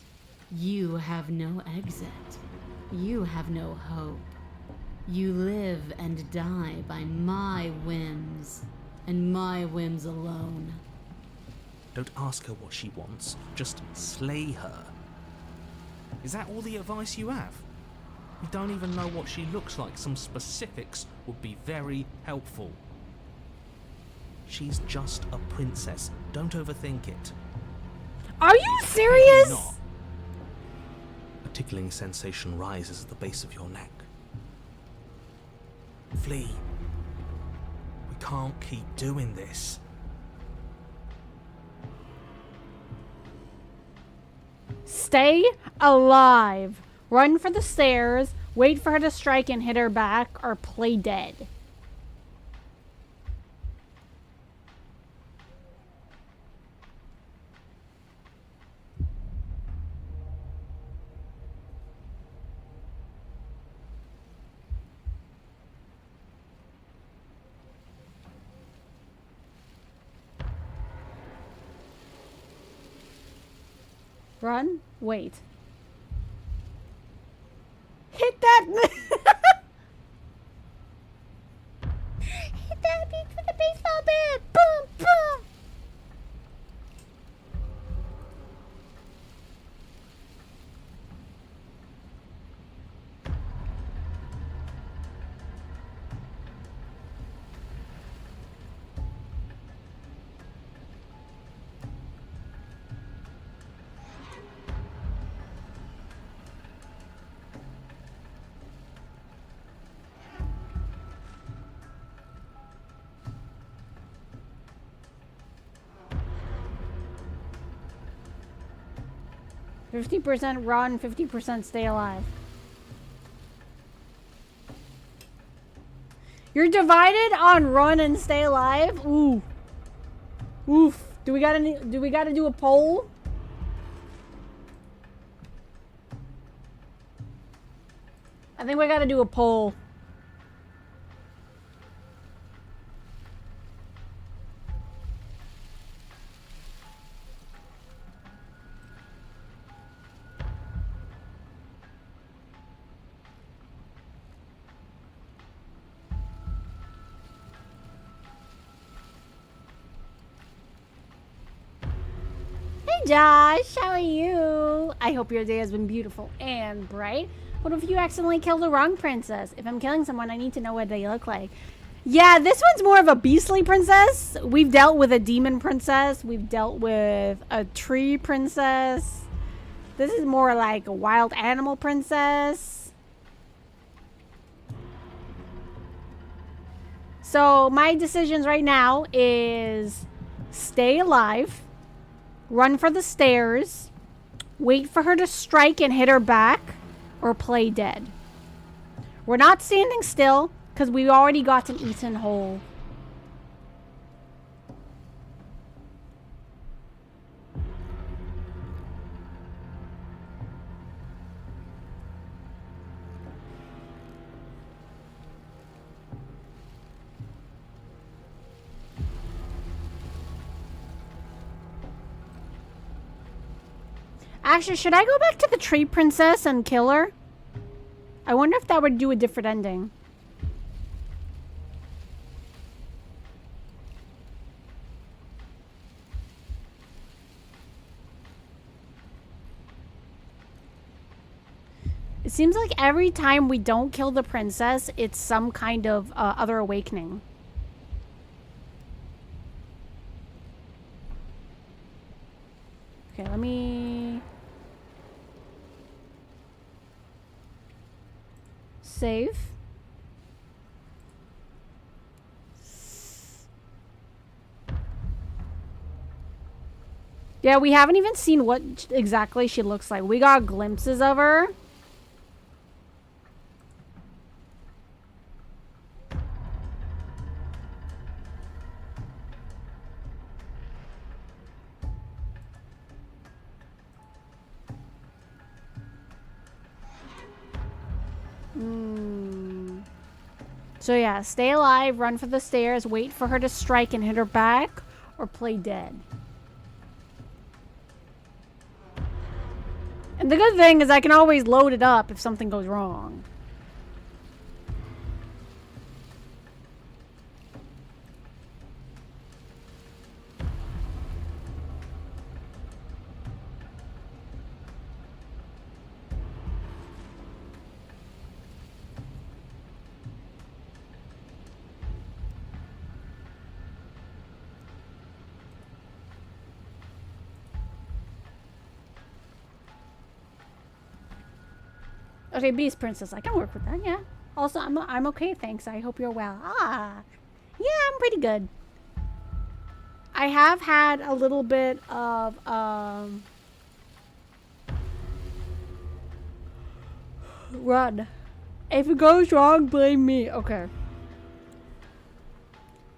You have no exit. You have no hope. You live and die by my whims, and my whims alone. Don't ask her what she wants, just slay her. Is that all the advice you have? You don't even know what she looks like. Some specifics would be very helpful. She's just a princess. Don't overthink it. Are you serious? Not. A tickling sensation rises at the base of your neck. Flee. We can't keep doing this. Stay alive. Run for the stairs, wait for her to strike and hit her back, or play dead. Run, wait. Hit that! Hit that beat with a baseball bat! Boom, boom! %50 run, 50% stay alive. You're divided on run and stay alive? Ooh. Oof. Do we gotta do a poll? I think we gotta do a poll. Josh, how are you? I hope your day has been beautiful and bright. What if you accidentally killed the wrong princess? If I'm killing someone, I need to know what they look like. Yeah, this one's more of a beastly princess. We've dealt with a demon princess. We've dealt with a tree princess. This is more like a wild animal princess. So my decisions right now is stay alive. Run for the stairs, wait for her to strike and hit her back, or play dead. We're not standing still, because we already got an eaten whole. Actually, should I go back to the tree princess and kill her? I wonder if that would do a different ending. It seems like every time we don't kill the princess, it's some kind of other awakening. Okay, let me... save. Yeah, we haven't even seen what exactly she looks like. We got glimpses of her. So yeah, stay alive, run for the stairs, wait for her to strike and hit her back, or play dead. And the good thing is I can always load it up if something goes wrong. Okay, Beast Princess, I can work with that, yeah. Also, I'm okay, thanks. I hope you're well. Ah, yeah, I'm pretty good. I have had a little bit of, Run. If it goes wrong, blame me. Okay.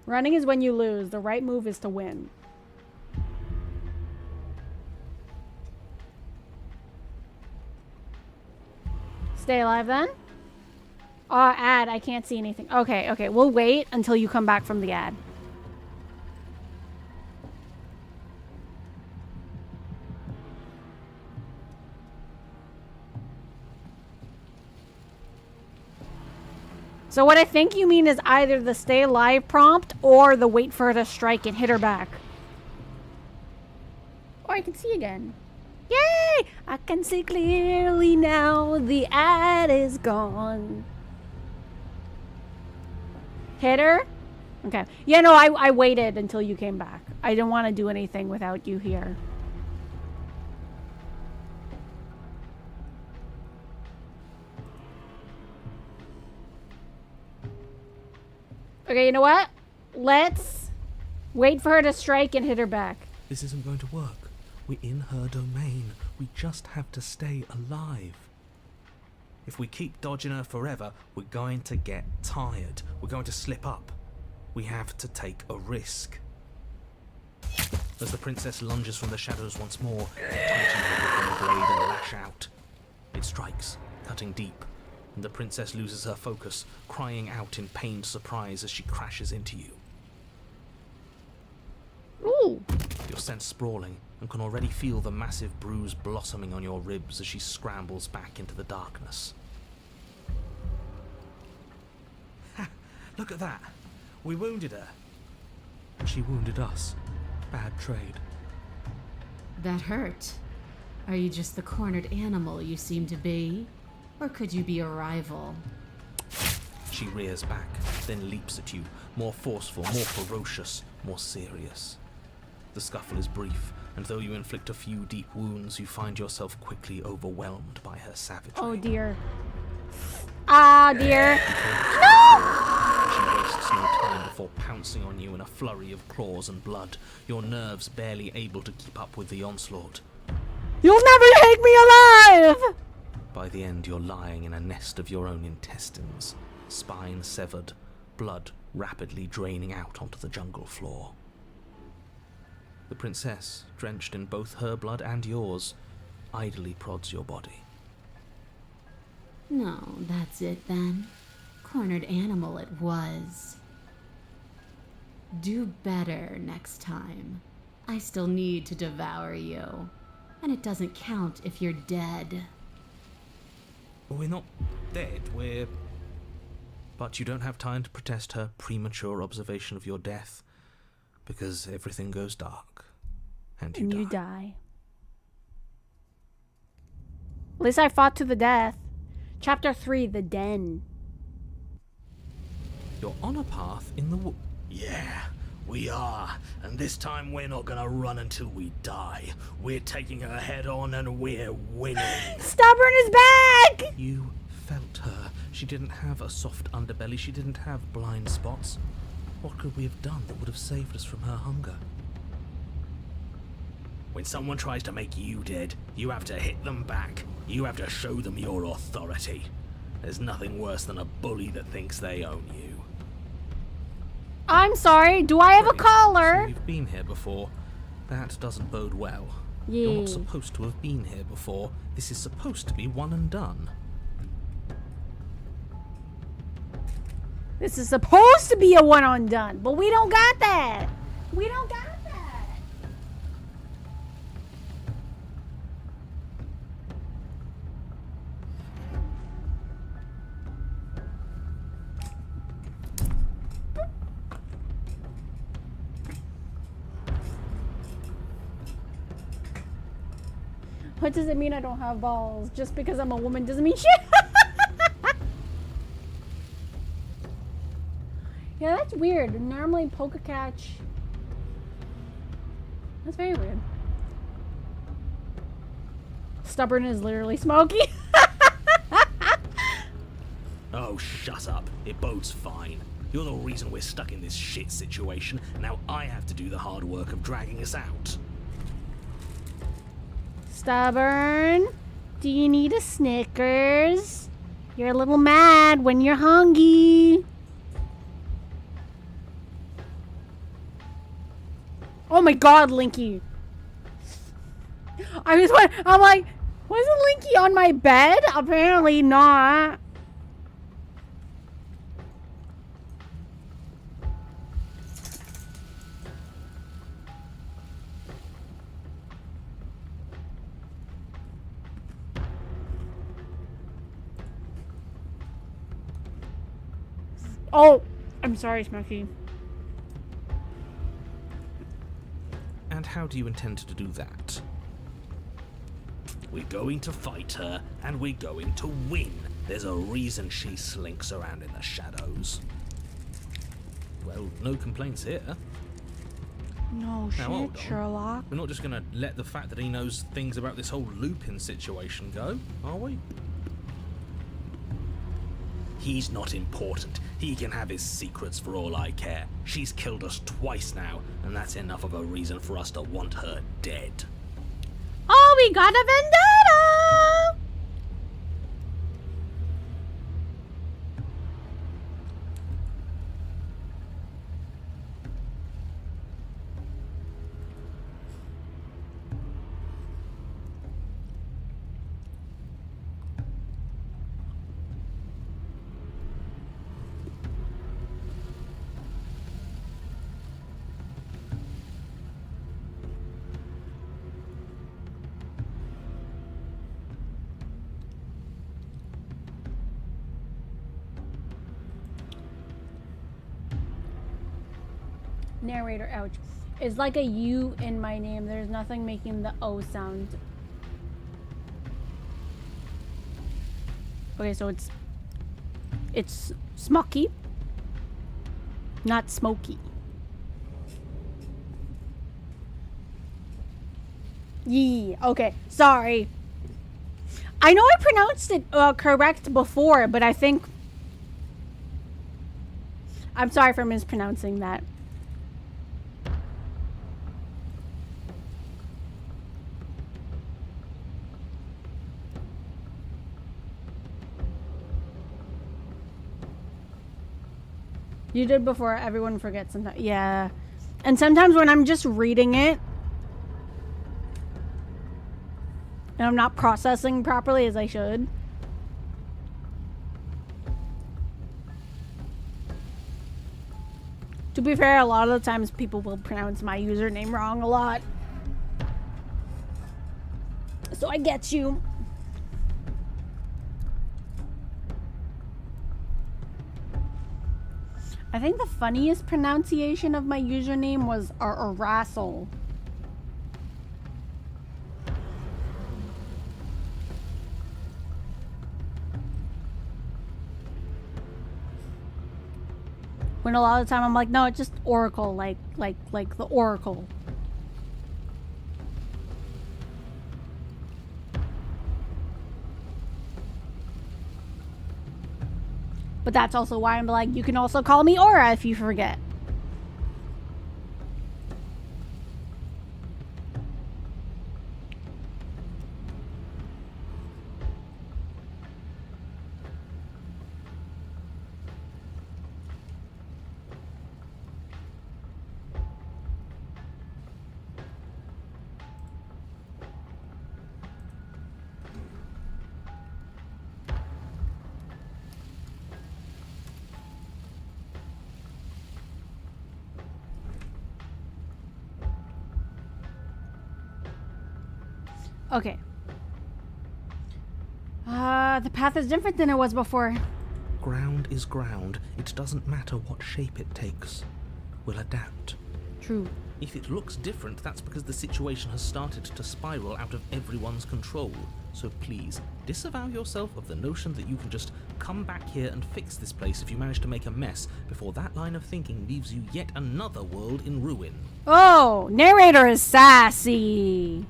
Running is when you lose. The right move is to win. Stay alive then? Ad. I can't see anything. Okay, okay. We'll wait until you come back from the ad. So what I think you mean is either the stay alive prompt or the wait for her to strike and hit her back. Or I can see again. Yay! I can see clearly now. The ad is gone. Hit her? Okay. Yeah, no, I waited until you came back. I didn't want to do anything without you here. Okay, you know what? Let's wait for her to strike and hit her back. This isn't going to work. We're in her domain. We just have to stay alive. If we keep dodging her forever, we're going to get tired. We're going to slip up. We have to take a risk. As the princess lunges from the shadows once more, tighten her blade and lash out. It strikes, cutting deep, and the princess loses her focus, crying out in pained surprise as she crashes into you. Ooh. You're sent sprawling and can already feel the massive bruise blossoming on your ribs as she scrambles back into the darkness. Ha! Look at that! We wounded her. She wounded us. Bad trade. That hurt. Are you just the cornered animal you seem to be? Or could you be a rival? She rears back, then leaps at you, more forceful, more ferocious, more serious. The scuffle is brief, and though you inflict a few deep wounds, you find yourself quickly overwhelmed by her savagery. Oh dear. Ah, dear. She wastes no time before pouncing on you in a flurry of claws and blood, your nerves barely able to keep up with the onslaught. You'll never take me alive! By the end, you're lying in a nest of your own intestines, spine severed, blood rapidly draining out onto the jungle floor. The princess, drenched in both her blood and yours, idly prods your body. No, that's it then. Cornered animal it was. Do better next time. I still need to devour you. And it doesn't count if you're dead. We're not dead, But you don't have time to protest her premature observation of your death, because everything goes dark, and you die. At least I fought to the death. Chapter 3, The Den. You're on a path in the Yeah, we are. And this time we're not gonna run until we die. We're taking her head on and we're winning. Stubborn is back! You felt her. She didn't have a soft underbelly. She didn't have blind spots. What could we have done that would have saved us from her hunger? When someone tries to make you dead, you have to hit them back. You have to show them your authority. There's nothing worse than a bully that thinks they own you. I'm sorry, do I have a So collar? you've been here before. That doesn't bode well. Yeah. You're not supposed to have been here before. This is supposed to be one and done. This is supposed to be a one on done, but we don't got that. We don't got that. What does it mean I don't have balls? Just because I'm a woman doesn't mean shit. Yeah, that's weird. Normally poker catch. That's very weird. Stubborn is literally Smokey. Oh, shut up. It bodes fine. You're the reason we're stuck in this shit situation. Now I have to do the hard work of dragging us out. Stubborn, do you need a Snickers? You're a little mad when you're hungry. Oh my god, Linky. I'm like, wasn't Linky on my bed? Apparently not. Oh, I'm sorry, Smokey. And how do you intend to do that? We're going to fight her, and we're going to win. There's a reason she slinks around in the shadows. Well, no complaints here. No Now, hold shit, on. Sherlock. We're not just going to let the fact that he knows things about this whole Lupin situation go, are we? He's not important. He can have his secrets for all I care. She's killed us twice now, and that's enough of a reason for us to want her dead. Oh, we got a vendetta! Narrator, ouch. It's like a U in my name. There's nothing making the O sound. Okay, so it's smoky, not smoky. Yee. Okay, sorry. I know I pronounced it correct before, but I think I'm sorry for mispronouncing that. You did before. Everyone forgets sometimes. Yeah. And sometimes when I'm just reading it and I'm not processing properly as I should. To be fair, a lot of the times people will pronounce my username wrong a lot. So I get you. I think the funniest pronunciation of my username was Auratober. When a lot of the time I'm like, no, it's just Oracle, like the Oracle. But that's also why I'm like, you can also call me Aura if you forget. Okay. The path is different than it was before. Ground is ground. It doesn't matter what shape it takes. We'll adapt. True. If it looks different, that's because the situation has started to spiral out of everyone's control. So please, disavow yourself of the notion that you can just come back here and fix this place if you manage to make a mess before that line of thinking leaves you yet another world in ruin. Oh, narrator is sassy.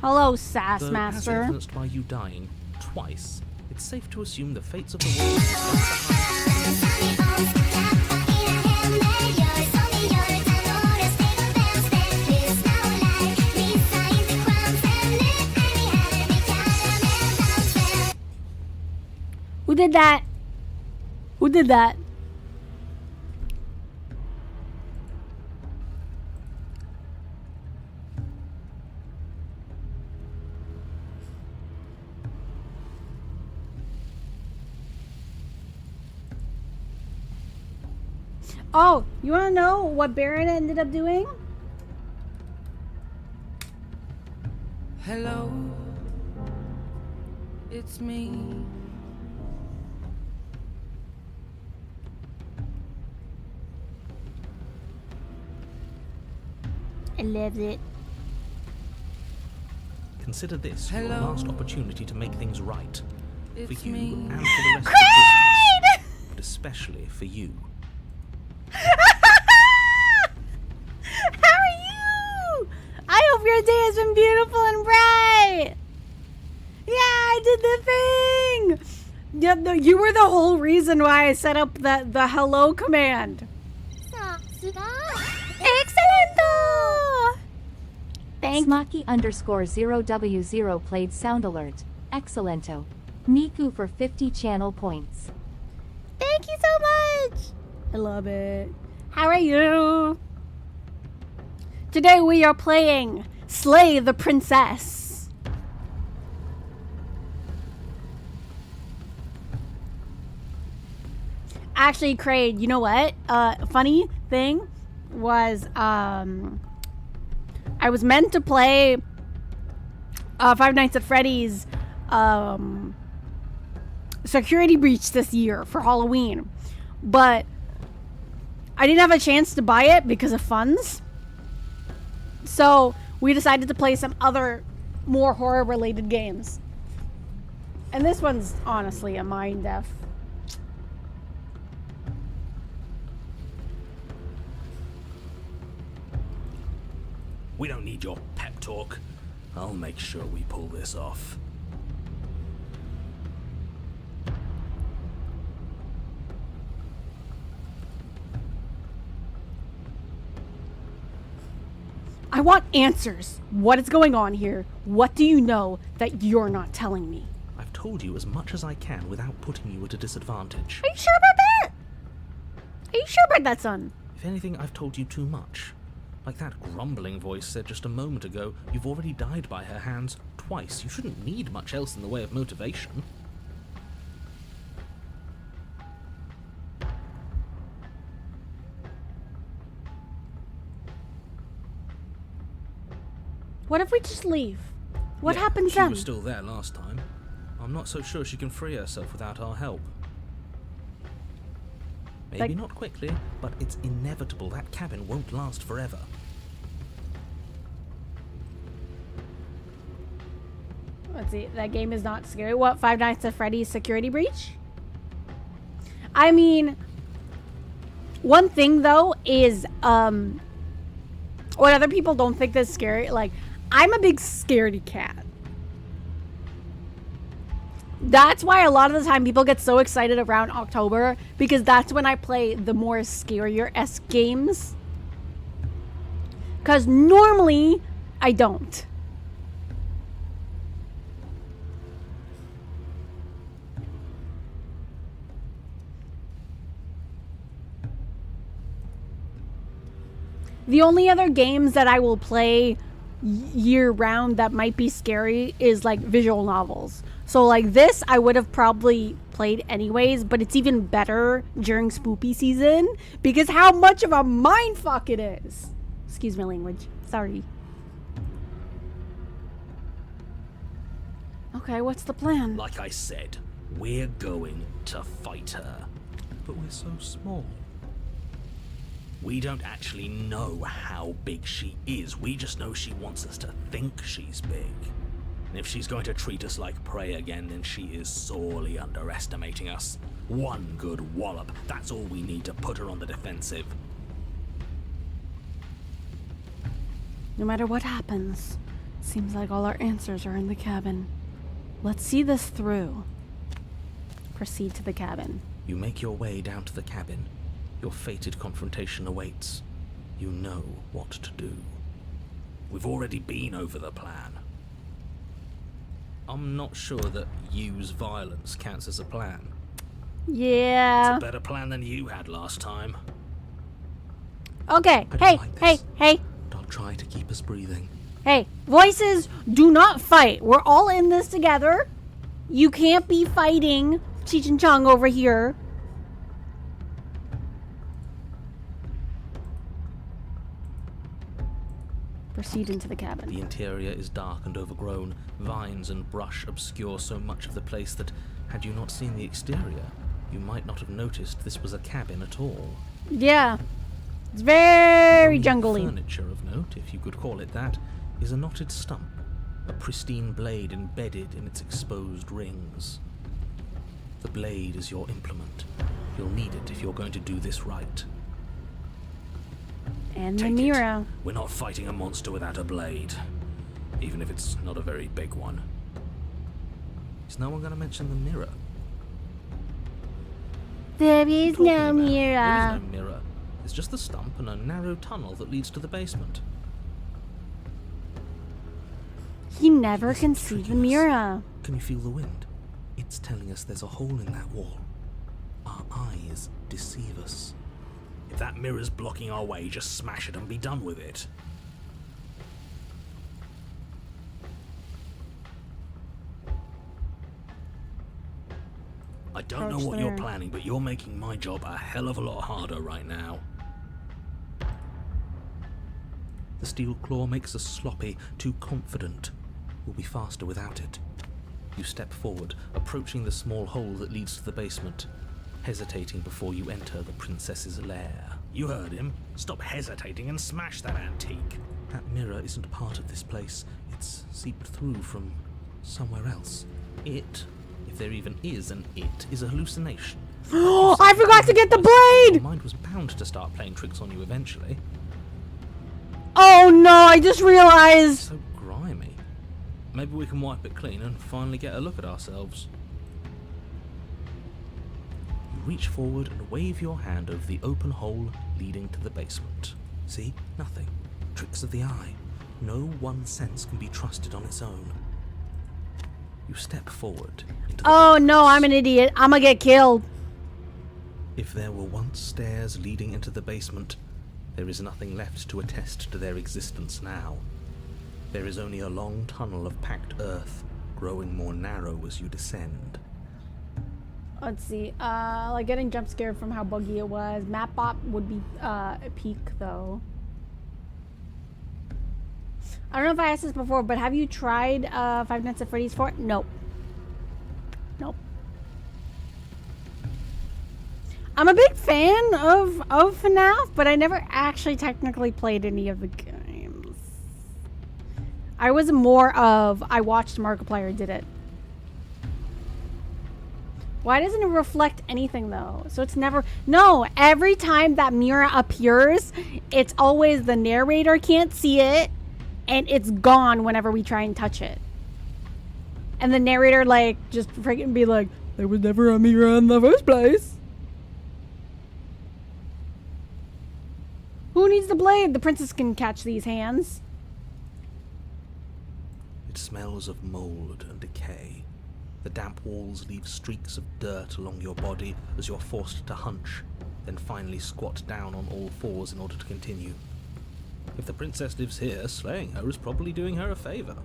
Hello, Sass Though, as Master. influenced by you dying twice, it's safe to assume the fates of the world Who did that? Who did that? Oh, you want to know what Baron ended up doing? Hello, it's me. I love it. Consider this your Hello. last opportunity to make things right. For It's you me. and for the rest of existence. But especially for you. How are you? I hope your day has been beautiful and bright. Yeah, I did the thing. Yeah, you were the whole reason why I set up the hello command. Excellent. Thank Smaki_0W0 played sound alert. Excellento. Niku for 50 channel points. Thank you so much. I love it. How are you? Today we are playing Slay the Princess. Actually, Craig, you know what? Funny thing was, I was meant to play Five Nights at Freddy's Security Breach this year for Halloween, but I didn't have a chance to buy it because of funds. So we decided to play some other more horror related games. And this one's honestly a mind F. We don't need your pep talk. I'll make sure we pull this off. I want answers. What is going on here? What do you know that you're not telling me? I've told you as much as I can without putting you at a disadvantage. Are you sure about that? Are you sure about that, son? If anything, I've told you too much. Like that grumbling voice said just a moment ago, you've already died by her hands twice. You shouldn't need much else in the way of motivation. What if we just leave? What Yeah, happens she then? was still there last time. I'm not so sure she can free herself without our help. Maybe Like- not quickly, but it's inevitable that cabin won't last forever. Let's see. That game is not scary. What? Five Nights at Freddy's Security Breach? I mean, one thing though is, what other people don't think that's scary. Like, I'm a big scaredy cat. That's why a lot of the time people get so excited around October, because that's when I play the more scarier-esque games. Because normally, I don't. The only other games that I will play year-round that might be scary is like visual novels. So like this, I would have probably played anyways, but it's even better during spoopy season because how much of a mindfuck it is. Excuse my language. Sorry. Okay, what's the plan? Like I said, we're going to fight her. But we're so small. We don't actually know how big she is. We just know she wants us to think she's big. And if she's going to treat us like prey again, then she is sorely underestimating us. One good wallop, that's all we need to put her on the defensive. No matter what happens, seems like all our answers are in the cabin. Let's see this through. Proceed to the cabin. You make your way down to the cabin. Your fated confrontation awaits. You know what to do. We've already been over the plan. I'm not sure that use violence counts as a plan. Yeah. It's a better plan than you had last time. Okay. I don't Hey, like hey, this. hey, But I'll try to keep us breathing. hey. Voices, do not fight. We're all in this together. You can't be fighting Cheech and Chong over here. Proceed into the cabin. The interior is dark and overgrown. Vines and brush obscure so much of the place that, had you not seen the exterior, you might not have noticed this was a cabin at all. Yeah. It's very The only jungly. furniture of note, if you could call it that, is a knotted stump, a pristine blade embedded in its exposed rings. The blade is your implement. You'll need it if you're going to do this right. And the Take it. mirror. We're not fighting a monster without a blade, even if it's not a very big one. Is no one going to mention the mirror? There is Talking no about- mirror. There is no mirror. It's just the stump and a narrow tunnel that leads to the basement. He never This can is see the tricking us. mirror. Can you feel the wind? It's telling us there's a hole in that wall. Our eyes deceive us. If that mirror's blocking our way, just smash it and be done with it. I don't know Crouch what you're there. planning, but you're making my job a hell of a lot harder right now. The steel claw makes us sloppy, too confident. We'll be faster without it. You step forward, approaching the small hole that leads to the basement, hesitating before you enter the princess's lair. You heard him. Stop hesitating and smash that antique. That mirror isn't part of this place. It's seeped through from somewhere else. It, if there even is an it, is a hallucination. Oh, I forgot to get the Your blade! mind was bound to start playing tricks on you eventually. Oh no, I just realized. So grimy. Maybe we can wipe it clean and finally get a look at ourselves. You reach forward and wave your hand over the open hole leading to the basement. See? Nothing. Tricks of the eye. No one sense can be trusted on its own. You step forward into the Oh no, darkness. I'm an idiot. I'm gonna get killed. If there were once stairs leading into the basement, there is nothing left to attest to their existence now. There is only a long tunnel of packed earth, growing more narrow as you descend. Let's see. Like getting jump scared from how buggy it was. Map bop would be a peak though. I don't know if I asked this before, but have you tried Five Nights at Freddy's 4? Nope. Nope. I'm a big fan of FNAF, but I never actually technically played any of the games. I was more of, I watched Markiplier did it. Why doesn't it reflect anything though? So it's never, no, every time that mirror appears, it's always the narrator can't see it, and it's gone whenever we try and touch it. And the narrator like, just freaking be like, there was never a mirror in the first place. Who needs the blade? The princess can catch these hands. It smells of mold and decay. The damp walls leave streaks of dirt along your body as you're forced to hunch, then finally squat down on all fours in order to continue. If the princess lives here, slaying her is probably doing her a favor.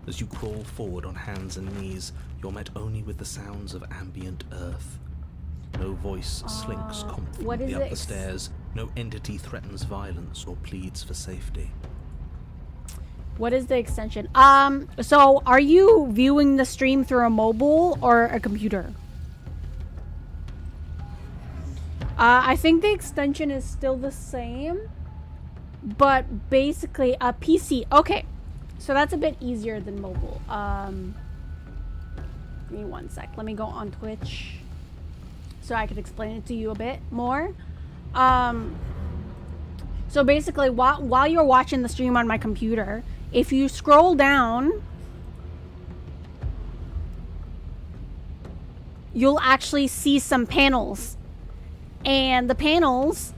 As you crawl forward on hands and knees, you're met only with the sounds of ambient earth. No voice slinks what confidently is up it? the stairs. No entity threatens violence or pleads for safety. What is the extension? So are you viewing the stream through a mobile or a computer? I think the extension is still the same, but basically a PC. Okay, so that's a bit easier than mobile. Give me one sec. Let me go on Twitch so I could explain it to you a bit more. So basically, while you're watching the stream on my computer, if you scroll down, you'll actually see some panels. And the panels,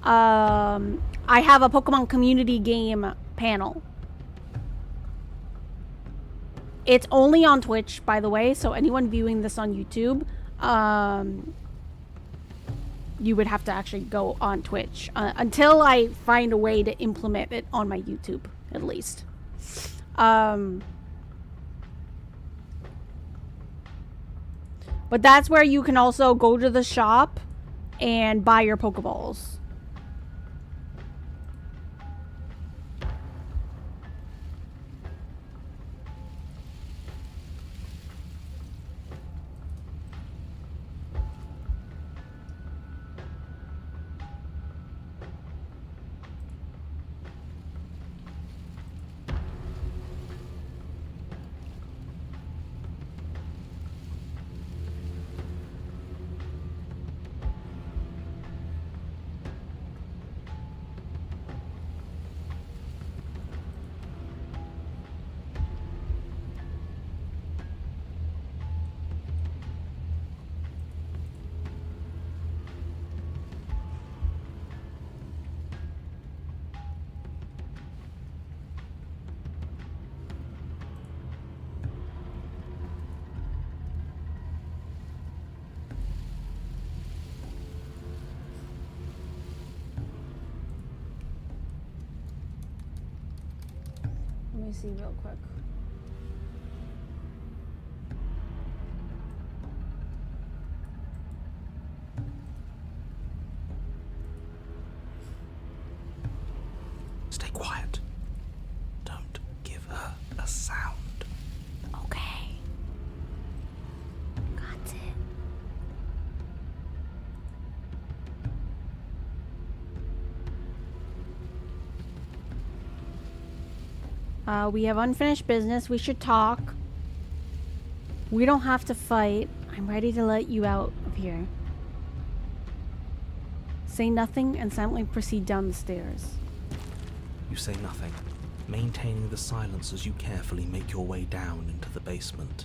I have a Pokemon community game panel. It's only on Twitch, by the way, so anyone viewing this on YouTube, you would have to actually go on Twitch until I find a way to implement it on my YouTube, at least. But that's where you can also go to the shop and buy your Pokeballs. Let me see real quick. Stay quiet. Don't give her a sound. Okay. Got it. We have unfinished business. We should talk. We don't have to fight. I'm ready to let you out of here. Say nothing and silently proceed down the stairs. You say nothing, maintaining the silence as you carefully make your way down into the basement.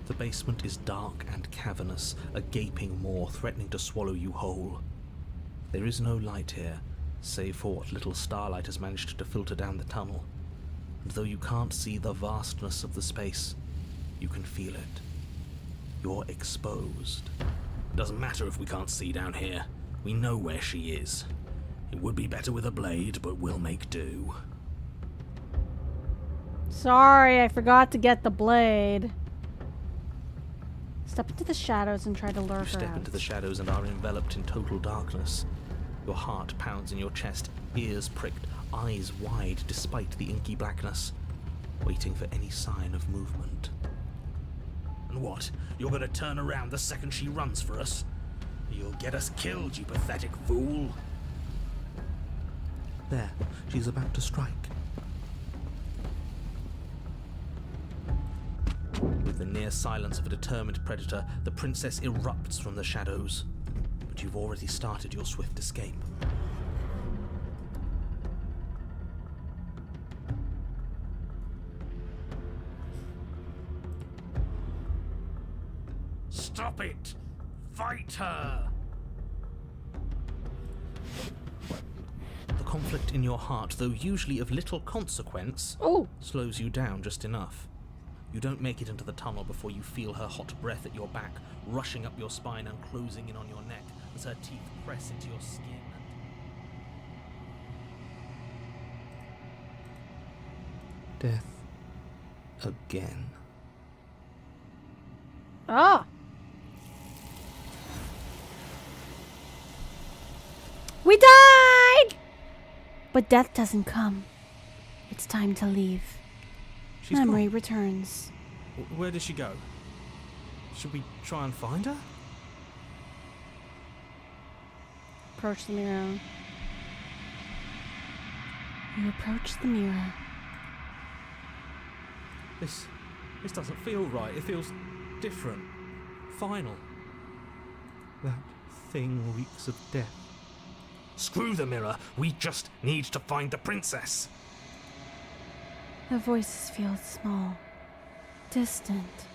The basement is dark and cavernous, a gaping maw threatening to swallow you whole. There is no light here, save for what little starlight has managed to filter down the tunnel. And though you can't see the vastness of the space, you can feel it. You're exposed. Doesn't matter if we can't see down here. We know where she is. It would be better with a blade, but we'll make do. Sorry, I forgot to get the blade. Step into the shadows and try to lure her You step out. into the shadows and are enveloped in total darkness. Your heart pounds in your chest, ears pricked, eyes wide despite the inky blackness, waiting for any sign of movement. And what? You're gonna turn around the second she runs for us? You'll get us killed, you pathetic fool! There, she's about to strike. With the near silence of a determined predator, the princess erupts from the shadows. But you've already started your swift escape. Stop it! Fight her! The conflict in your heart, though usually of little consequence, slows you down just enough. You don't make it into the tunnel before you feel her hot breath at your back, rushing up your spine and closing in on your neck as her teeth press into your skin. Death again. Ah! We died! But death doesn't come. It's time to leave. She's Memory gone. returns. Where did she go? Should we try and find her? Approach the mirror. You approach the mirror. This doesn't feel right. It feels different. Final. That thing reeks of death. Screw the mirror! We just need to find the princess! The voices feel small, distant,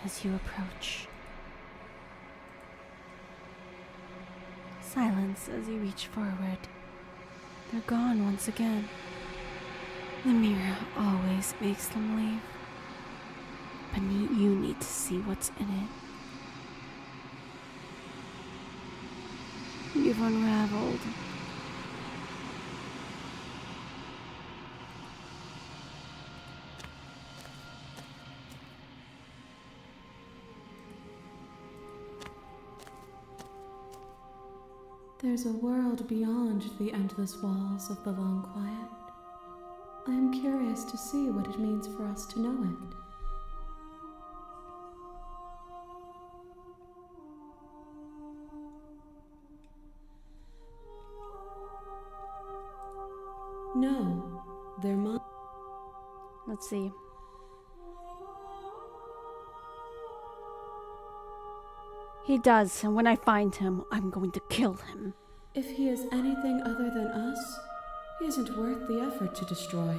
as you approach. Silence as you reach forward. They're gone once again. The mirror always makes them leave. But you need to see what's in it. You've unraveled. There's a world beyond the endless walls of the long quiet. I am curious to see what it means for us to know it. No, they're mine. Let's see. He does, and when I find him, I'm going to kill him. If he is anything other than us, he isn't worth the effort to destroy.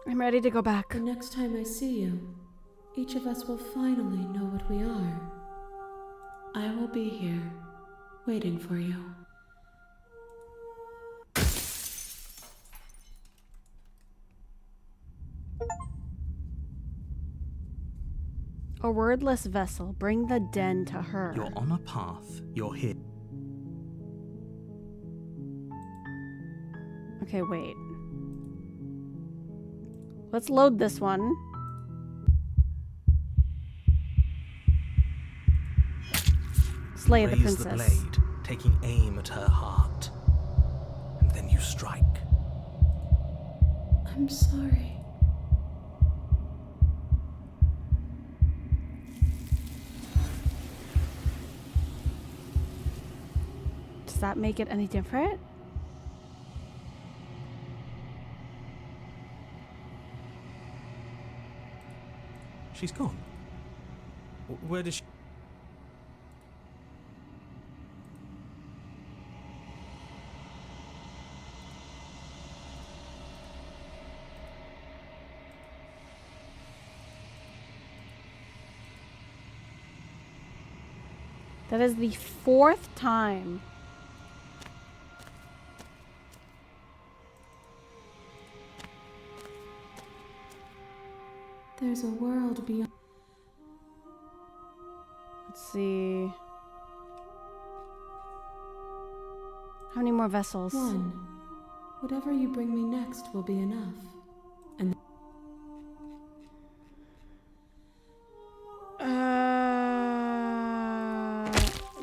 I'm ready to go back. The next time I see you, each of us will finally know what we are. I will be here, waiting for you. A wordless vessel, bring the den to her. You're on a path. You're here. Okay, wait. Let's load this one. Slay the Raise the princess. blade, taking aim at her heart. And then you strike. I'm sorry. Does that make it any different? She's gone. Where does she... That is the 4th time. There's a world beyond. Let's see. How many more vessels? One. Whatever you bring me next will be enough. And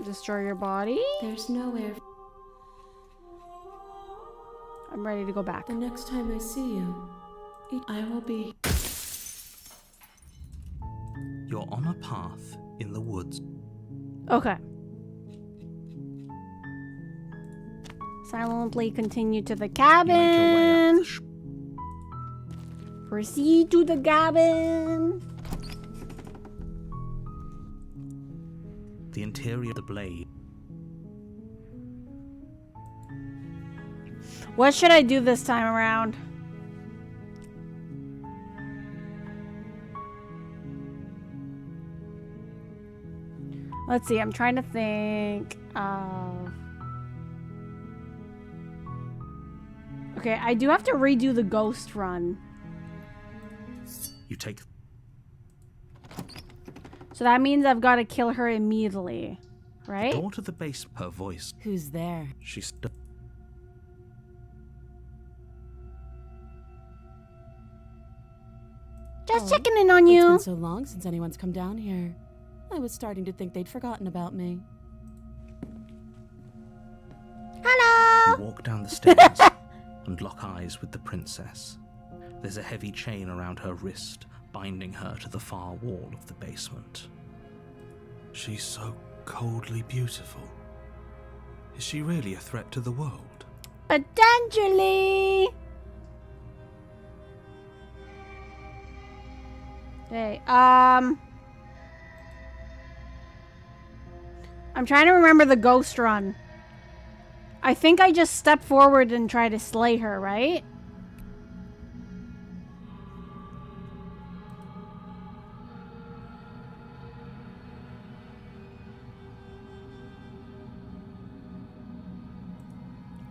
Destroy your body? there's nowhere. I'm ready to go back. The next time I see you, I will be. You're on a path in the woods. Okay. Silently continue to the You make your way up cabin. the Proceed to the cabin. the interior of the blade. What should I do this time around? Let's see, I'm trying to think of... Okay, I do have to redo the ghost run. You take... So that means I've got to kill her immediately, right? Door to the base. Her voice. Who's there? She stood. Just checking in on It's you. been so long since anyone's come down here. I was starting to think they'd forgotten about me. Hello. You walk down the stairs and lock eyes with the princess. There's a heavy chain around her wrist, binding her to the far wall of the basement. She's so coldly beautiful. Is she really a threat to the world? Potentially. Okay, I'm trying to remember the ghost run. I think I just step forward and try to slay her, right?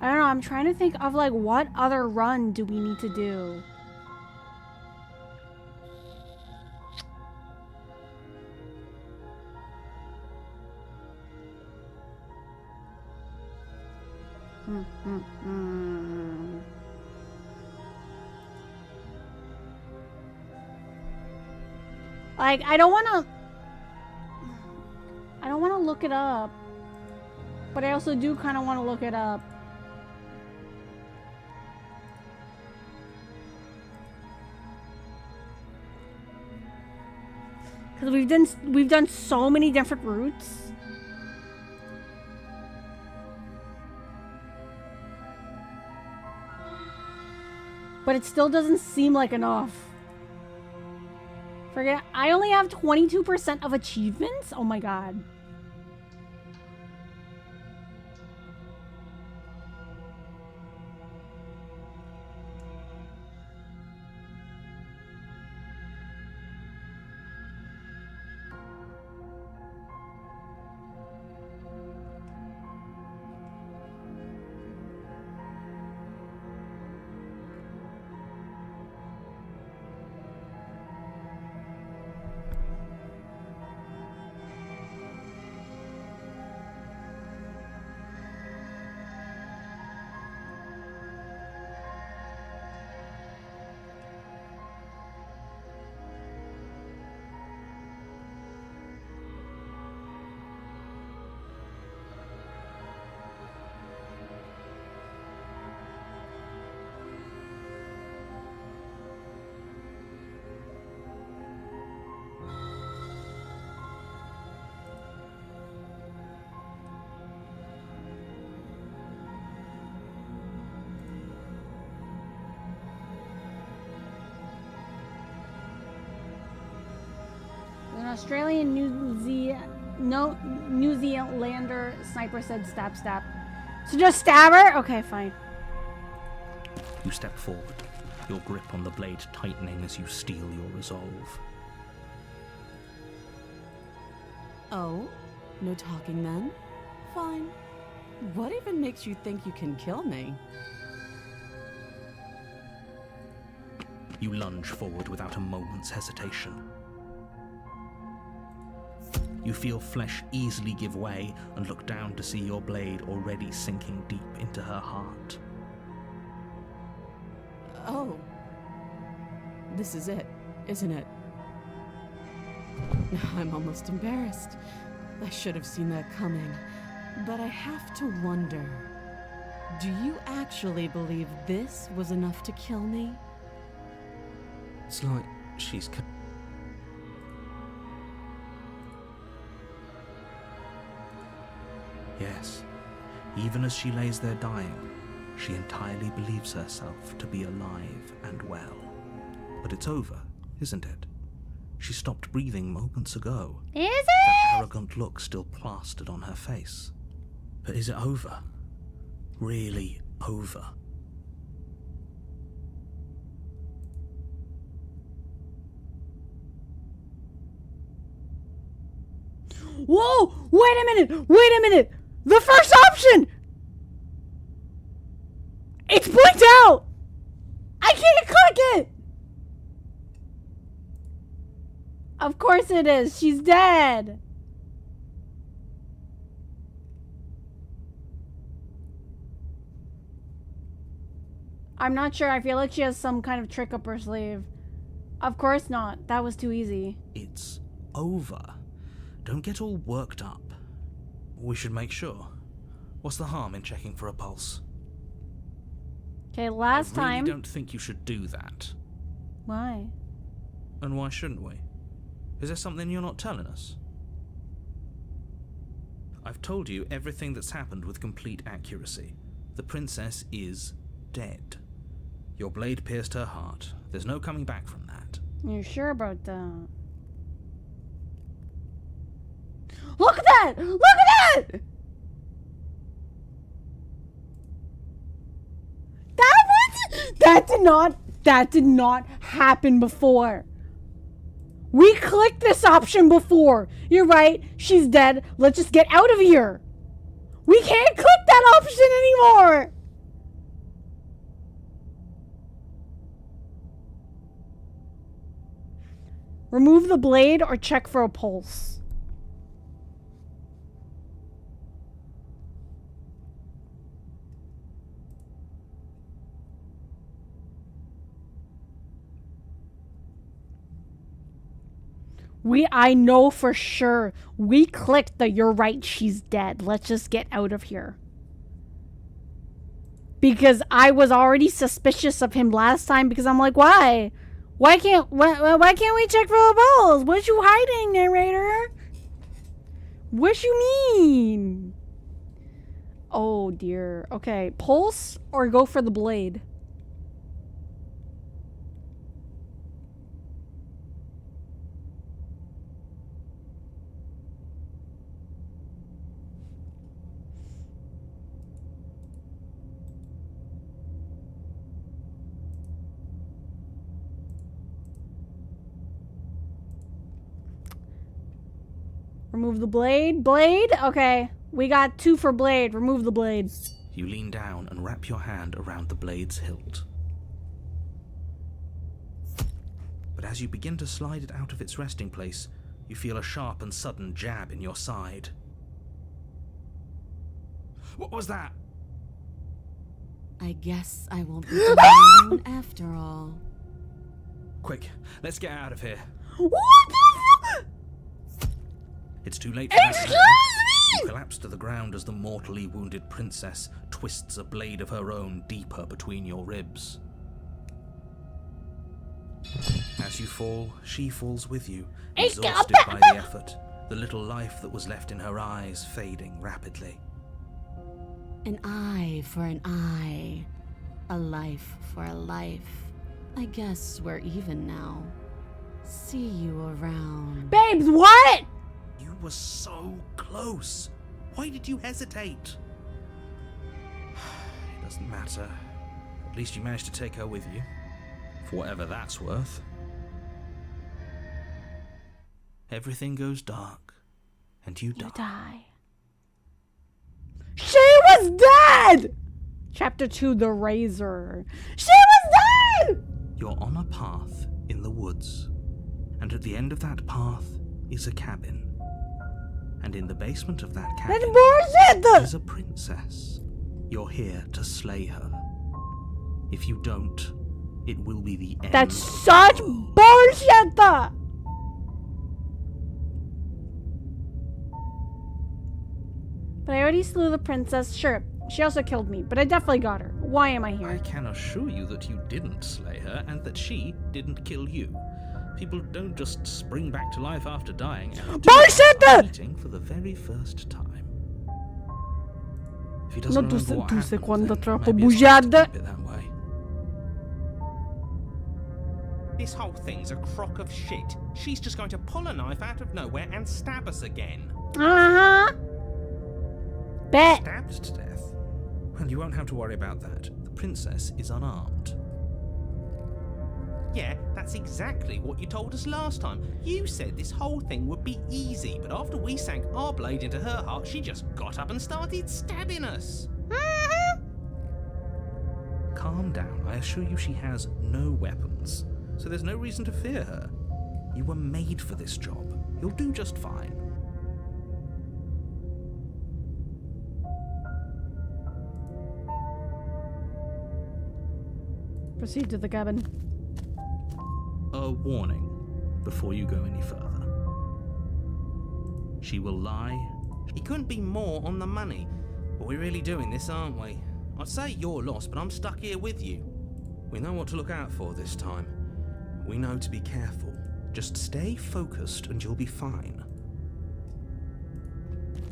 I don't know, I'm trying to think of like what other run do we need to do? Like, I don't want to look it up, but I also do kind of want to look it up. Because we've done so many different routes. But it still doesn't seem like enough. Forget, I only have 22% of achievements? Oh my god. An Australian New Zealander sniper said stab stab. So just stab her? Okay, fine. You step forward, your grip on the blade tightening as you steel your resolve. Oh? No talking then? Fine. What even makes you think you can kill me? You lunge forward without a moment's hesitation. You feel flesh easily give way and look down to see your blade already sinking deep into her heart. Oh. This is it, isn't it? I'm almost embarrassed. I should have seen that coming. But I have to wonder, do you actually believe this was enough to kill me? It's like she's... Yes, even as she lays there dying, she entirely believes herself to be alive and well. But it's over, isn't it? She stopped breathing moments ago. Is it? That arrogant look still plastered on her face. But is it over? Really over? Whoa! Wait a minute! Wait a minute! The first option! It's blinked out! I can't click it! Of course it is. She's dead. I'm not sure. I feel like she has some kind of trick up her sleeve. Of course not. That was too easy. It's over. Don't get all worked up. We should make sure. What's the harm in checking for a pulse? Okay, last I really time. don't think you should do that. Why? And why shouldn't we? Is there something you're not telling us? I've told you everything that's happened with complete accuracy. The princess is dead. Your blade pierced her heart. There's no coming back from that. You're sure about that? Look at that! Look at that! That did not happen before. We clicked this option before. You're right. She's dead. Let's just get out of here. We can't click that option anymore. Remove the blade or check for a pulse. I know for sure. We clicked the you're right, she's dead. Let's just get out of here. Because I was already suspicious of him last time because I'm like, why? Why can't we check for the balls? What you hiding, narrator? What you mean? Oh dear. Okay, pulse or go for the blade? Remove the blade. Blade? Okay. We got 2 for blade. Remove the blade. You lean down and wrap your hand around the blade's hilt. But as you begin to slide it out of its resting place, you feel a sharp and sudden jab in your side. What was that? I guess I won't be alone after all. Quick, let's get out of here. What the fuck? It's too late for that. Excuse You me! collapse to the ground as the mortally wounded princess twists a blade of her own deeper between your ribs. As you fall, she falls with you, exhausted by the effort, the little life that was left in her eyes fading rapidly. An eye for an eye. A life for a life. I guess we're even now. See you around. Babes, what? You were so close. Why did you hesitate? It doesn't matter. At least you managed to take her with you. For whatever that's worth. Everything goes dark, and you die. You die. She was dead! Chapter 2, The Razor. She was dead! You're on a path in the woods, and at the end of that path is a cabin. And in the basement of that That's cabin bullshit! is a princess. You're here to slay her. If you don't, it will be the end. That's of the such world. bullshit! But I already slew the princess. Sure, she also killed me, but I definitely got her. Why am I I here? can assure you that you didn't slay her and that she didn't kill you. People don't just spring back to life after dying. And Bullshit! Meeting for the very first time. If he doesn't No, tu remember what sei happened, quando then troppo maybe it's best to bugiarda. keep it that way. This whole thing's a crock of shit. She's just going to pull a knife out of nowhere and stab us again. Uh-huh. Bet. Stabbed to death? Well, you won't have to worry about that. The princess is unarmed. Yeah, that's exactly what you told us last time. You said this whole thing would be easy, but after we sank our blade into her heart, she just got up and started stabbing us. Calm down. I assure you she has no weapons, so there's no reason to fear her. You were made for this job. You'll do just fine. Proceed to the cabin. A warning before you go any further. She will lie. He couldn't be more on the money. But we're really doing this, aren't we? I'd say you're lost, but I'm stuck here with you. We know what to look out for this time. We know to be careful. Just stay focused and you'll be fine.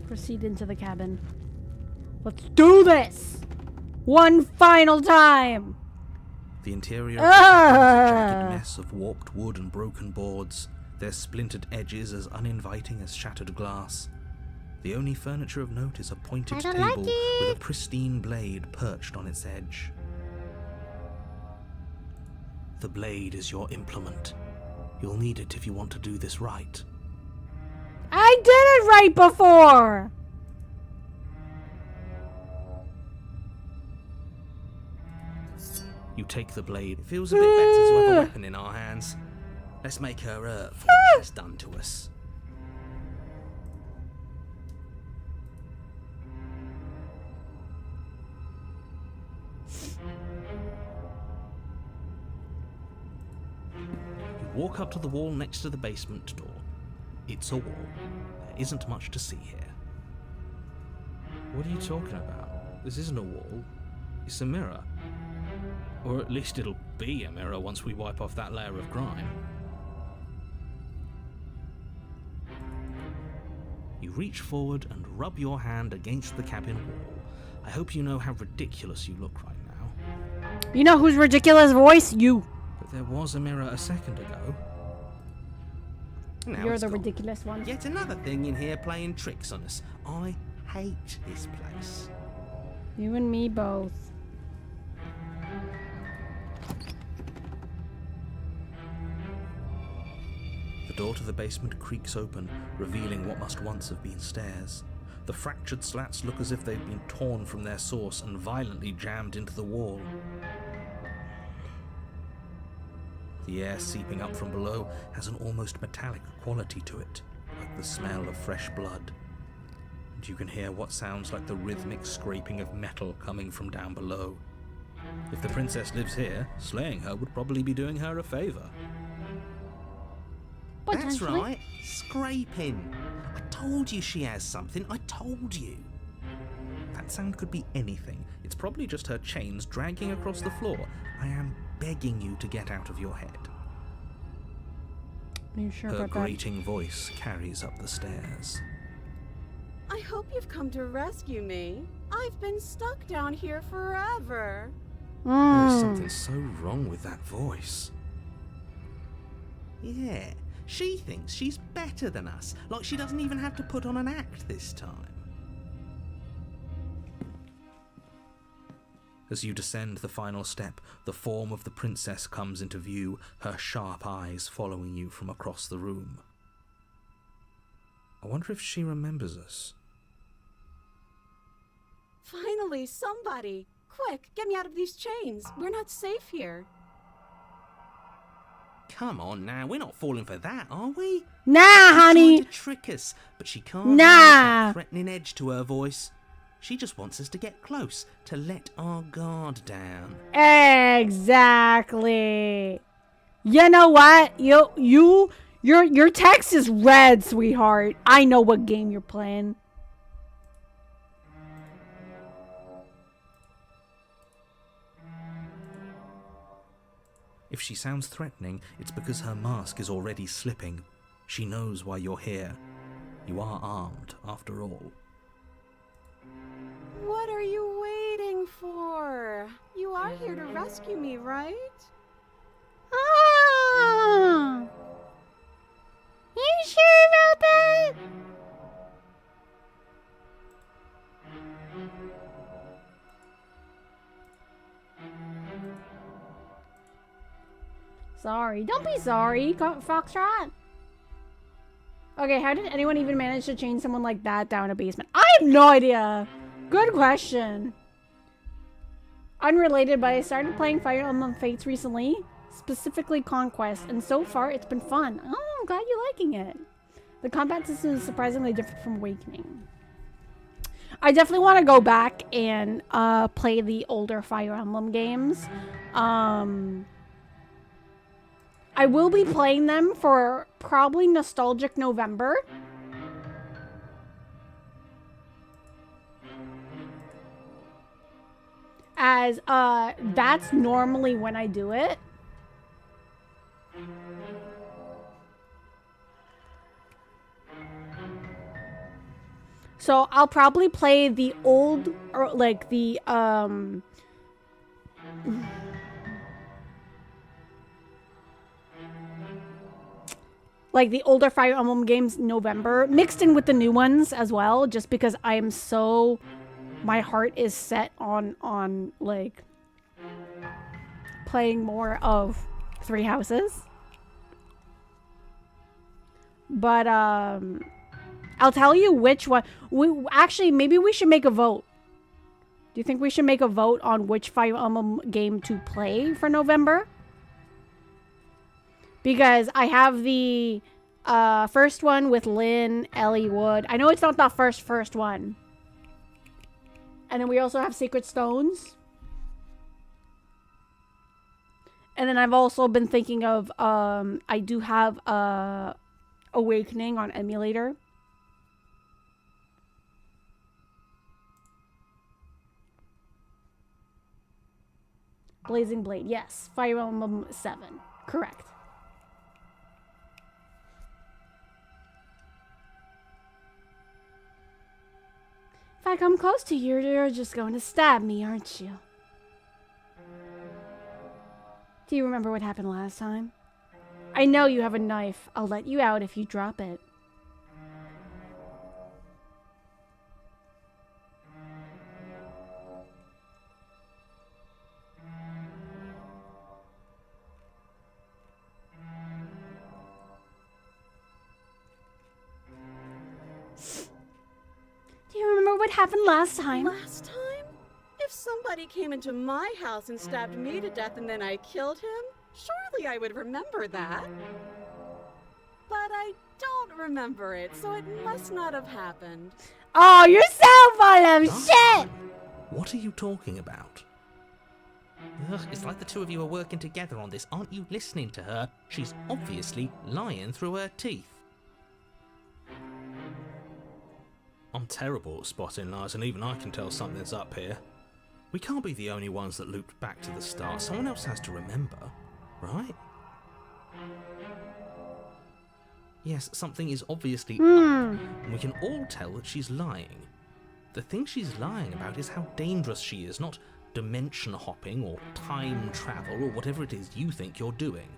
Proceed into the cabin. Let's do this! One final time! The interior of the cabin is a jagged mess of warped wood and broken boards, their splintered edges as uninviting as shattered glass. The only furniture of note is a pointed table with a pristine blade perched on its edge. The blade is your implement. You'll need it if you want to do this right. I did it right before! You take the blade. It feels a bit better to have a weapon in our hands. Let's make her hurt for what she's done to us. You walk up to the wall next to the basement door. It's a wall. There isn't much to see here. What are you talking about? This isn't a wall. It's a mirror. Or at least it'll be a mirror once we wipe off that layer of grime. You reach forward and rub your hand against the cabin wall. I hope you know how ridiculous you look right now. You know whose ridiculous voice? You. But there was a mirror a second ago. Now You're it's the gone. ridiculous one. Yet another thing in here playing tricks on us. I hate this place. You and me both. The door to the basement creaks open, revealing what must once have been stairs. The fractured slats look as if they've been torn from their source and violently jammed into the wall. The air seeping up from below has an almost metallic quality to it, like the smell of fresh blood. And you can hear what sounds like the rhythmic scraping of metal coming from down below. If the princess lives here, slaying her would probably be doing her a favor. That's right, scraping. I told you she has something. I told you. That sound could be anything. It's probably just her chains dragging across the floor. I am begging you to get out of your head. Are you sure Her about that? grating voice carries up the stairs. I hope you've come to rescue me. I've been stuck down here forever. There's something so wrong with that voice. Yeah, she thinks she's better than us, like she doesn't even have to put on an act this time. As you descend the final step, the form of the princess comes into view, her sharp eyes following you from across the room. I wonder if she remembers us. Finally, somebody! Quick, get me out of these chains. We're not safe here. Come on now, we're not falling for that, are we? Nah, She's honey. trying to trick us, but she can't Nah. hide that threatening edge to her voice. She just wants us to get close, to let our guard down. Exactly. You know what? Your text is red, sweetheart. I know what game you're playing. If she sounds threatening, it's because her mask is already slipping. She knows why you're here. You are armed, after all. What are you waiting for? You are here to rescue me, right? Ah. You sure about that? Sorry. Don't be sorry, Foxtrot. Okay, how did anyone even manage to chain someone like that down a basement? I have no idea. Good question. Unrelated, but I started playing Fire Emblem Fates recently, specifically Conquest, and so far it's been fun. Oh, I'm glad you're liking it. The combat system is surprisingly different from Awakening. I definitely want to go back and play the older Fire Emblem games. I will be playing them for probably Nostalgic November. As that's normally when I do it. So I'll probably play the old, or like the like the older Fire Emblem games in November, mixed in with the new ones as well, just because I am so, my heart is set on like playing more of Three Houses. But I'll tell you which one. Actually, maybe we should make a vote. Do you think we should make a vote on which Fire Emblem game to play for November? Because I have the first one with Lynn, Ellie Wood. I know it's not the first one. And then we also have Secret Stones. And then I've also been thinking of, I do have Awakening on emulator. Blazing Blade, yes. Fire Emblem 7, correct. If I come close to you, you're just going to stab me, aren't you? Do you remember what happened last time? I know you have a knife. I'll let you out if you drop it. Do you remember what happened last time? Last time? If somebody came into my house and stabbed me to death and then I killed him, surely I would remember that. But I don't remember it, so it must not have happened. Oh, you're so full of shit! What are you talking about? Ugh, it's like the two of you are working together on this. Aren't you listening to her? She's obviously lying through her teeth. I'm terrible at spotting lies, and even I can tell something's up here. We can't be the only ones that looped back to the start. Someone else has to remember, right? Yes, something is obviously up, and we can all tell that she's lying. The thing she's lying about is how dangerous she is, not dimension hopping or time travel or whatever it is you think you're doing.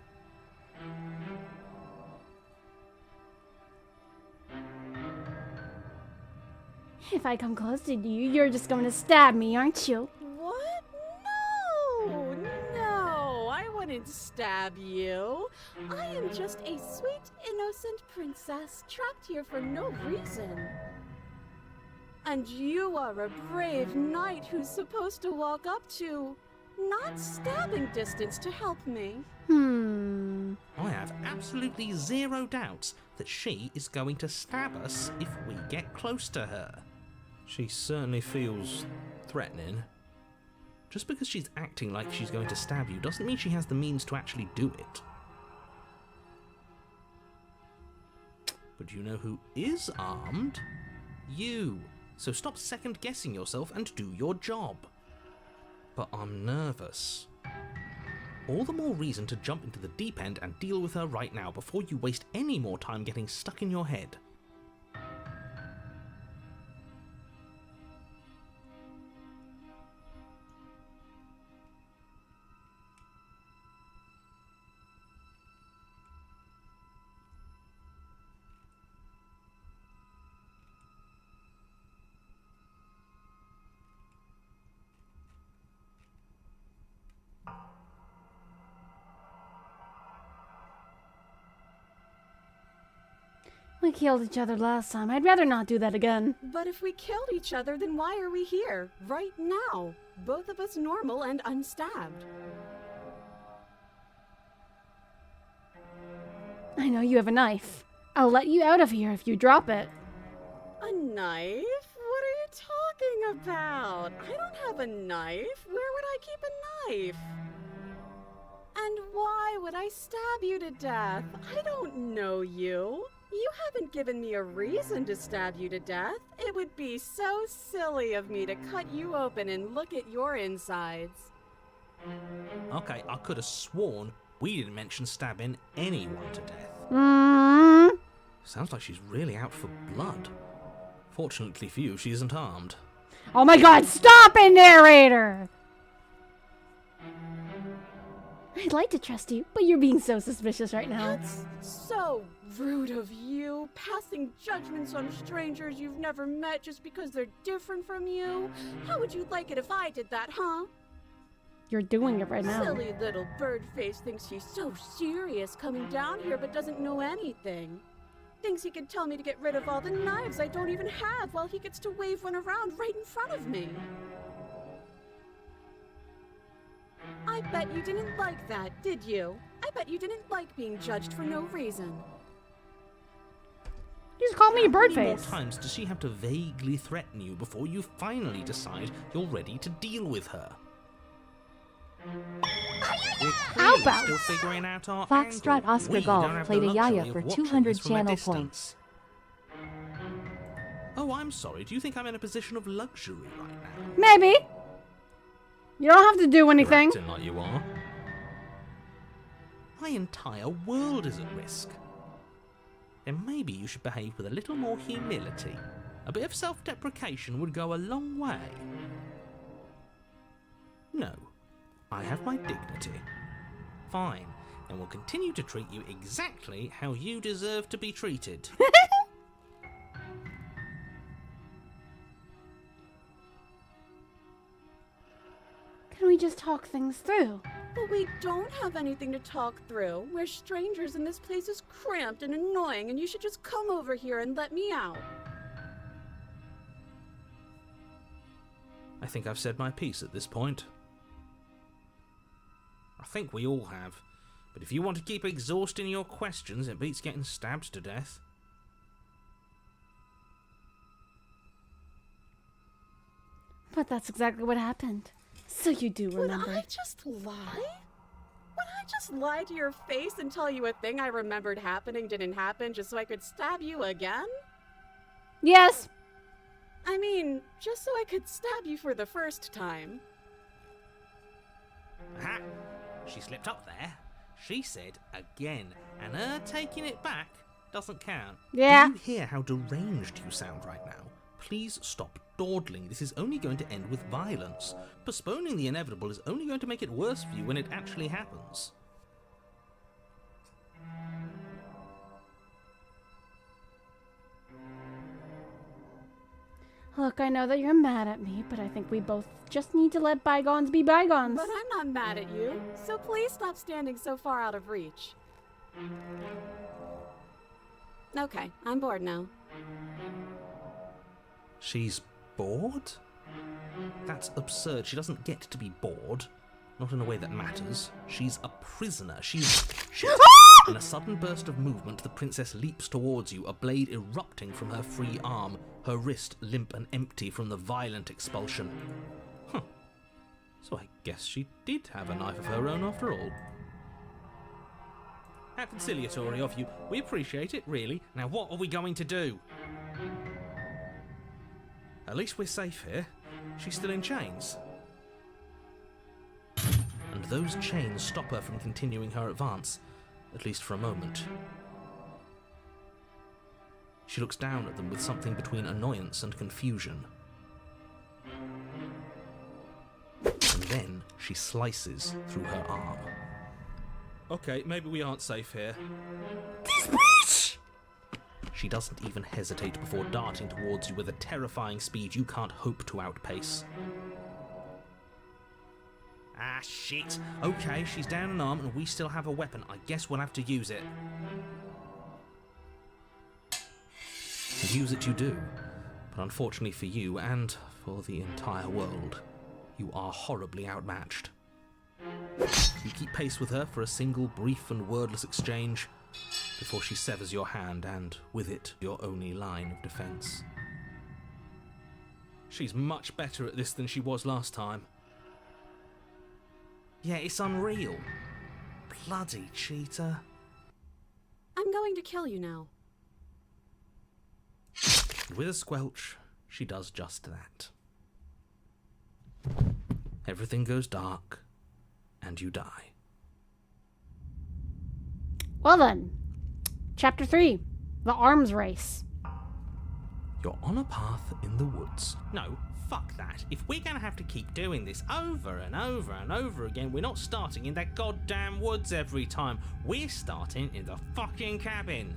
If I come close to you, you're just going to stab me, aren't you? What? No, I wouldn't stab you. I am just a sweet, innocent princess trapped here for no reason. And you are a brave knight who's supposed to walk up to, not stabbing distance to help me. I have absolutely zero doubts that she is going to stab us if we get close to her. She certainly feels threatening. Just because she's acting like she's going to stab you doesn't mean she has the means to actually do it. But you know who is armed? You. So stop second guessing yourself and do your job. But I'm nervous. All the more reason to jump into the deep end and deal with her right now before you waste any more time getting stuck in your head. We killed each other last time. I'd rather not do that again. But if we killed each other, then why are we here, right now? Both of us normal and unstabbed. I know you have a knife. I'll let you out of here if you drop it. A knife? What are you talking about? I don't have a knife. Where would I keep a knife? And why would I stab you to death? I don't know you. You haven't given me a reason to stab you to death. It would be so silly of me to cut you open and look at your insides. Okay, I could have sworn we didn't mention stabbing anyone to death. Sounds like she's really out for blood. Fortunately for you, she isn't armed. Oh my god, stop it, narrator! I'd like to trust you, but you're being so suspicious right now. That's so rude of you, passing judgments on strangers you've never met just because they're different from you. How would you like it if I did that, huh? You're doing it right now. Silly little bird face thinks he's so serious coming down here but doesn't know anything. Thinks he can tell me to get rid of all the knives I don't even have while he gets to wave one around right in front of me. I bet you didn't like that, did you? I bet you didn't like being judged for no reason. You just call me a bird How many face. more times does she have to vaguely threaten you before you finally decide you're ready to deal with her? We're clearly Outbound. still figuring out our Foxtrot angle. Oscar We Golf don't have played the a Yaya luxury for of watching 200 this from a channel distance. points. Oh, I'm sorry. Do you think I'm in a position of luxury right now? Maybe. You don't have to do You're anything. acting like you are. My entire world is at risk. Then maybe you should behave with a little more humility. A bit of self-deprecation would go a long way. No, I have my dignity. Fine, and will continue to treat you exactly how you deserve to be treated. Can we just talk things through? But we don't have anything to talk through. We're strangers and this place is cramped and annoying and you should just come over here and let me out. I think I've said my piece at this point. I think we all have. But if you want to keep exhausting your questions, it beats getting stabbed to death. But that's exactly what happened. So you do Would remember. I just lie? Would I just lie to your face and tell you a thing I remembered happening didn't happen just so I could stab you again? Yes. I mean, just so I could stab you for the first time. Aha! She slipped up there. She said again, and her taking it back doesn't count. Yeah. Do you hear how deranged you sound right now? Please stop dawdling. This is only going to end with violence. Postponing the inevitable is only going to make it worse for you when it actually happens. Look, I know that you're mad at me, but I think we both just need to let bygones be bygones. But I'm not mad at you, so please stop standing so far out of reach. Okay, I'm bored now. She's bored? That's absurd. She doesn't get to be bored. Not in a way that matters. She's a prisoner. She's... Shit. In a sudden burst of movement, the princess leaps towards you, a blade erupting from her free arm, her wrist limp and empty from the violent expulsion. Huh. So I guess she did have a knife of her own after all. How conciliatory of you. We appreciate it, really. Now what are we going to do? At least we're safe here. She's still in chains. And those chains stop her from continuing her advance, at least for a moment. She looks down at them with something between annoyance and confusion. And then she slices through her arm. Okay, maybe we aren't safe here. This bitch! She doesn't even hesitate before darting towards you with a terrifying speed you can't hope to outpace. Ah, shit. Okay, she's down an arm and we still have a weapon. I guess we'll have to use it. And use it you do. But unfortunately for you, and for the entire world, you are horribly outmatched. You keep pace with her for a single brief and wordless exchange before she severs your hand and, with it, your only line of defense. She's much better at this than she was last time. Yeah, it's unreal. Bloody cheater. I'm going to kill you now. With a squelch, she does just that. Everything goes dark, and you die. Well then, Chapter 3, The Arms Race. You're on a path in the woods. No, fuck that. If we're gonna have to keep doing this over and over and over again, we're not starting in that goddamn woods every time. We're starting in the fucking cabin.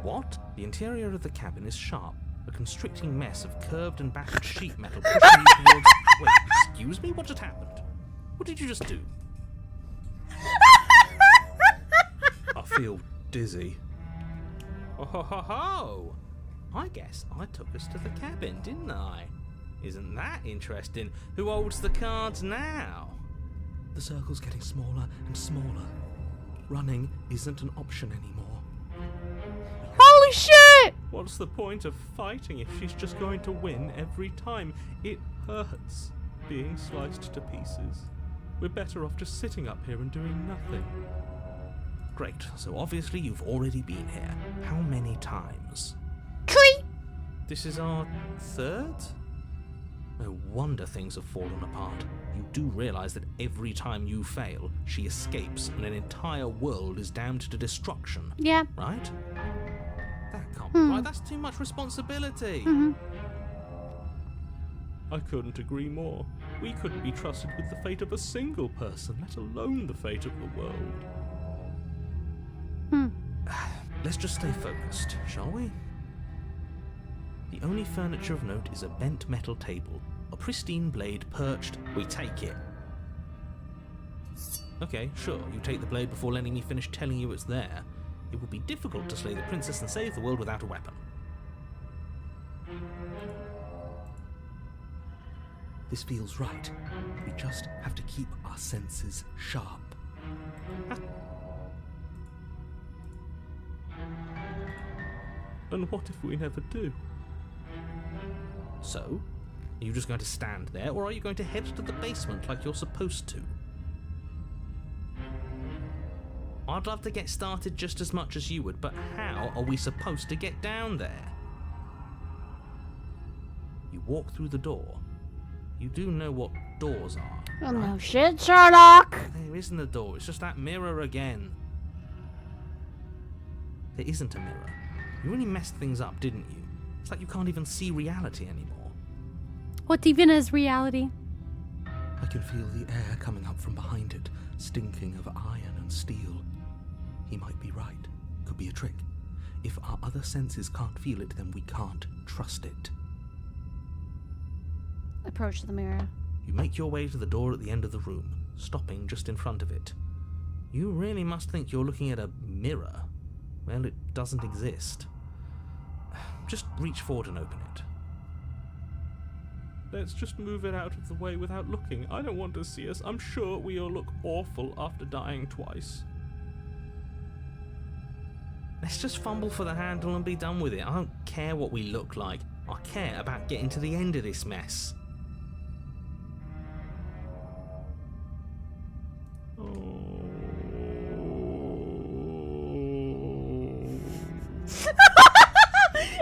What? The interior of the cabin is sharp, a constricting mess of curved and battered sheet metal pushing you towards... Wait, excuse me? What just happened? What did you just do? I feel dizzy. Oh ho ho ho! I guess I took us to the cabin, didn't I? Isn't that interesting? Who holds the cards now? The circle's getting smaller and smaller. Running isn't an option anymore. Holy shit! What's the point of fighting if she's just going to win every time? It hurts being sliced to pieces. We're better off just sitting up here and doing nothing. Great, so obviously you've already been here. How many times? 3! This is our third? No wonder things have fallen apart. You do realise that every time you fail, she escapes and an entire world is damned to destruction. Yeah. Right? That can't be right. That's too much responsibility. I couldn't agree more. We couldn't be trusted with the fate of a single person, let alone the fate of the world. Let's just stay focused, shall we? The only furniture of note is a bent metal table. A pristine blade perched. We take it. Okay, sure, you take the blade before letting me finish telling you it's there. It would be difficult to slay the princess and save the world without a weapon. This feels right. We just have to keep our senses sharp. And what if we never do? So, are you just going to stand there, or are you going to head to the basement like you're supposed to? I'd love to get started just as much as you would, but how are we supposed to get down there? You walk through the door. You do know what doors are, Oh right? no shit, Sherlock! There isn't a door, it's just that mirror again. There isn't a mirror. You really messed things up, didn't you? It's like you can't even see reality anymore. What even is reality? I can feel the air coming up from behind it, stinking of iron and steel. He might be right. Could be a trick. If our other senses can't feel it, then we can't trust it. Approach the mirror. You make your way to the door at the end of the room, stopping just in front of it. You really must think you're looking at a mirror. Well, it doesn't exist. Just reach forward and open it. Let's just move it out of the way without looking. I don't want to see us. I'm sure we all look awful after dying twice. Let's just fumble for the handle and be done with it. I don't care what we look like. I care about getting to the end of this mess.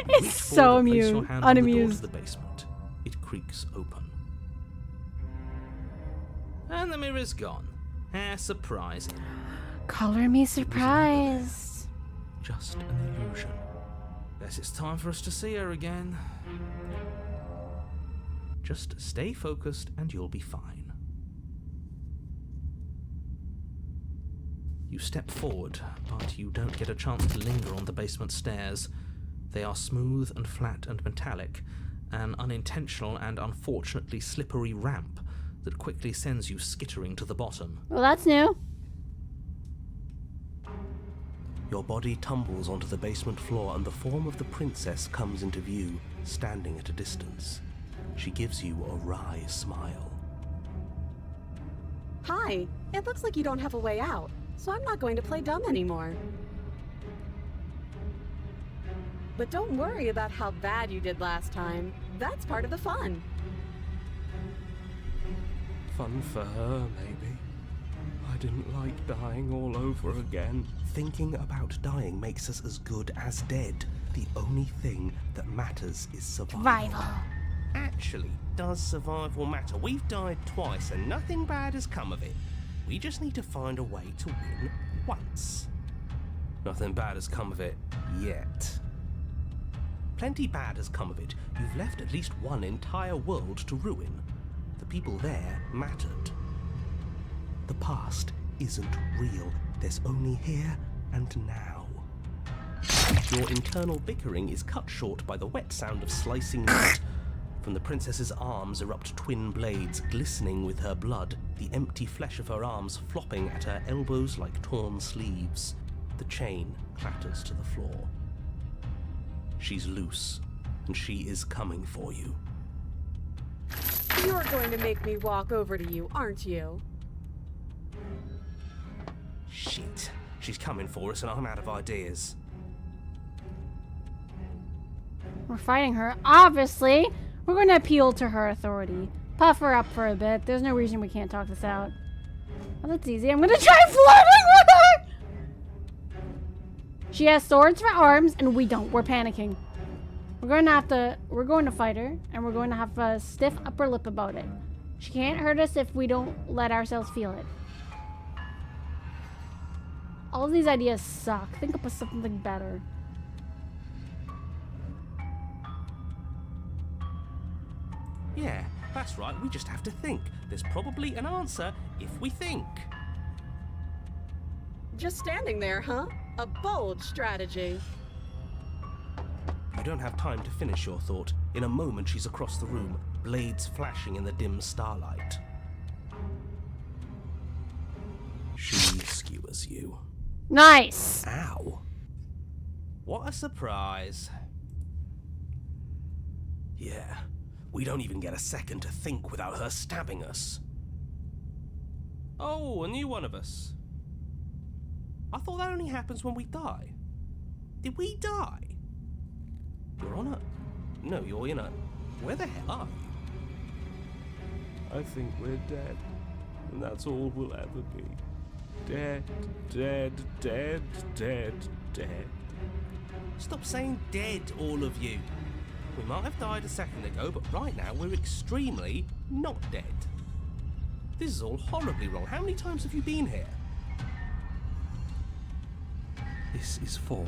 It's so Place your hand on the door to unamused. the basement. It creaks open. And the mirror's gone. How surprising. Color me surprised. Just an illusion. Guess it's time for us to see her again. Just stay focused and you'll be fine. You step forward, but you don't get a chance to linger on the basement stairs. They are smooth and flat and metallic, an unintentional and unfortunately slippery ramp that quickly sends you skittering to the bottom. Well, that's new. Your body tumbles onto the basement floor and the form of the princess comes into view, standing at a distance. She gives you a wry smile. Hi, it looks like you don't have a way out, so I'm not going to play dumb anymore. But don't worry about how bad you did last time. That's part of the fun. Fun for her, maybe. I didn't like dying all over again. Thinking about dying makes us as good as dead. The only thing that matters is survival. Actually, does survival matter? We've died twice and nothing bad has come of it. We just need to find a way to win once. Nothing bad has come of it yet. Plenty bad has come of it. You've left at least one entire world to ruin. The people there mattered. The past isn't real. There's only here and now. Your internal bickering is cut short by the wet sound of slicing meat. From the princess's arms erupt twin blades glistening with her blood, the empty flesh of her arms flopping at her elbows like torn sleeves. The chain clatters to the floor. She's loose, and she is coming for you. You're going to make me walk over to you, aren't you? Shit. She's coming for us and I'm out of ideas. We're fighting her. Obviously, we're going to appeal to her authority. Puff her up for a bit. There's no reason we can't talk this out. Oh, that's easy. I'm going to try flirting with her! She has swords for arms, and we don't. We're panicking. We're going to fight her, and we're going to have a stiff upper lip about it. She can't hurt us if we don't let ourselves feel it. All of these ideas suck. Think up of something better. Yeah, that's right. We just have to think. There's probably an answer if we think. Just standing there, huh? A bold strategy. You don't have time to finish your thought. In a moment, she's across the room, blades flashing in the dim starlight. She skewers you. Nice! Ow. What a surprise. Yeah, we don't even get a second to think without her stabbing us. Oh, a new one of us. I thought that only happens when we die. Did we die? You're on a... No, you're in a... Where the hell are you? I think we're dead, and that's all we'll ever be. Dead, dead, dead, dead, dead. Stop saying dead, all of you. We might have died a second ago, but right now we're extremely not dead. This is all horribly wrong. How many times have you been here? This is 4.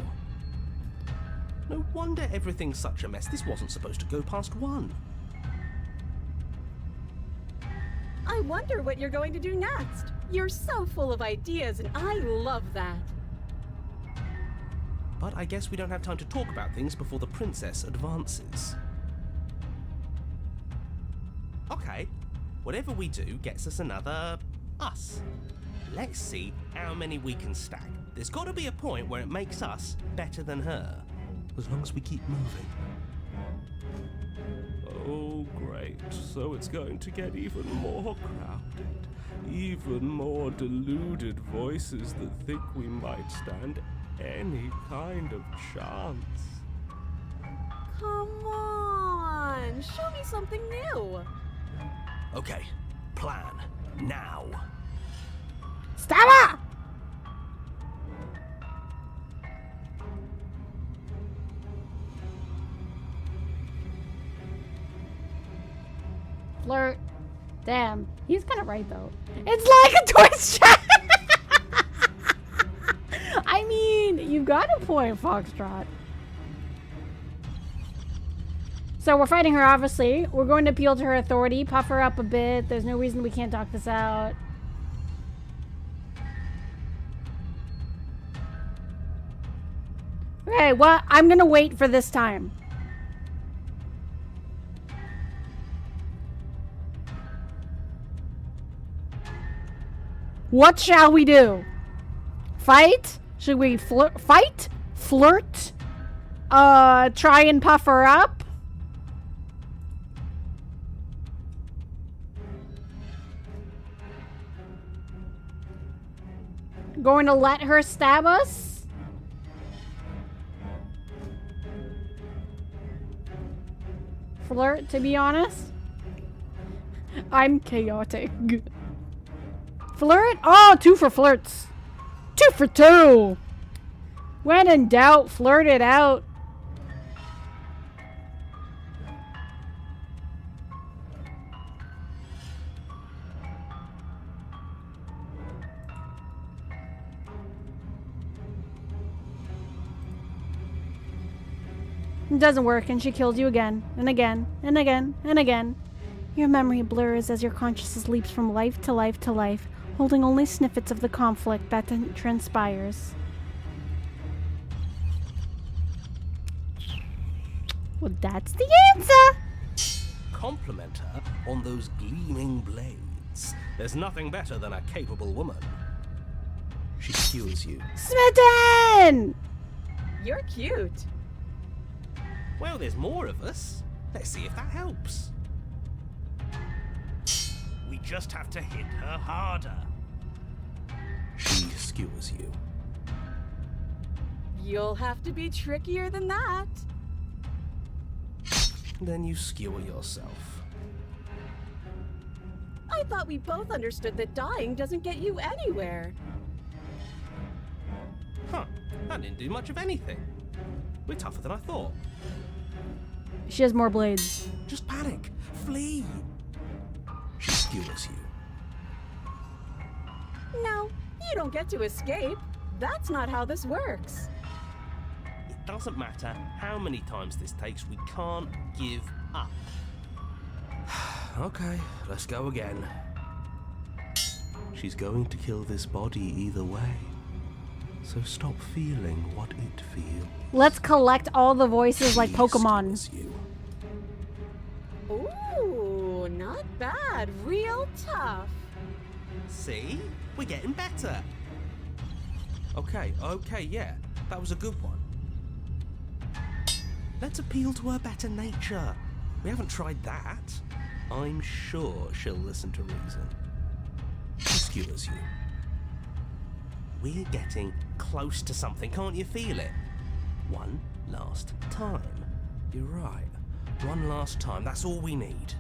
No wonder everything's such a mess. This wasn't supposed to go past 1. I wonder what you're going to do next. You're so full of ideas, and I love that. But I guess we don't have time to talk about things before the princess advances. Okay, whatever we do gets us another us. Let's see how many we can stack. There's got to be a point where it makes us better than her. As long as we keep moving. Oh, great. So it's going to get even more crowded. Even more deluded voices that think we might stand any kind of chance. Come on, show me something new. Okay, plan. Now. Stab her! Flirt. Damn, he's kind of right though. It's like a twist shot. I mean, you got a point, Foxtrot. So we're fighting her, obviously. We're going to appeal to her authority, puff her up a bit. There's no reason we can't talk this out. Okay, well, I'm gonna wait for this time. What shall we do? Fight? Should we fight? Flirt? Try and puff her up? Going to let her stab us? Flirt, to be honest. I'm chaotic. Flirt? Oh, 2 for flirts. 2 for 2. When in doubt, flirt it out. It doesn't work, and she kills you again, and again, and again, and again. Your memory blurs as your consciousness leaps from life to life to life, holding only snippets of the conflict that transpires. Well, that's the answer! Compliment her on those gleaming blades. There's nothing better than a capable woman. She skewers you. Smitten! You're cute. Well, there's more of us. Let's see if that helps. We just have to hit her harder. She skewers you. You'll have to be trickier than that. Then you skewer yourself. I thought we both understood that dying doesn't get you anywhere. Huh, that didn't do much of anything. We're tougher than I thought. She has more blades. Just panic. Flee. She skewers you. No, you don't get to escape. That's not how this works. It doesn't matter how many times this takes, we can't give up. Okay, let's go again. She's going to kill this body either way. So stop feeling what it feels. Let's collect all the voices like Pokemon. Skewers you. Ooh, not bad. Real tough. See? We're getting better. Okay, yeah. That was a good one. Let's appeal to her better nature. We haven't tried that. I'm sure she'll listen to reason. She skewers you. We're getting close to something, can't you feel it? One last time. You're right. One last time, that's all we need.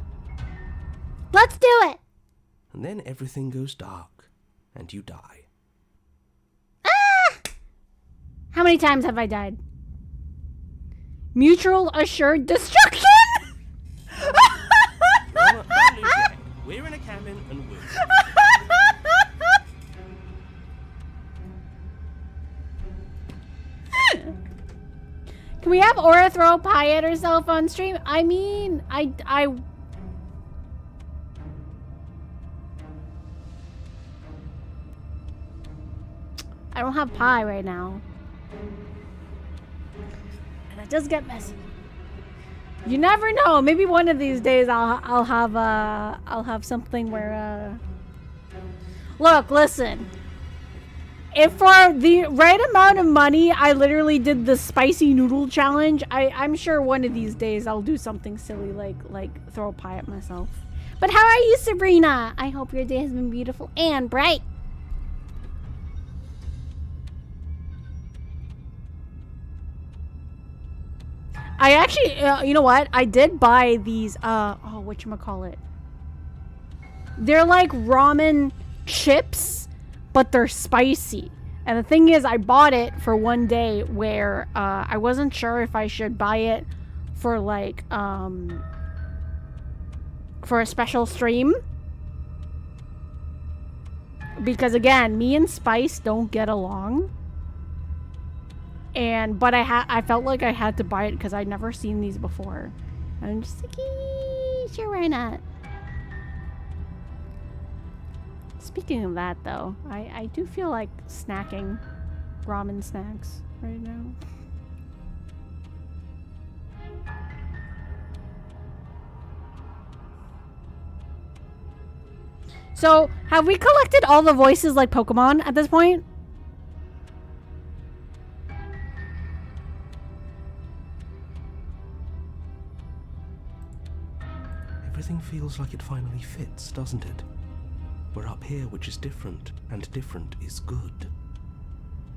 Let's do it! And then everything goes dark, and you die. How many times have I died? Mutual assured destruction? Don't lose your head. We're in a cabin, and we're... Can we have Aura throw a pie at herself on stream? I mean, I don't have pie right now. And it does get messy. You never know. Maybe one of these days I'll have something where look, listen. If for the right amount of money I literally did the spicy noodle challenge, I'm sure one of these days I'll do something silly like throw a pie at myself. But how are you, Sabrina? I hope your day has been beautiful and bright. I actually, you know what? I did buy these, oh, whatchamacallit. They're like ramen chips, but they're spicy. And the thing is, I bought it for one day where, I wasn't sure if I should buy it for like, for a special stream. Because again, me and Spice don't get along. But I felt like I had to buy it because I'd never seen these before. And I'm just like, sure, why not? Speaking of that, though, I do feel like snacking ramen snacks right now. So, have we collected all the voices like Pokemon at this point? Everything feels like it finally fits, doesn't it? We're up here, which is different, and different is good.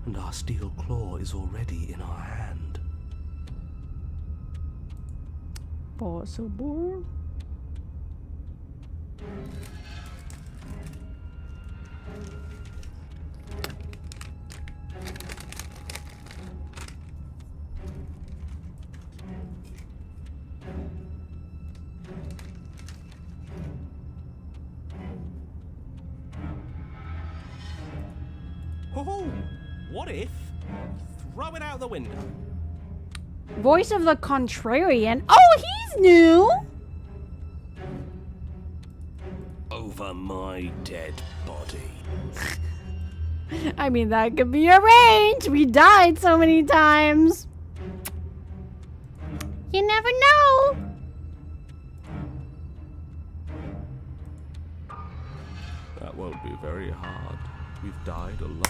And our steel claw is already in our hand. Possible. Oh, what if we throw it out the window? Voice of the Contrarian. Oh, he's new! Over my dead body. I mean, that could be arranged. We died so many times. You never know. That won't be very hard. We've died a lot.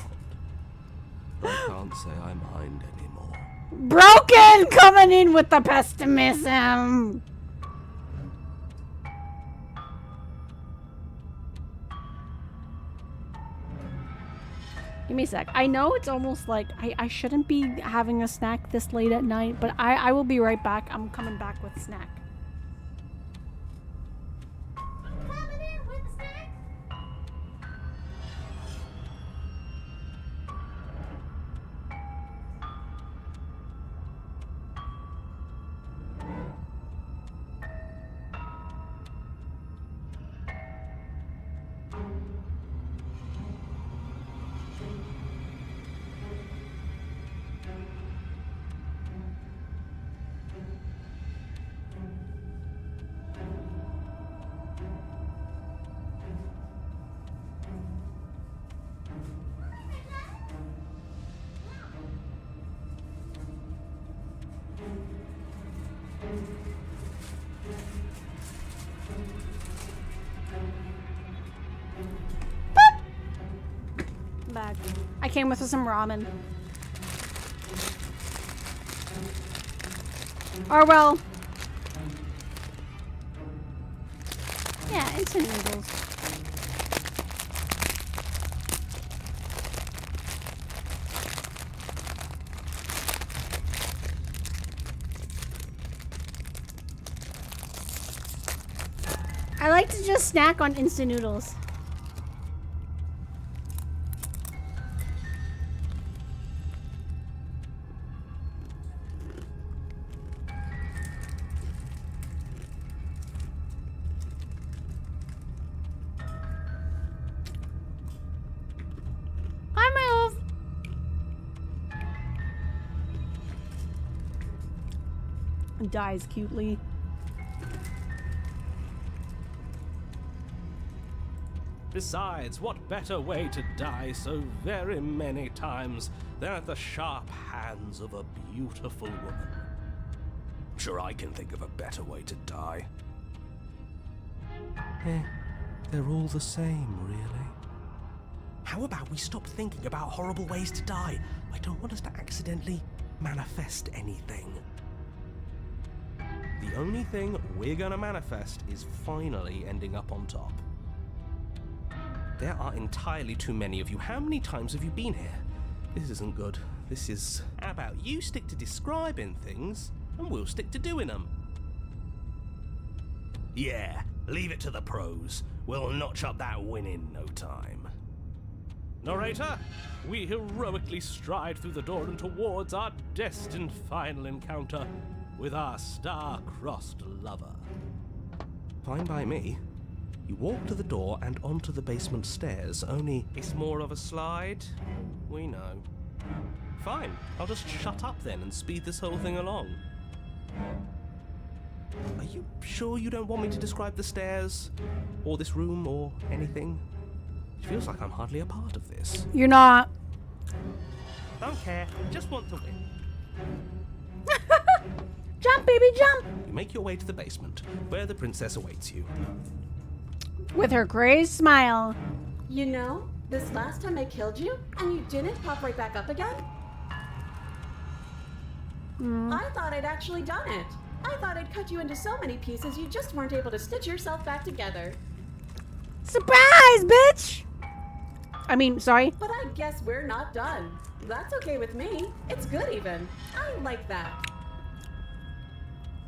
But I can't say I mind anymore. Broken coming in with the pessimism. Give me a sec. I know it's almost like I shouldn't be having a snack this late at night, but I will be right back. I'm coming back with a snack. Back. I came with some ramen. Or well, yeah, instant noodles. I like to just snack on instant noodles. Dies cutely. Besides, what better way to die so very many times than at the sharp hands of a beautiful woman? I'm sure I can think of a better way to die. They're all the same, really. How about we stop thinking about horrible ways to die? I don't want us to accidentally manifest anything. The only thing we're gonna manifest is finally ending up on top. There are entirely too many of you. How many times have you been here? This isn't good. This is... How about you stick to describing things, and we'll stick to doing them? Yeah, leave it to the pros. We'll notch up that win in no time. Narrator, we heroically stride through the door and towards our destined final encounter with our star-crossed lover. Fine by me. You walk to the door and onto the basement stairs, only it's more of a slide. We know. Fine, I'll just shut up then and speed this whole thing along. Are you sure you don't want me to describe the stairs, or this room, or anything? It feels like I'm hardly a part of this. You're not. Don't care, just want to win. Jump, baby, jump! You make your way to the basement, where the princess awaits you. With her crazed smile. You know, this last time I killed you, and you didn't pop right back up again? I thought I'd actually done it. I thought I'd cut you into so many pieces you just weren't able to stitch yourself back together. Surprise, bitch! I mean, sorry. But I guess we're not done. That's okay with me. It's good even. I like that.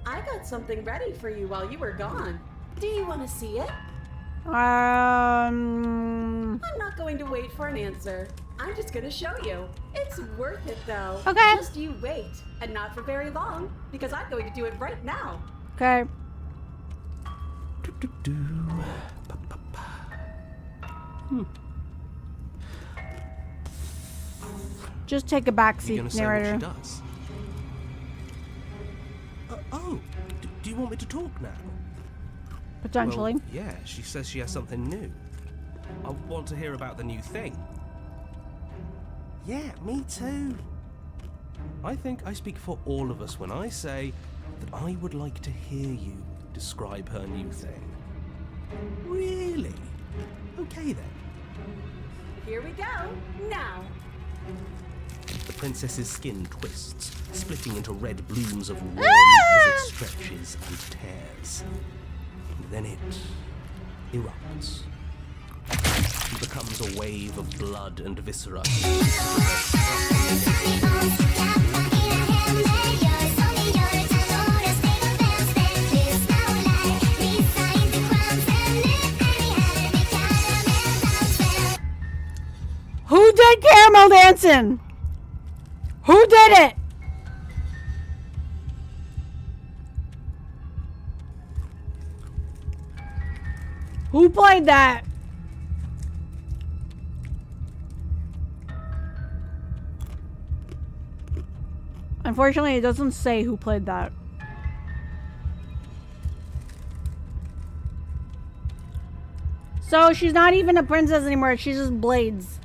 I got something ready for you while you were gone. Do you want to see it? I'm not going to wait for an answer. I'm just going to show you. It's worth it though. Okay. Just you wait. And not for very long, because I'm going to do it right now. Okay. Just take a backseat, narrator. What she does? Do you want me to talk now? Potentially. Well, yeah, she says she has something new. I want to hear about the new thing. Yeah, me too. I think I speak for all of us when I say that I would like to hear you describe her new thing. Really? Okay then. Here we go. Now. The princess's skin twists, splitting into red blooms of warmth as it stretches and tears. And then it erupts. She becomes a a wave of blood and viscera. Who did caramel dancing? Who did it? Who played that? Unfortunately, it doesn't say who played that. So she's not even a princess anymore. She's just Blades.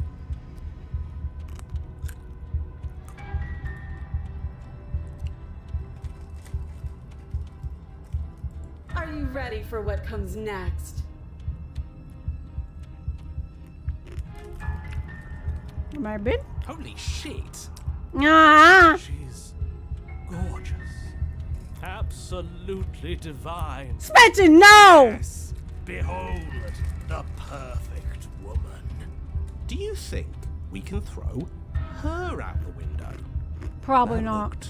Are you ready for what comes next? Am I big? Holy shit! Ah! She's gorgeous. Absolutely divine. Spencer, no! Yes, behold the perfect woman. Do you think we can throw her out the window? Probably That not. looked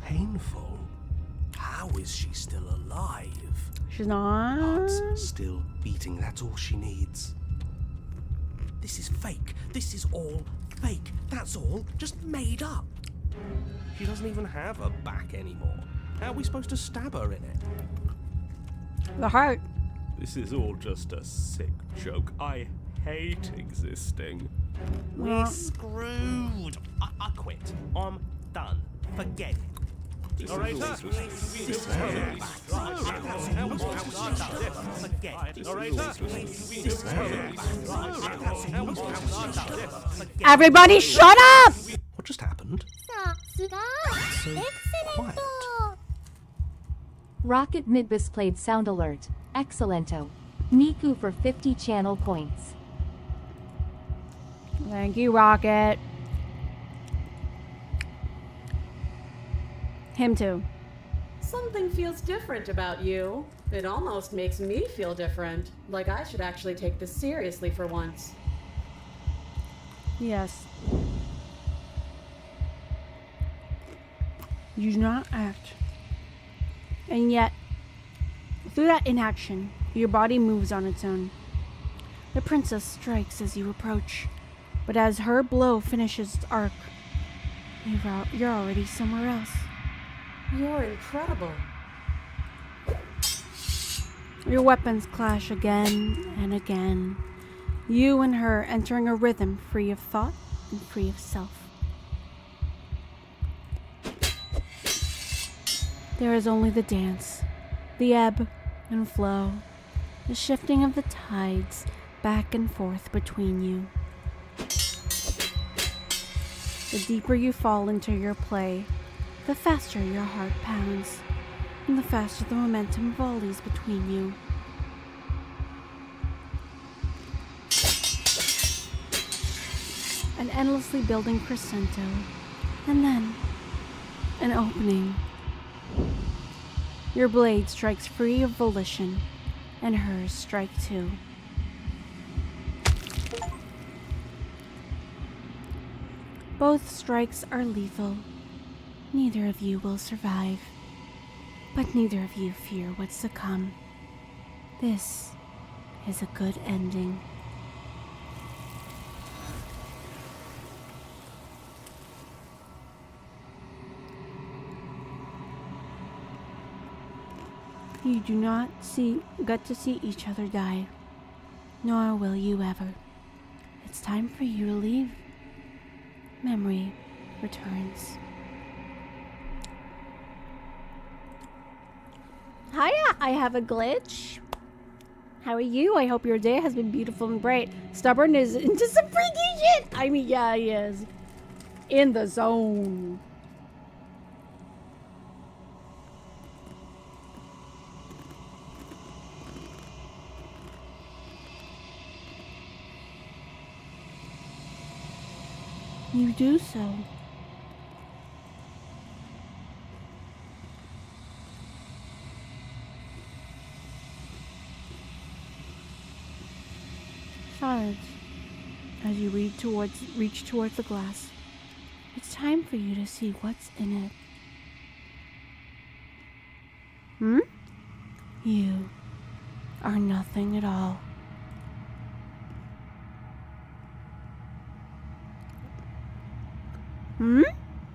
painful. How is she still alive? She's not. Heart's still beating, that's all she needs. This is fake. This is all fake. That's all just made up. She doesn't even have a back anymore. How are we supposed to stab her in it? The heart. This is all just a sick joke. I hate existing. We're screwed. I quit. I'm done. Forget it. Everybody shut up! What just happened? Quiet. Rocket Midbus played sound alert. Excellento. Niku for 50 channel points. Thank you, Rocket. Him too. Something feels different about you. It almost makes me feel different. Like I should actually take this seriously for once. Yes. You do not act. And yet, through that inaction, your body moves on its own. The princess strikes as you approach, but as her blow finishes its arc, you're already somewhere else. You're incredible. Your weapons clash again and again. You and her entering a rhythm free of thought and free of self. There is only the dance, the ebb and flow, the shifting of the tides back and forth between you. The deeper you fall into your play, the faster your heart pounds, and the faster the momentum volleys between you. An endlessly building crescendo, and then an opening. Your blade strikes free of volition, and hers strike too. Both strikes are lethal. Neither of you will survive, but neither of you fear what's to come. This is a good ending. You do not get to see each other die, nor will you ever. It's time for you to leave. Memory returns. Hiya, I have a glitch. How are you? I hope your day has been beautiful and bright. Stubborn is into some freaky shit. I mean, yeah, he is. In the zone. You do so. Silence as you reach towards the glass. It's time for you to see what's in it. You are nothing at all.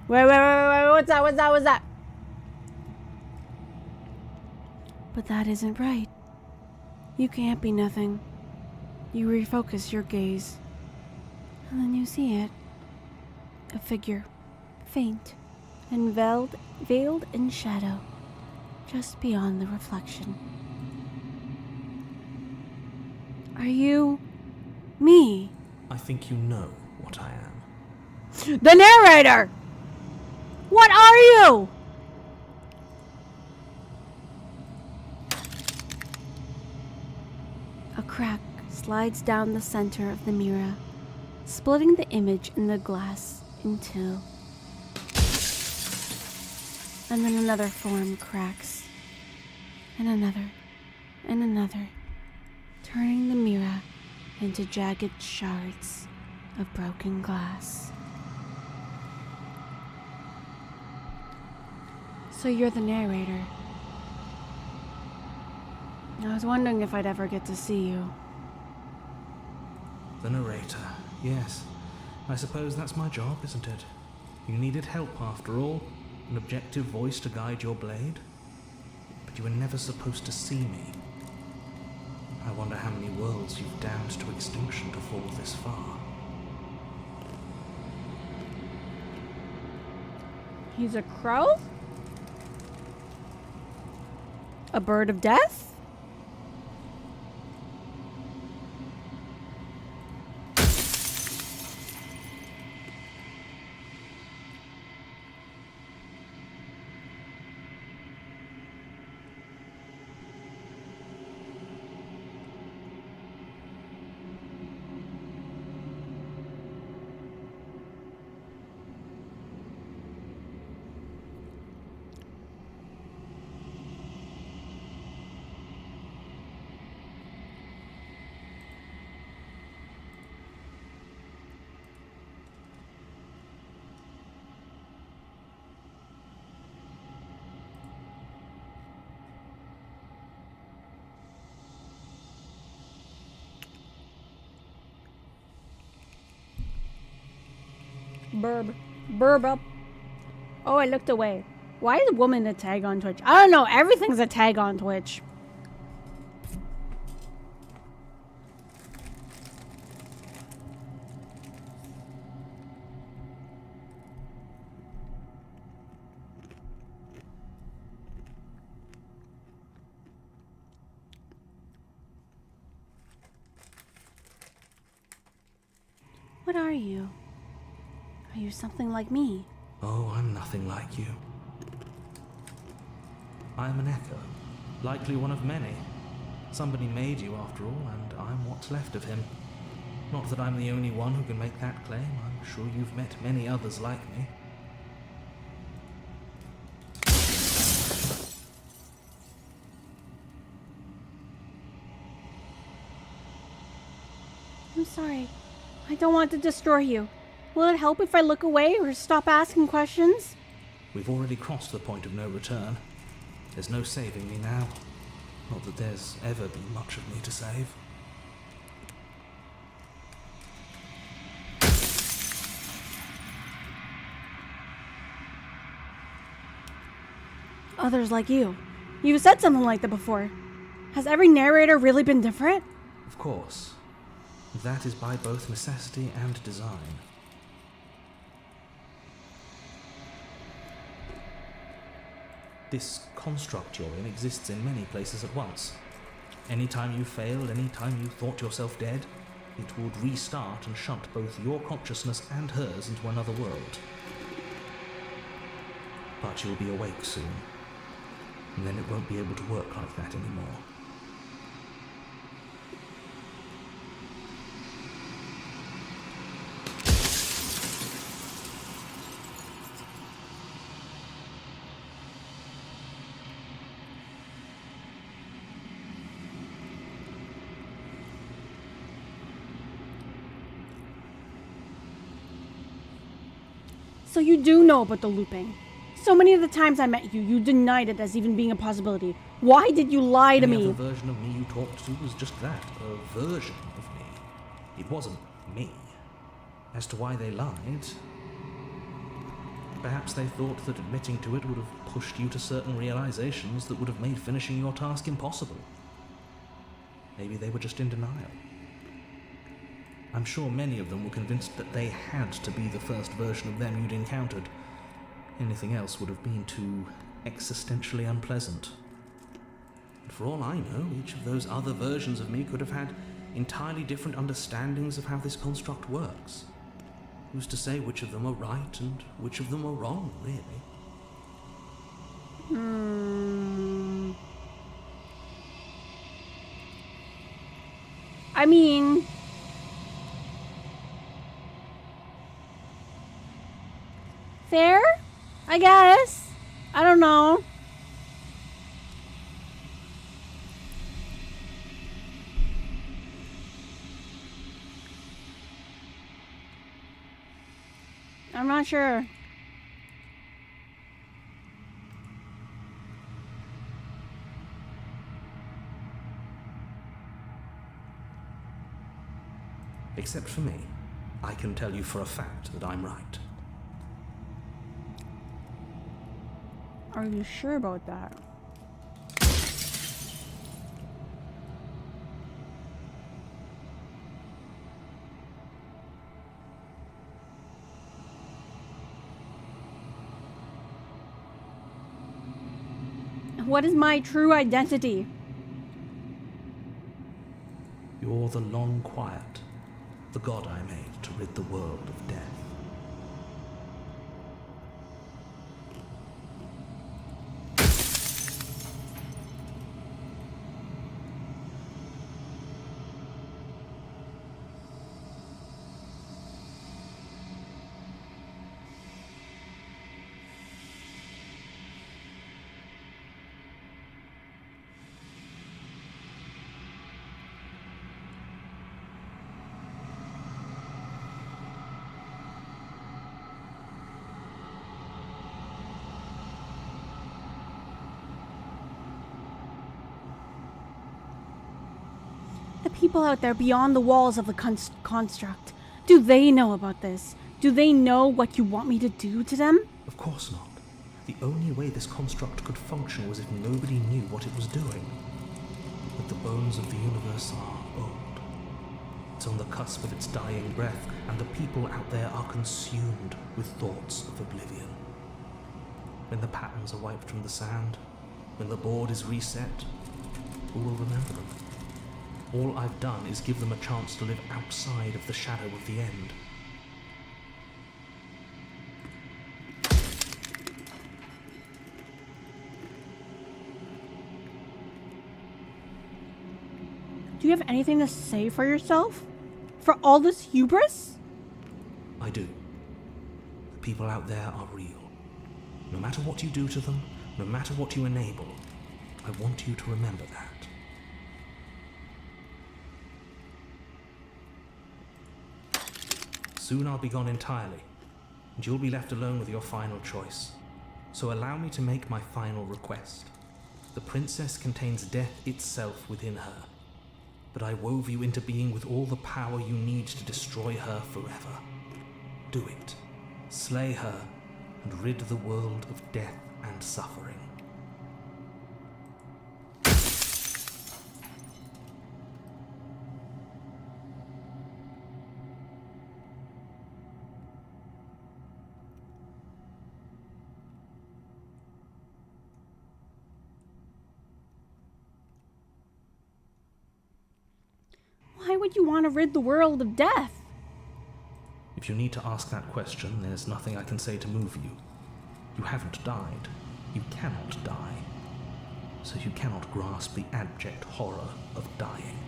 Wait, what's that? But that isn't right. You can't be nothing. You refocus your gaze, and then you see it. A figure, faint and veiled in shadow, just beyond the reflection. Are you me? I think you know what I am. The narrator! What are you? A crack slides down the center of the mirror, splitting the image in the glass in two. And then another form cracks, and another, turning the mirror into jagged shards of broken glass. So you're the narrator. I was wondering if I'd ever get to see you. The narrator, yes. I suppose that's my job, isn't it? You needed help after all, an objective voice to guide your blade. But you were never supposed to see me. I wonder how many worlds you've damned to extinction to fall this far. He's a crow? A bird of death? Burb up. Oh, I looked away. Why is a woman a tag on Twitch? I don't know. Everything's a tag on Twitch. What are you? Are you something like me? Oh, I'm nothing like you. I am an echo, likely one of many. Somebody made you after all, and I'm what's left of him. Not that I'm the only one who can make that claim. I'm sure you've met many others like me. I'm sorry. I don't want to destroy you. Will it help if I look away or stop asking questions? We've already crossed the point of no return. There's no saving me now. Not that there's ever been much of me to save. Others like you. You've said something like that before. Has every narrator really been different? Of course. That is by both necessity and design. This construct you're in exists in many places at once. Anytime you failed, anytime you thought yourself dead, it would restart and shunt both your consciousness and hers into another world. But you'll be awake soon, and then it won't be able to work like that anymore. So you do know about the looping. So many of the times I met you, you denied it as even being a possibility. Why did you lie to Any me? other version of me you talked to was just that, a version of me. It wasn't me. As to why they lied, perhaps they thought that admitting to it would have pushed you to certain realizations that would have made finishing your task impossible. Maybe they were just in denial. I'm sure many of them were convinced that they had to be the first version of them you'd encountered. Anything else would have been too existentially unpleasant. And for all I know, each of those other versions of me could have had entirely different understandings of how this construct works. Who's to say which of them are right and which of them are wrong, really? I mean... fair? I guess. I don't know. I'm not sure. Except for me, I can tell you for a fact that I'm right. Are you sure about that? What is my true identity? You're the long quiet, the god I made to rid the world of death. The people out there beyond the walls of the construct. Do they know about this? Do they know what you want me to do to them? Of course not. The only way this construct could function was if nobody knew what it was doing. But the bones of the universe are old. It's on the cusp of its dying breath, and the people out there are consumed with thoughts of oblivion. When the patterns are wiped from the sand, when the board is reset, who will remember them? All I've done is give them a chance to live outside of the shadow of the end. Do you have anything to say for yourself? For all this hubris? I do. The people out there are real. No matter what you do to them, no matter what you enable, I want you to remember that. Soon I'll be gone entirely, and you'll be left alone with your final choice. So allow me to make my final request. The princess contains death itself within her, but I wove you into being with all the power you need to destroy her forever. Do it. Slay her, and rid the world of death and suffering. Why would you want to rid the world of death? If you need to ask that question, there's nothing I can say to move you. You haven't died. You cannot die. So you cannot grasp the abject horror of dying.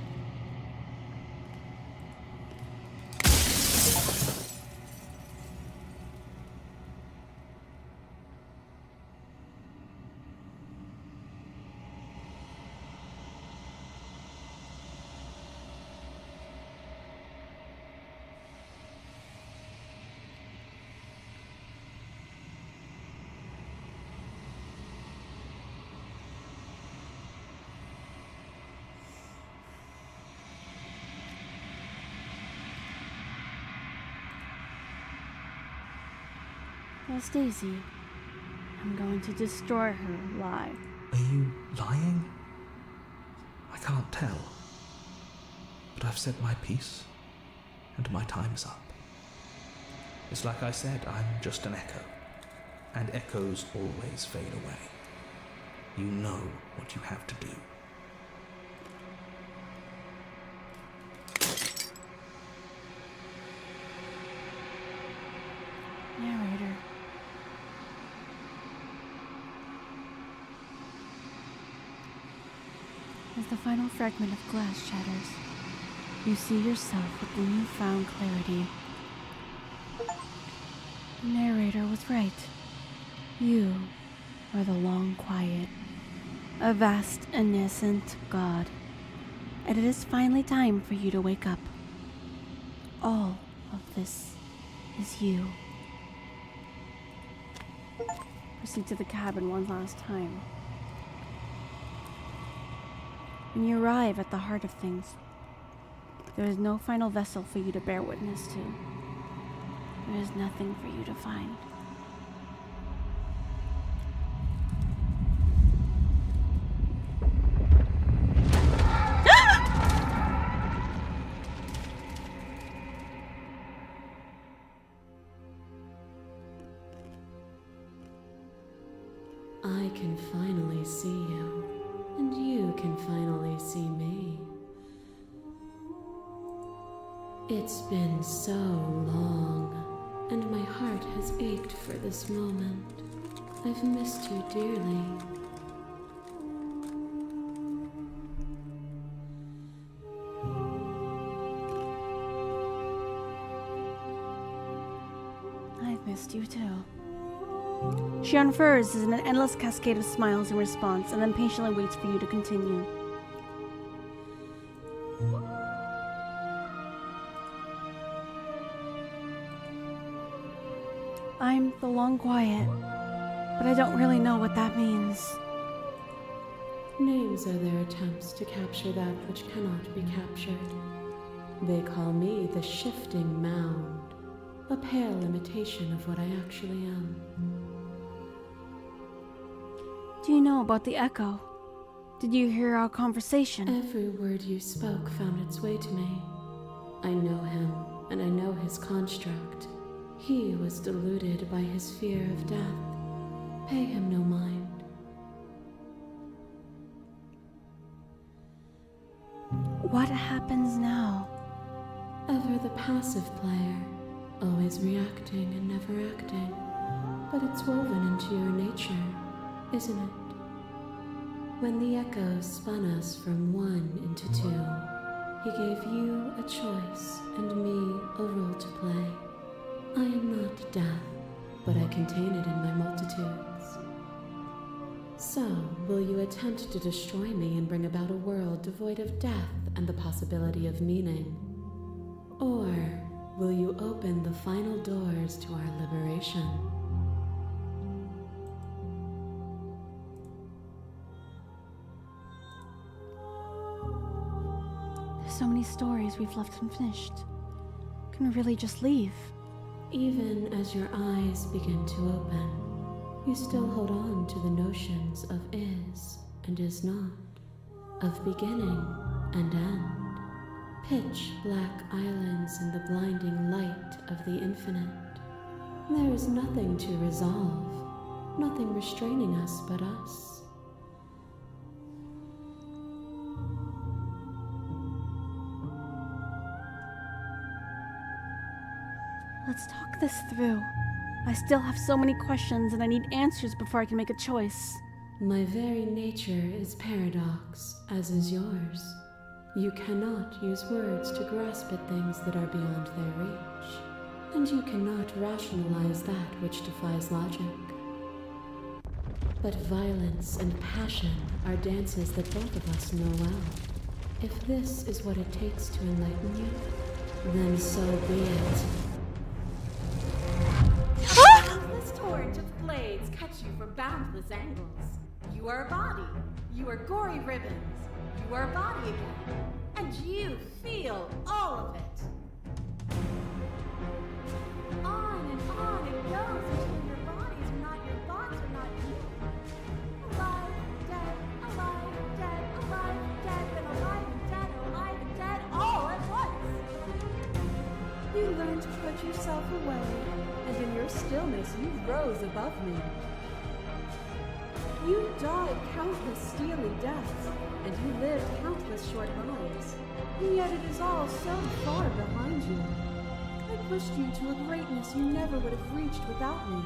Yes, Daisy. I'm going to destroy her lie. Are you lying? I can't tell. But I've said my piece, and my time's up. It's like I said, I'm just an echo, and echoes always fade away. You know what you have to do. Narrator. As the final fragment of glass shatters, you see yourself with the newfound clarity. The narrator was right. You are the long quiet, a vast, innocent God. And it is finally time for you to wake up. All of this is you. Proceed to the cabin one last time. When you arrive at the heart of things, there is no final vessel for you to bear witness to. There is nothing for you to find. I can finally see you, and you can finally see me. It's been so long, and my heart has ached for this moment. I've missed you dearly. I've missed you too. She unfurls in an endless cascade of smiles in response, and then patiently waits for you to continue. I'm the long quiet, but I don't really know what that means. Names are their attempts to capture that which cannot be captured. They call me the shifting mound, a pale imitation of what I actually am. Do you know about the echo? Did you hear our conversation? Every word you spoke found its way to me. I know him, and I know his construct. He was deluded by his fear of death. Pay him no mind. What happens now? Ever the passive player, always reacting and never acting. But it's woven into your nature, isn't it? When the echoes spun us from one into two, he gave you a choice and me a role to play. I am not death, but I contain it in my multitudes. So, will you attempt to destroy me and bring about a world devoid of death and the possibility of meaning? Or will you open the final doors to our liberation? There's so many stories we've left unfinished. Can we really just leave? Even as your eyes begin to open, you still hold on to the notions of is and is not, of beginning and end, pitch black islands in the blinding light of the infinite. There is nothing to resolve, nothing restraining us but us. Let's talk this through. I still have so many questions and I need answers before I can make a choice. My very nature is paradox, as is yours. You cannot use words to grasp at things that are beyond their reach, and you cannot rationalize that which defies logic. But violence and passion are dances that both of us know well. If this is what it takes to enlighten you, then so be it. This torrent of blades cut you from boundless angles. You are a body. You are gory ribbons. You are a body again. And you feel all of it. On it goes until your put yourself away, and in your stillness you rose above me. You died countless steely deaths, and you lived countless short lives, and yet it is all so far behind you. I pushed you to a greatness you never would have reached without me.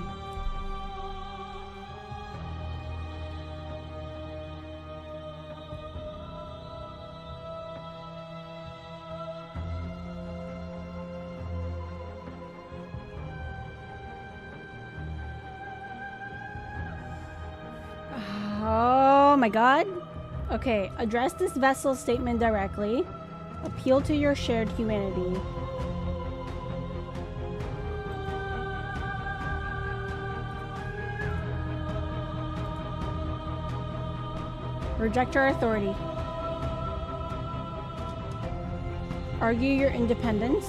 Oh my god. Okay, address this vessel statement directly. Appeal to your shared humanity. Reject our authority. Argue your independence.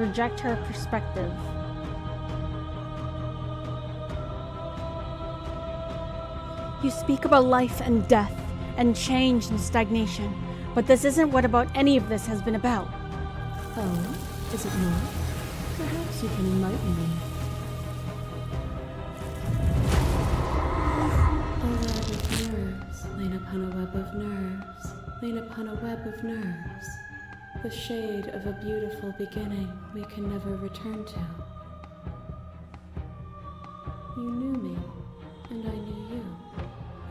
Reject her perspective. You speak about life and death, and change and stagnation, but this isn't what about any of this has been about. Oh, is it not? Perhaps you can enlighten me. A web of nerves, lain upon a web of nerves, lain upon a web of nerves. The shade of a beautiful beginning we can never return to. You knew me, and I knew you,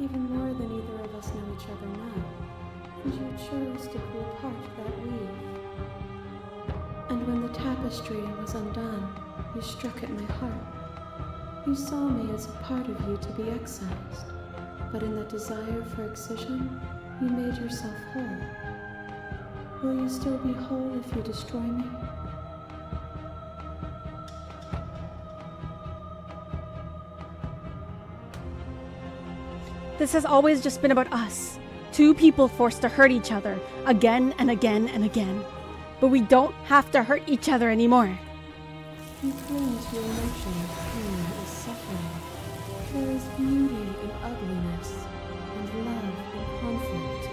even more than either of us know each other now, and you chose to pull apart that weave. And when the tapestry was undone, you struck at my heart. You saw me as a part of you to be excised, but in that desire for excision, you made yourself whole. Will you still be whole if you destroy me? This has always just been about us. Two people forced to hurt each other again and again and again. But we don't have to hurt each other anymore. You cling to your notion of pain as suffering. There is beauty in ugliness, and love in conflict.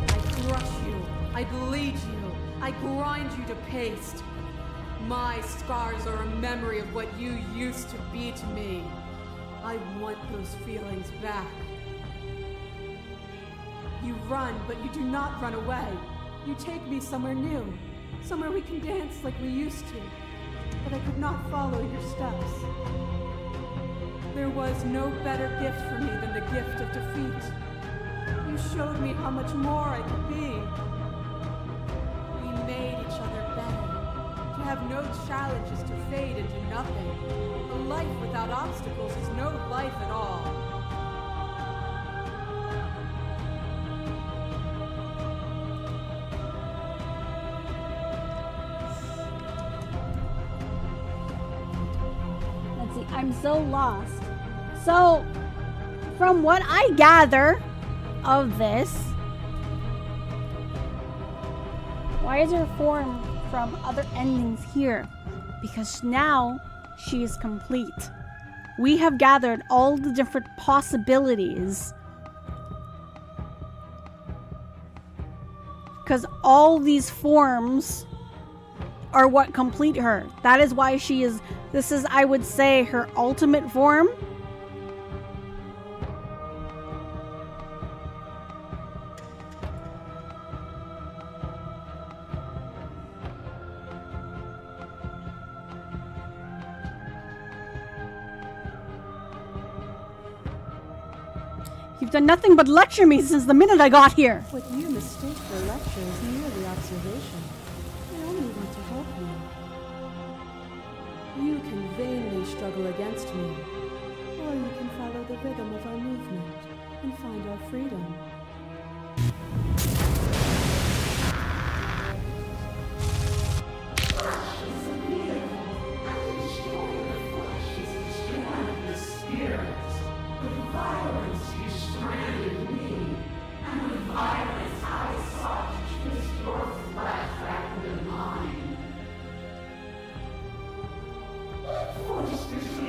I crush you, I bleed you, I grind you to paste. My scars are a memory of what you used to be to me. I want those feelings back. You run, but you do not run away. You take me somewhere new, somewhere we can dance like we used to. But I could not follow your steps. There was no better gift for me than the gift of defeat. You showed me how much more I could be. We made each other better. To have no challenges to fade into nothing. A life without obstacles is no life at all. Let's see, I'm so lost. So, from what I gather of this, why is her form from other endings here? Because now she is complete. We have gathered all the different possibilities. Because all these forms are what complete her. That is why she is, this is, I would say, her ultimate form. You've done nothing but lecture me since the minute I got here. What you mistake for lecture is merely observation. I only want to help you. You can vainly struggle against me, or you can follow the rhythm of our movement and find our freedom.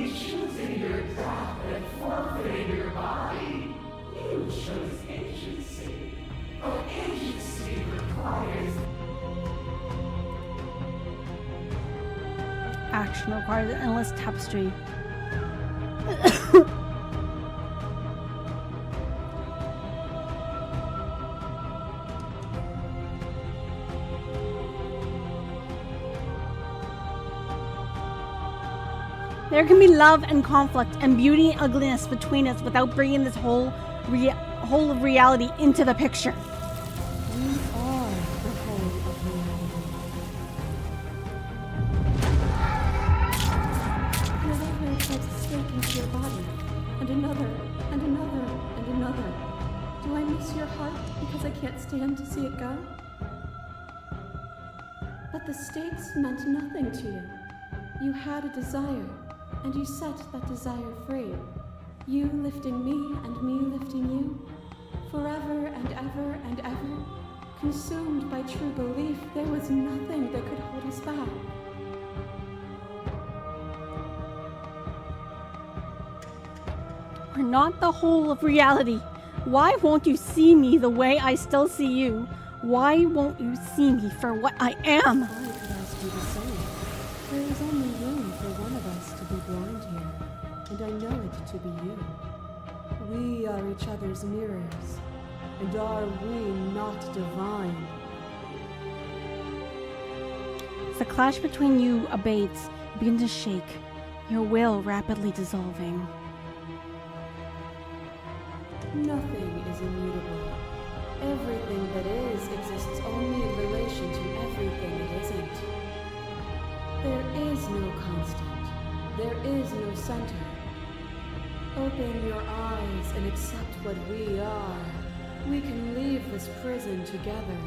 Choosing your death and forfeiting your body. You chose ancient action requires an endless tapestry. There can be love and conflict and beauty and ugliness between us without bringing this whole of reality into the picture. We are the whole of reality. Another hair tries to slink into your body, and another, and another, and another. Do I miss your heart because I can't stand to see it go? But the stakes meant nothing to you. You had a desire, and you set that desire free. You lifting me and me lifting you. Forever and ever and ever. Consumed by true belief, there was nothing that could hold us back. We're not the whole of reality. Why won't you see me the way I still see you? Why won't you see me for what I am? I could ask you the same. There is only room for one of us to be blind here, and I know it to be you. We are each other's mirrors, and are we not divine? As the clash between you abates, you begin to shake, your will rapidly dissolving. Nothing is immutable. Everything that is exists only in relation to everything it isn't. There is no constant. There is no center. Open your eyes and accept what we are. We can leave this prison together.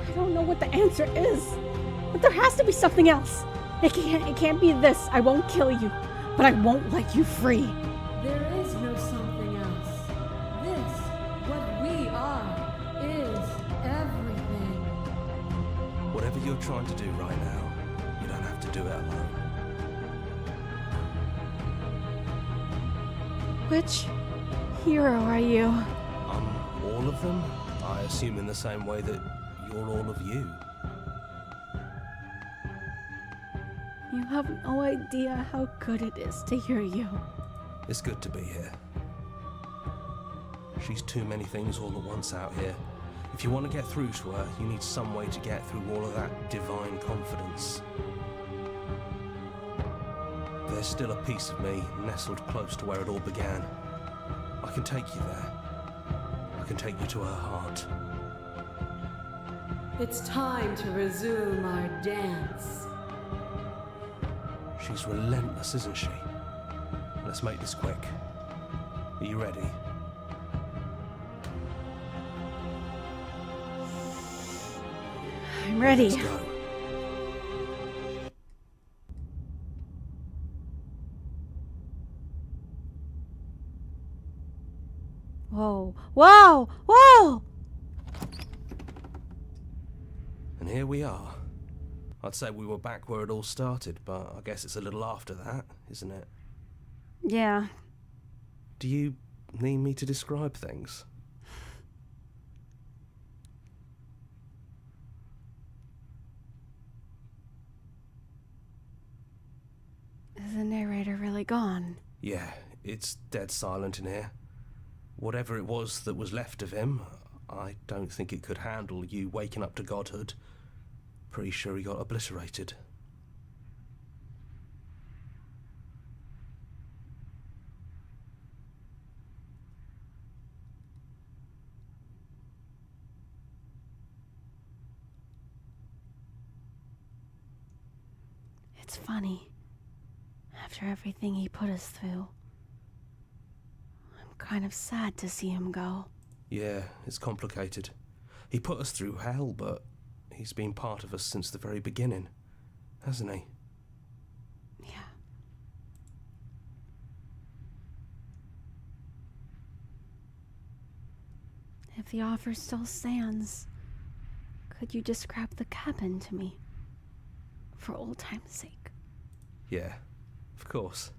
I don't know what the answer is, but there has to be something else. It can't be this. I won't kill you, but I won't let you free. There is no something else. This, what we are, is everything. Whatever you're trying to do right now, you don't have to do it alone. Which hero are you? I'm all of them, I assume in the same way that you're all of you. You have no idea how good it is to hear you. It's good to be here. She's too many things all at once out here. If you want to get through to her, you need some way to get through all of that divine confidence. There's still a piece of me nestled close to where it all began. I can take you there. I can take you to her heart. It's time to resume our dance. She's relentless, isn't she? Let's make this quick. Are you ready? I'm ready. Let's go. Whoa, whoa, whoa! And here we are. I'd say we were back where it all started, but I guess it's a little after that, isn't it? Yeah. Do you need me to describe things? Is the narrator really gone? Yeah, it's dead silent in here. Whatever it was that was left of him, I don't think it could handle you waking up to godhood. Pretty sure he got obliterated. It's funny. After everything he put us through, I'm kind of sad to see him go. Yeah, it's complicated. He put us through hell, but he's been part of us since the very beginning, hasn't he? Yeah. If the offer still stands, could you describe the cabin to me? For old time's sake. Yeah, of course.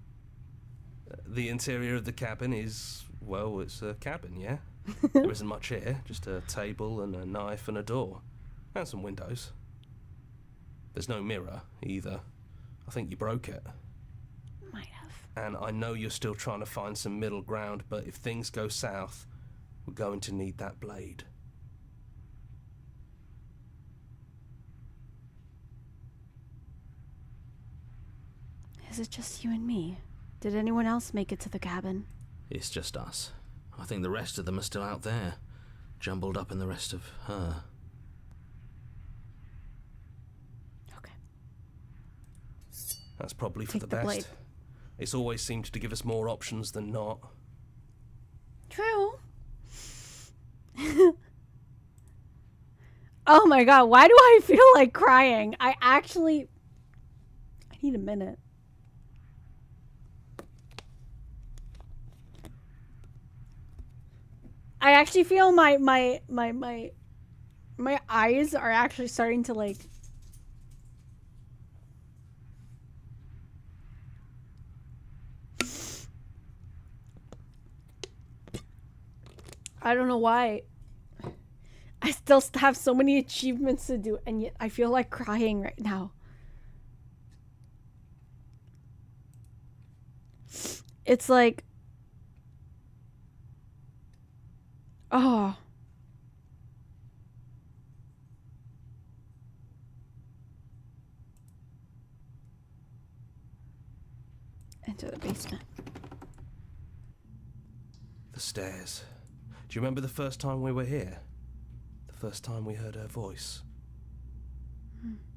The interior of the cabin is, well, it's a cabin, yeah? There isn't much here, just a table and a knife and a door. And some windows. There's no mirror, either. I think you broke it. Might have. And I know you're still trying to find some middle ground, but if things go south, we're going to need that blade. Is it just you and me? Did anyone else make it to the cabin? It's just us. I think the rest of them are still out there, jumbled up in the rest of her. Okay. That's probably for Take the the best. blade. It's always seemed to give us more options than not. True. Oh my god, why do I feel like crying? I need a minute. I actually feel my eyes are actually starting to like I don't know why. I still have so many achievements to do, and yet I feel like crying right now. It's like, oh. Enter the basement. The stairs. Do you remember the first time we were here? The first time we heard her voice?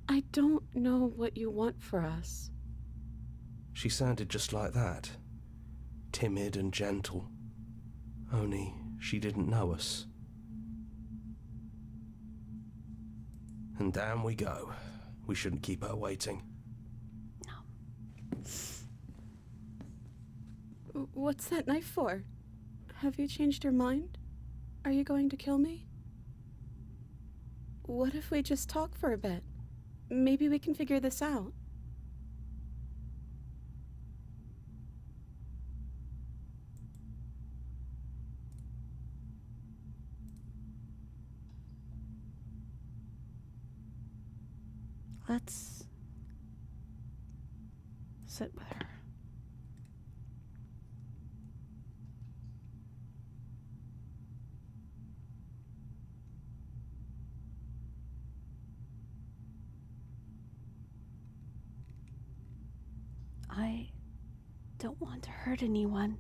I don't know what you want for us. She sounded just like that. Timid and gentle. Only she didn't know us. And down we go. We shouldn't keep her waiting. What's that knife for? Have you changed your mind? Are you going to kill me? What if we just talk for a bit? Maybe we can figure this out. Let's sit with her. I don't want to hurt anyone.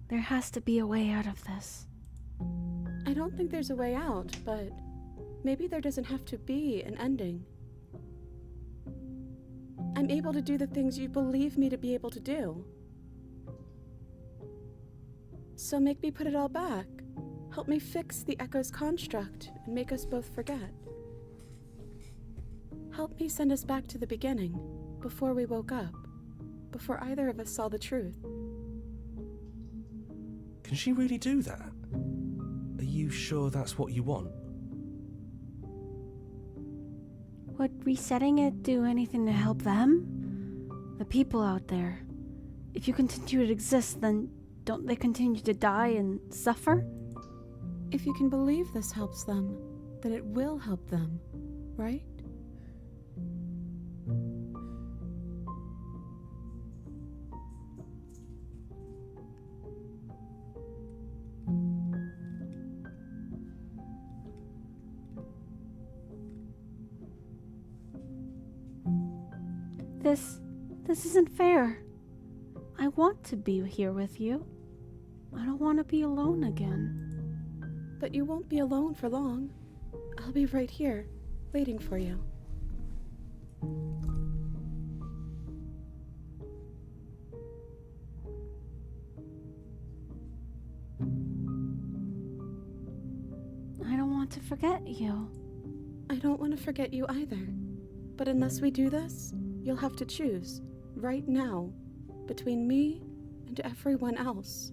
There has to be a way out of this. I don't think there's a way out, but maybe there doesn't have to be an ending. I'm able to do the things you believe me to be able to do. So make me put it all back. Help me fix the Echo's construct and make us both forget. Help me send us back to the beginning, before we woke up, before either of us saw the truth. Can she really do that? Are you sure that's what you want? Would resetting it do anything to help them? The people out there. If you continue to exist, then don't they continue to die and suffer? If you can believe this helps them, then it will help them, right? This isn't fair. I want to be here with you. I don't want to be alone again. But you won't be alone for long. I'll be right here, waiting for you. I don't want to forget you. I don't want to forget you either. But unless we do this, you'll have to choose, right now, between me and everyone else.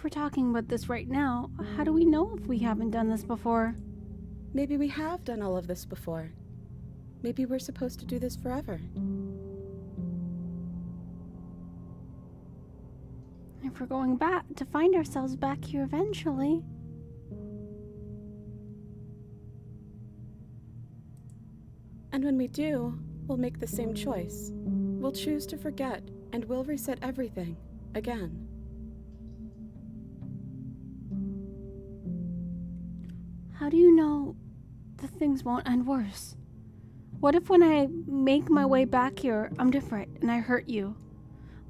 If we're talking about this right now, how do we know if we haven't done this before? Maybe we have done all of this before. Maybe we're supposed to do this forever. If we're going back to find ourselves back here eventually. And when we do, we'll make the same choice. We'll choose to forget, and we'll reset everything again. How do you know that things won't end worse? What if when I make my way back here, I'm different and I hurt you?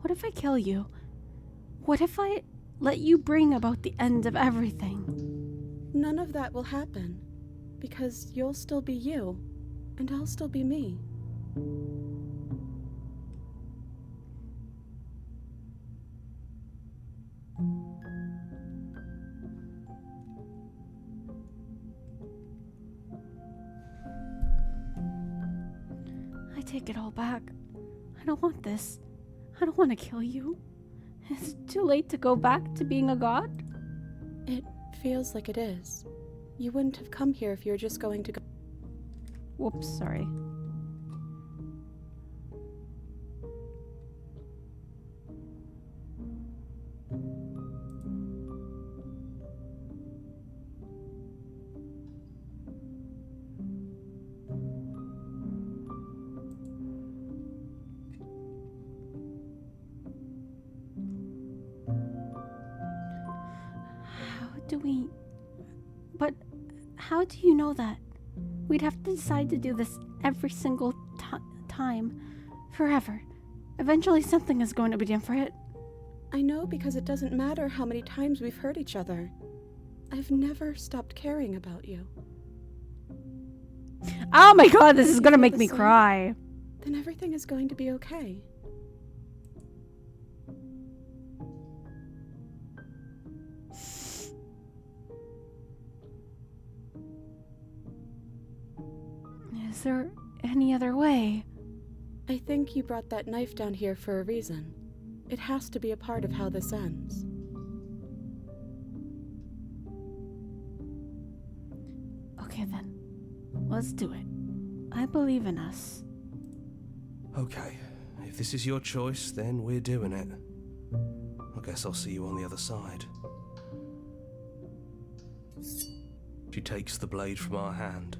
What if I kill you? What if I let you bring about the end of everything? None of that will happen, because you'll still be you, and I'll still be me. I take it all back. I don't want this. I don't want to kill you. Is it too late to go back to being a god? It feels like it is. You wouldn't have come here if you were just going to go. Whoops, sorry. But how do you know that? We'd have to decide to do this every single time, forever. Eventually something is going to be different. I know, because it doesn't matter how many times we've hurt each other. I've never stopped caring about you. Oh my god, this is If you gonna feel make the me same, cry. Then everything is going to be okay. Is there any other way? I think you brought that knife down here for a reason. It has to be a part of how this ends. Okay then, let's do it. I believe in us. Okay, if this is your choice, then we're doing it. I guess I'll see you on the other side. She takes the blade from our hand.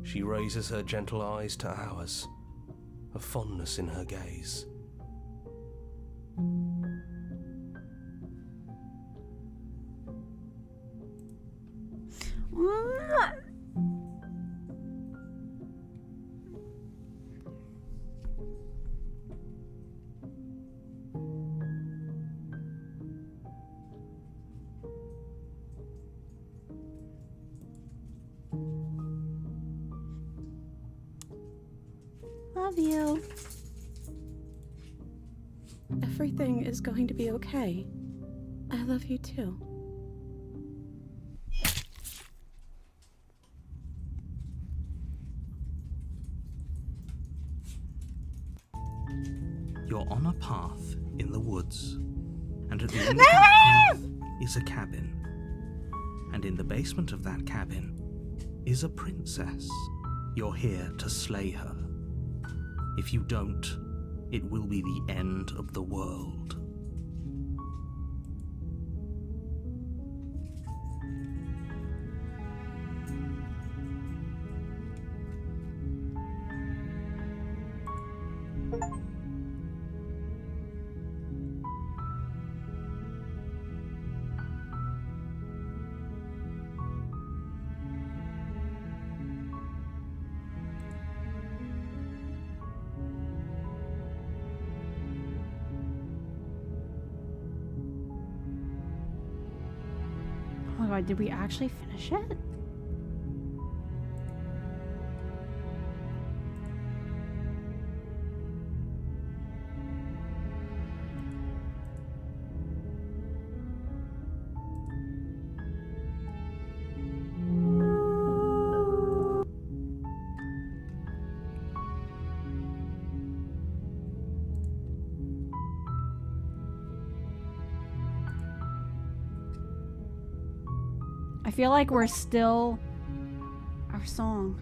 She raises her gentle eyes to ours, a fondness in her gaze. Love you. Everything is going to be okay. I love you too. You're on a path in the woods, and at the end of that path is a cabin. And in the basement of that cabin is a princess. You're here to slay her. If you don't, it will be the end of the world. Oh my god, did we actually finish it? I feel like we're still our song.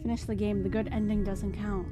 Finish the game. The good ending doesn't count.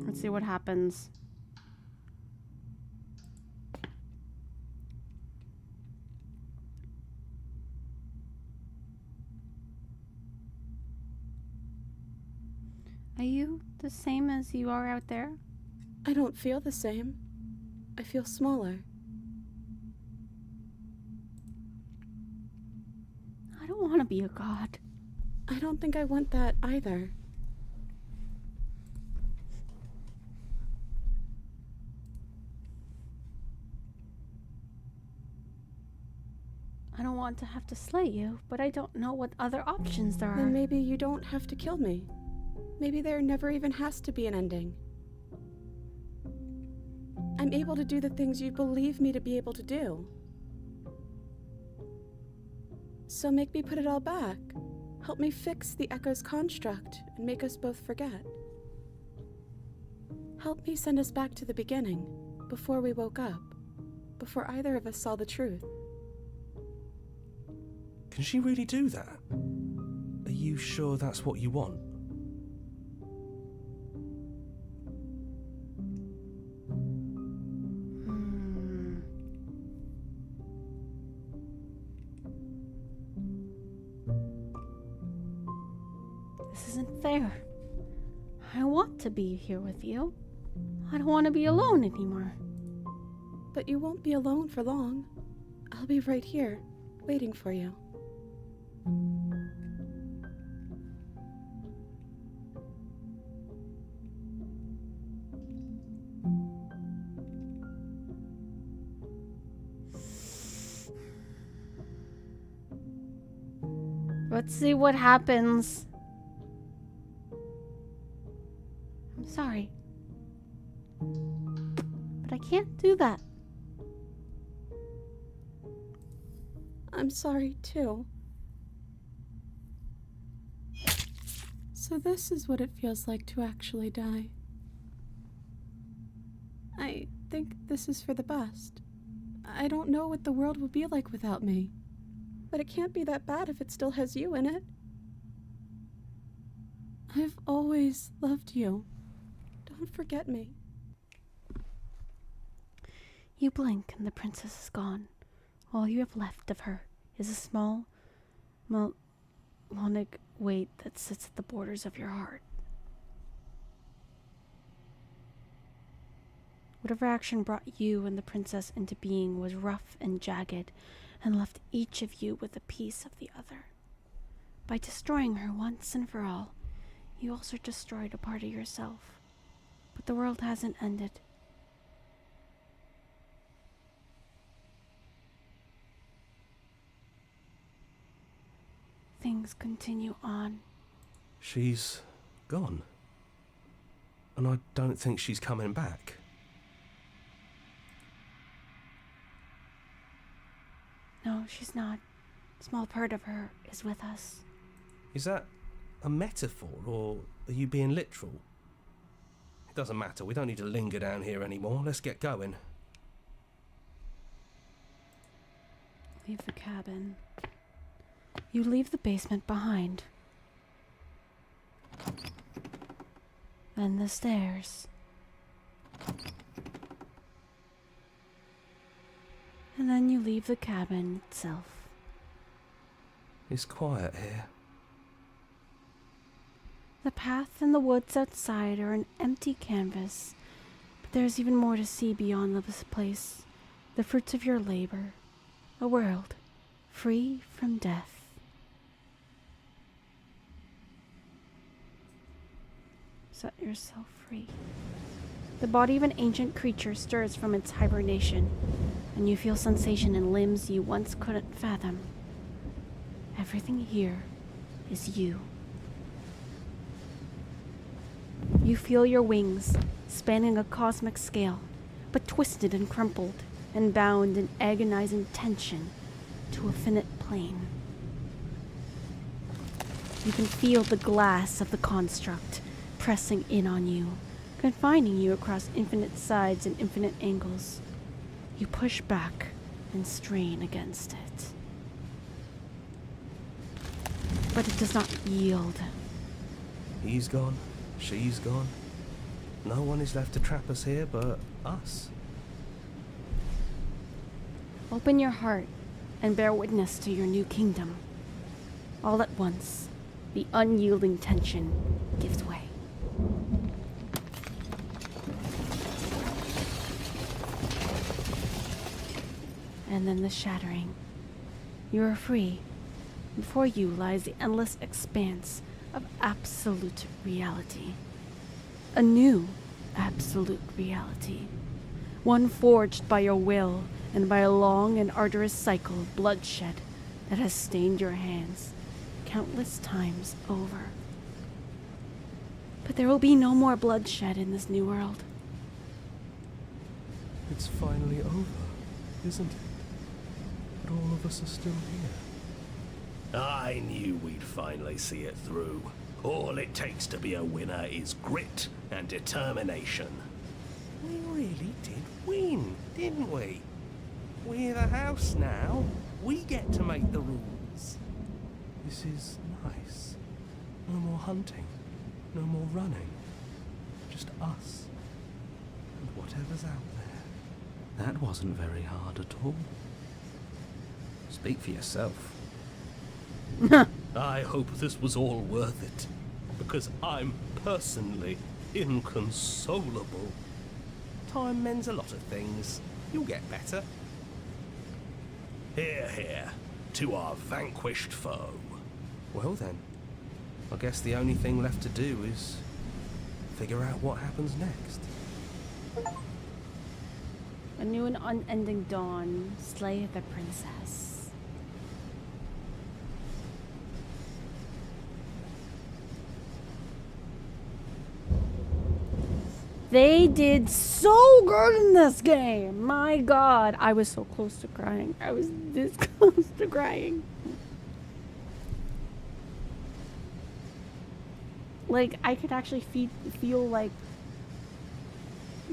Let's see what happens. Are you the same as you are out there? I don't feel the same. I feel smaller. I don't want to be a god. I don't think I want that either. I don't want to have to slay you, but I don't know what other options there are. Then maybe you don't have to kill me. Maybe there never even has to be an ending. I'm able to do the things you believe me to be able to do. So make me put it all back. Help me fix the Echo's construct and make us both forget. Help me send us back to the beginning, before we woke up, before either of us saw the truth. Can she really do that? Are you sure that's what you want? This isn't fair. I want to be here with you. I don't want to be alone anymore. But you won't be alone for long. I'll be right here, waiting for you. Let's see what happens. I'm sorry. But I can't do that. I'm sorry, too. So this is what it feels like to actually die. I think this is for the best. I don't know what the world will be like without me. But it can't be that bad if it still has you in it. I've always loved you. Don't forget me. You blink and the princess is gone. All you have left of her is a small, melodic weight that sits at the borders of your heart. Whatever action brought you and the princess into being was rough and jagged, and left each of you with a piece of the other. By destroying her once and for all, you also destroyed a part of yourself. But the world hasn't ended. Things continue on. She's gone. And I don't think she's coming back. No, she's not. A small part of her is with us. Is that a metaphor, or are you being literal? It doesn't matter, we don't need to linger down here anymore. Let's get going. Leave the cabin. You leave the basement behind. Then the stairs. And then you leave the cabin itself. It's quiet here. The path and the woods outside are an empty canvas, but there's even more to see beyond this place. The fruits of your labor. A world free from death. Set yourself free. The body of an ancient creature stirs from its hibernation, and you feel sensation in limbs you once couldn't fathom. Everything here is you. You feel your wings spanning a cosmic scale, but twisted and crumpled and bound in agonizing tension to a finite plane. You can feel the glass of the construct pressing in on you, confining you across infinite sides and infinite angles. You push back and strain against it. But it does not yield. He's gone. She's gone. No one is left to trap us here but us. Open your heart and bear witness to your new kingdom. All at once, the unyielding tension gives way. And then the shattering. You are free. Before you lies the endless expanse of absolute reality. A new absolute reality. One forged by your will and by a long and arduous cycle of bloodshed that has stained your hands countless times over. But there will be no more bloodshed in this new world. It's finally over, isn't it? But all of us are still here. I knew we'd finally see it through. All it takes to be a winner is grit and determination. We really did win, didn't we? We're the house now. We get to make the rules. This is nice. No more hunting. No more running. Just us. And whatever's out there. That wasn't very hard at all. Speak for yourself. I hope this was all worth it, because I'm personally inconsolable. Time mends a lot of things. You'll get better. Hear, hear, to our vanquished foe. Well then, I guess the only thing left to do is figure out what happens next. A new and unending dawn, slay the princess. They did so good in this game. My God, I was so close to crying. I was this close to crying. Like, I could actually feel like,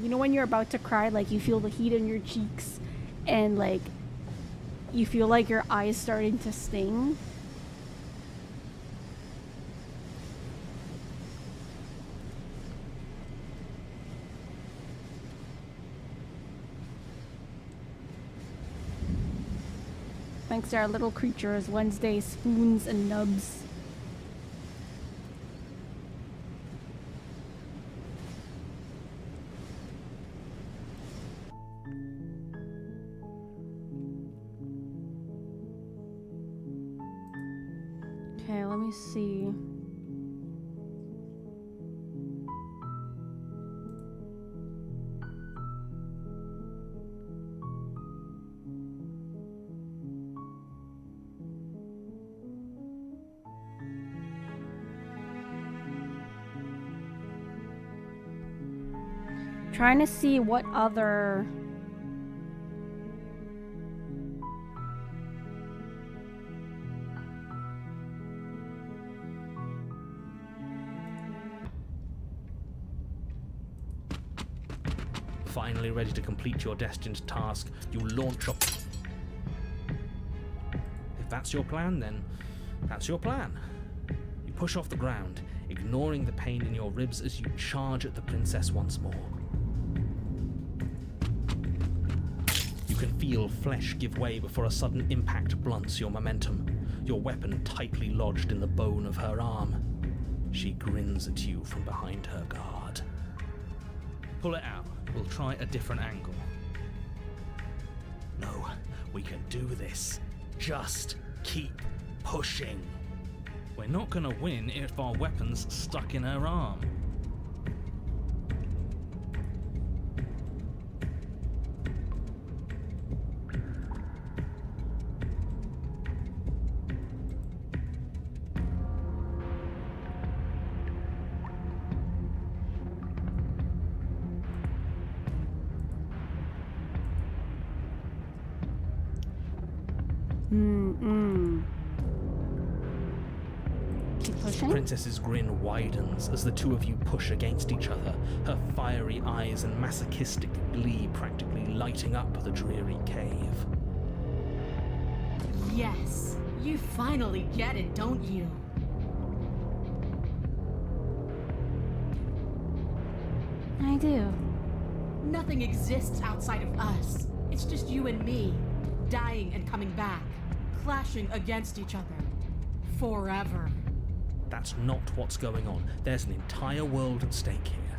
you know when you're about to cry, like you feel the heat in your cheeks and like you feel like your eyes starting to sting. Thanks to our little creatures, Wednesday spoons and nubs. Okay, let me see. Trying to see what other Finally ready to complete your destined task, you launch up. If that's your plan, then that's your plan. You push off the ground, ignoring the pain in your ribs as you charge at the princess once more. You can feel flesh give way before a sudden impact blunts your momentum, your weapon tightly lodged in the bone of her arm. She grins at you from behind her guard. Pull it out. We'll try a different angle. No, we can do this. Just keep pushing. We're not gonna win if our weapon's stuck in her arm. Keep The pushing. princess's grin widens as the two of you push against each other, her fiery eyes and masochistic glee practically lighting up the dreary cave. Yes, you finally get it, don't you? I do. Nothing exists outside of us. It's just you and me, dying and coming back, clashing against each other. Forever. That's not what's going on. There's an entire world at stake here.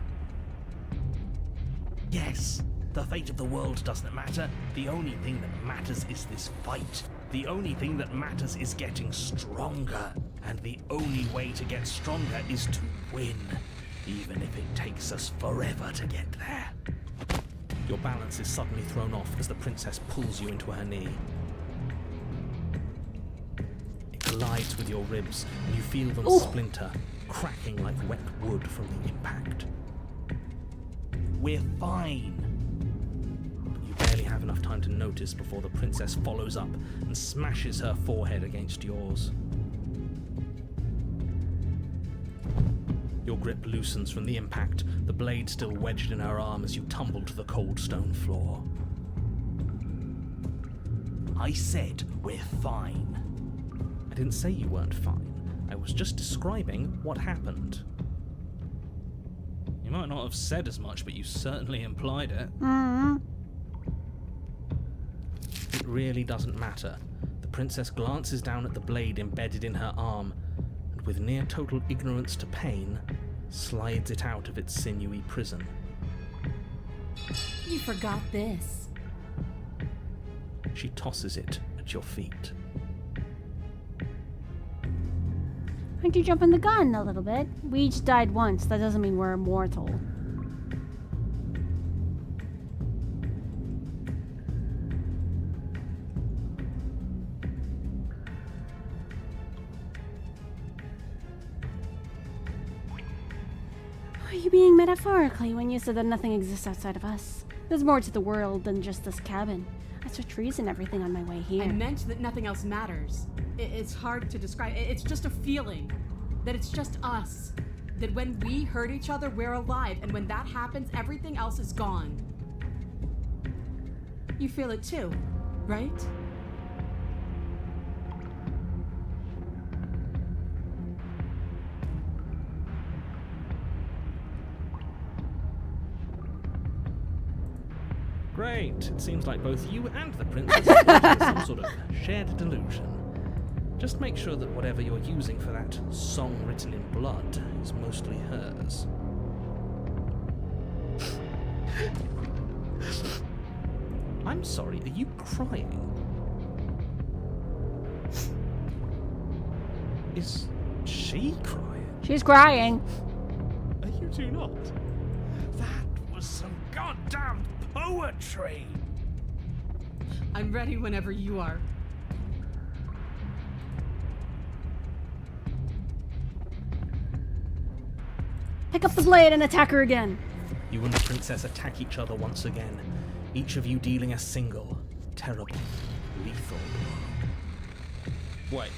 Yes, the fate of the world doesn't matter. The only thing that matters is this fight. The only thing that matters is getting stronger. And the only way to get stronger is to win, even if it takes us forever to get there. Your balance is suddenly thrown off as the princess pulls you into her knee. It collides with your ribs, and you feel them splinter, cracking like wet wood from the impact. We're fine. But you barely have enough time to notice before the princess follows up and smashes her forehead against yours. Your grip loosens from the impact, the blade still wedged in her arm as you tumble to the cold stone floor. I said we're fine. I didn't say you weren't fine. I was just describing what happened. You might not have said as much, but you certainly implied it. It really doesn't matter. The princess glances down at the blade embedded in her arm, and with near total ignorance to pain, slides it out of its sinewy prison. You forgot this. She tosses it at your feet. Why'd you jump in the gun a little bit? We each died once. That doesn't mean we're immortal. Were you being metaphorically when you said that nothing exists outside of us? There's more to the world than just this cabin. I saw trees and everything on my way here. I meant that nothing else matters. It's hard to describe. It's just a feeling. That it's just us. That when we hurt each other, we're alive. And when that happens, everything else is gone. You feel it too, right? Great. It seems like both you and the princess have some sort of shared delusion. Just make sure that whatever you're using for that song written in blood is mostly hers. I'm sorry, are you crying? Is she crying? She's crying. Are you two not? That was some goddamn poetry. I'm ready whenever you are. Pick up the blade and attack her again. You and the princess attack each other once again, each of you dealing a single, terrible, lethal blow. Wait,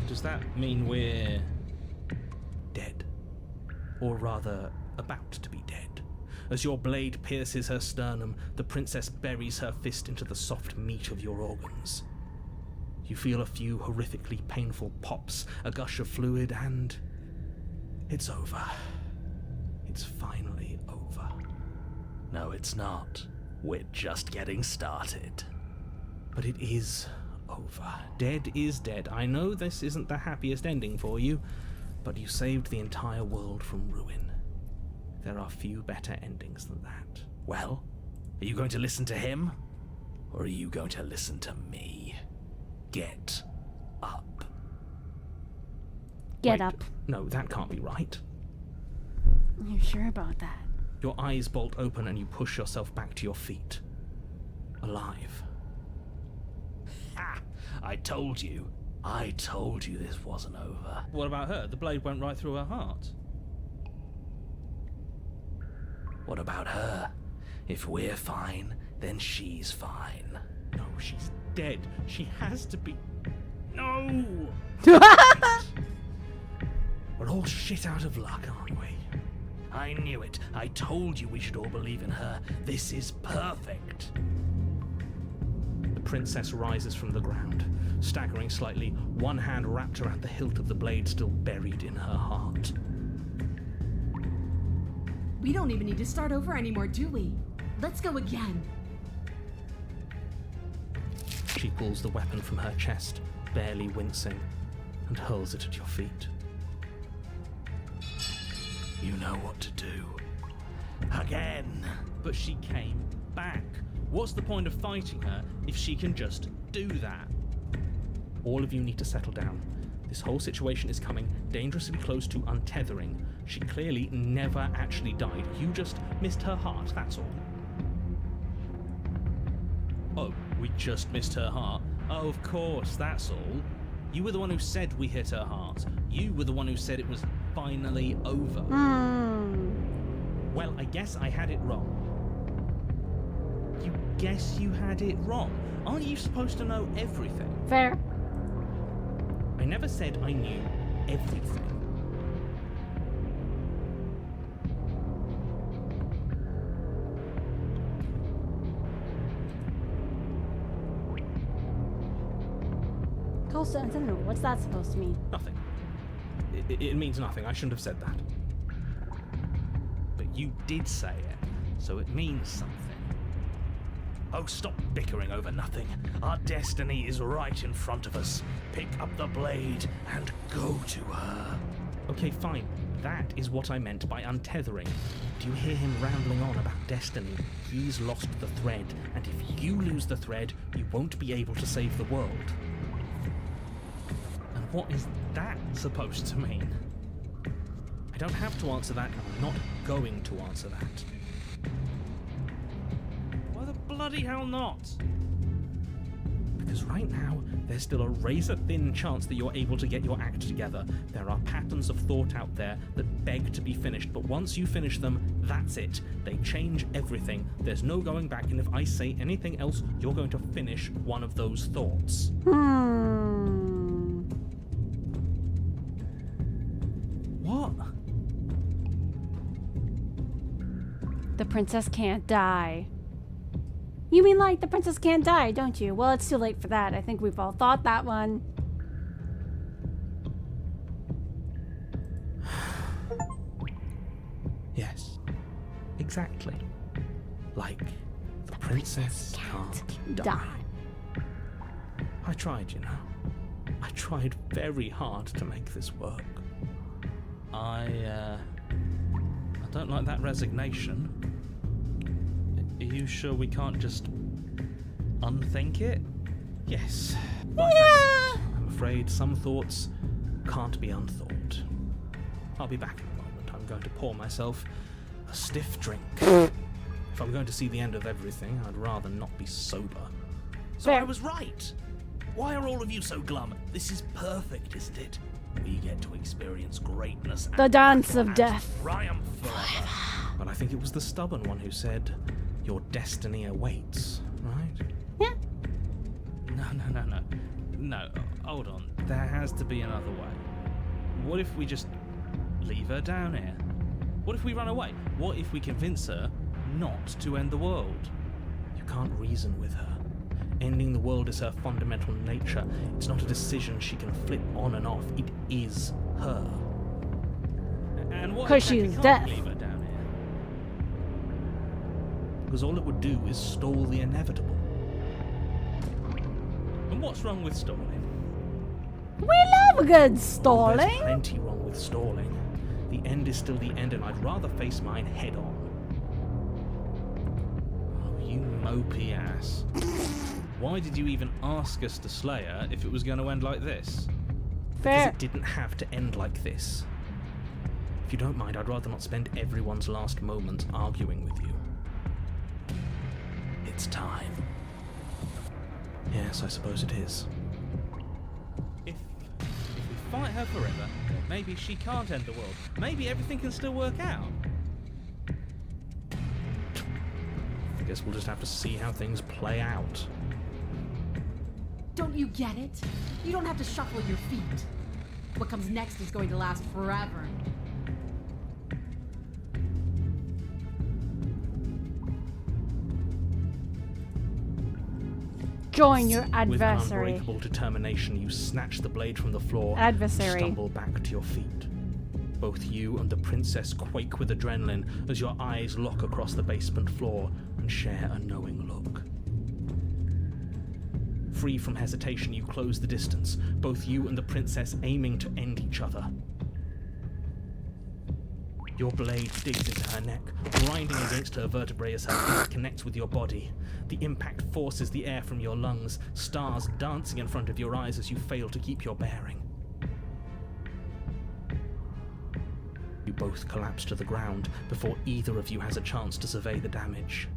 does that mean we're dead? Or rather, about to be dead. As your blade pierces her sternum, the princess buries her fist into the soft meat of your organs. You feel a few horrifically painful pops, a gush of fluid, and it's over. It's finally over. No, it's not. We're just getting started. But it is over. Dead is dead. I know this isn't the happiest ending for you, But you saved the entire world from ruin. There are few better endings than that. Well, are you going to listen to him? Or are you going to listen to me? Get up. Get Wait, up. No, that can't be right. You sure about that? Your eyes bolt open and you push yourself back to your feet. Alive. Ha! I told you. I told you this wasn't over. What about her? The blade went right through her heart. What about her? If we're fine, then she's fine. No, she's dead. She has to be. No! We're all shit out of luck, aren't we? I knew it. I told you we should all believe in her. This is perfect. The princess rises from the ground, staggering slightly, one hand wrapped around the hilt of the blade still buried in her heart. We don't even need to start over anymore, do we? Let's go again. She pulls the weapon from her chest, barely wincing, and hurls it at your feet. You know what to do. Again. But she came back. What's the point of fighting her if she can just do that? All of you need to settle down. This whole situation is coming dangerously close to untethering. She clearly never actually died. You just missed her heart, that's all. Oh, we just missed her heart? Oh, of course, that's all. You were the one who said we hit her heart. You were the one who said it was finally over. Well, I guess I had it wrong. You guess you had it wrong? Aren't you supposed to know everything? Fair. I never said I knew everything. Also, I don't know. What's that supposed to mean? Nothing. It means nothing. I shouldn't have said that. But you did say it, so it means something. Oh, stop bickering over nothing. Our destiny is right in front of us. Pick up the blade and go to her. Okay, fine. That is what I meant by untethering. Do you hear him rambling on about destiny? He's lost the thread, and if you lose the thread, you won't be able to save the world. And what is that supposed to mean? I don't have to answer that, and I'm not going to answer that. Why the bloody hell not? Because right now, there's still a razor-thin chance that you're able to get your act together. There are patterns of thought out there that beg to be finished, but once you finish them, that's it. They change everything. There's no going back, and if I say anything else, you're going to finish one of those thoughts. What? The princess can't die. You mean like the princess can't die, don't you? Well, it's too late for that. I think we've all thought that one. Yes, exactly. Like, the princess can't die. I tried, you know. I tried very hard to make this work. I don't like that resignation. Are you sure we can't just unthink it? Yes. Yeah. I'm afraid some thoughts can't be unthought. I'll be back in a moment. I'm going to pour myself a stiff drink. If I'm going to see the end of everything, I'd rather not be sober. So I was right. Why are all of you so glum? This is perfect, isn't it? We get to experience greatness. The dance of death. Triumph forever. But I think it was the stubborn one who said, your destiny awaits, right? Yeah. No, hold on. There has to be another way. What if we just leave her down here? What if we run away? What if we convince her not to end the world? You can't reason with her. Ending the world is her fundamental nature. It's not a decision she can flip on and off. It is her. And what 'Cause exactly she's can't death. we leave her down here? Because all it would do is stall the inevitable. And what's wrong with stalling? We love good There's stalling. plenty wrong with stalling. The end is still the end, and I'd rather face mine head on. Oh, you mopey ass. Why did you even ask us to slay her if it was going to end like this? Because Fair. it didn't have to end like this. If you don't mind, I'd rather not spend everyone's last moment arguing with you. It's time. Yes, I suppose it is. If we fight her forever, maybe she can't end the world. Maybe everything can still work out. I guess we'll just have to see how things play out. Don't you get it? You don't have to shuffle your feet. What comes next is going to last forever. Join your With adversary. unbreakable determination, you snatch the blade from the floor Adversary. and stumble back to your feet. Both you and the princess quake with adrenaline as your eyes lock across the basement floor and share a knowing look. Free from hesitation, you close the distance, both you and the princess aiming to end each other. Your blade digs into her neck, grinding against her vertebrae as her feet connects with your body. The impact forces the air from your lungs, stars dancing in front of your eyes as you fail to keep your bearing. You both collapse to the ground before either of you has a chance to survey the damage.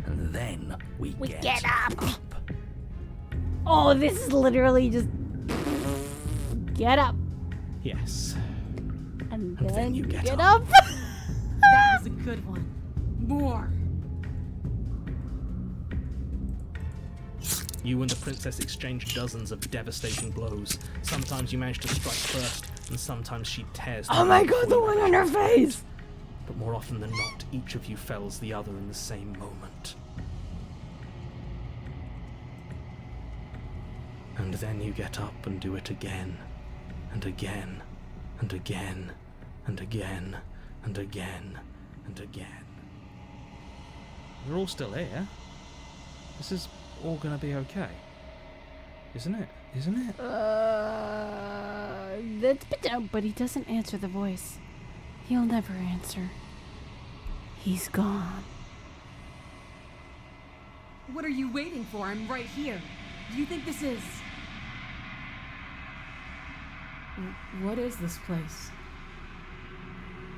And then we get up. Oh, this is literally just get up. Yes. And And then you get up. That was a good one. More. You and the princess exchange dozens of devastating blows. Sometimes you manage to strike first, and sometimes she tears. Oh my god, the one on her face! But more often than not, each of you fells the other in the same moment. And then you get up and do it again, and again, and again, and again, and again, and again. We're all still here. This is all gonna be okay. Isn't it? Isn't it? But he doesn't answer the voice. He'll never answer. He's gone. What are you waiting for? I'm right here. Do you think this is... What is this place?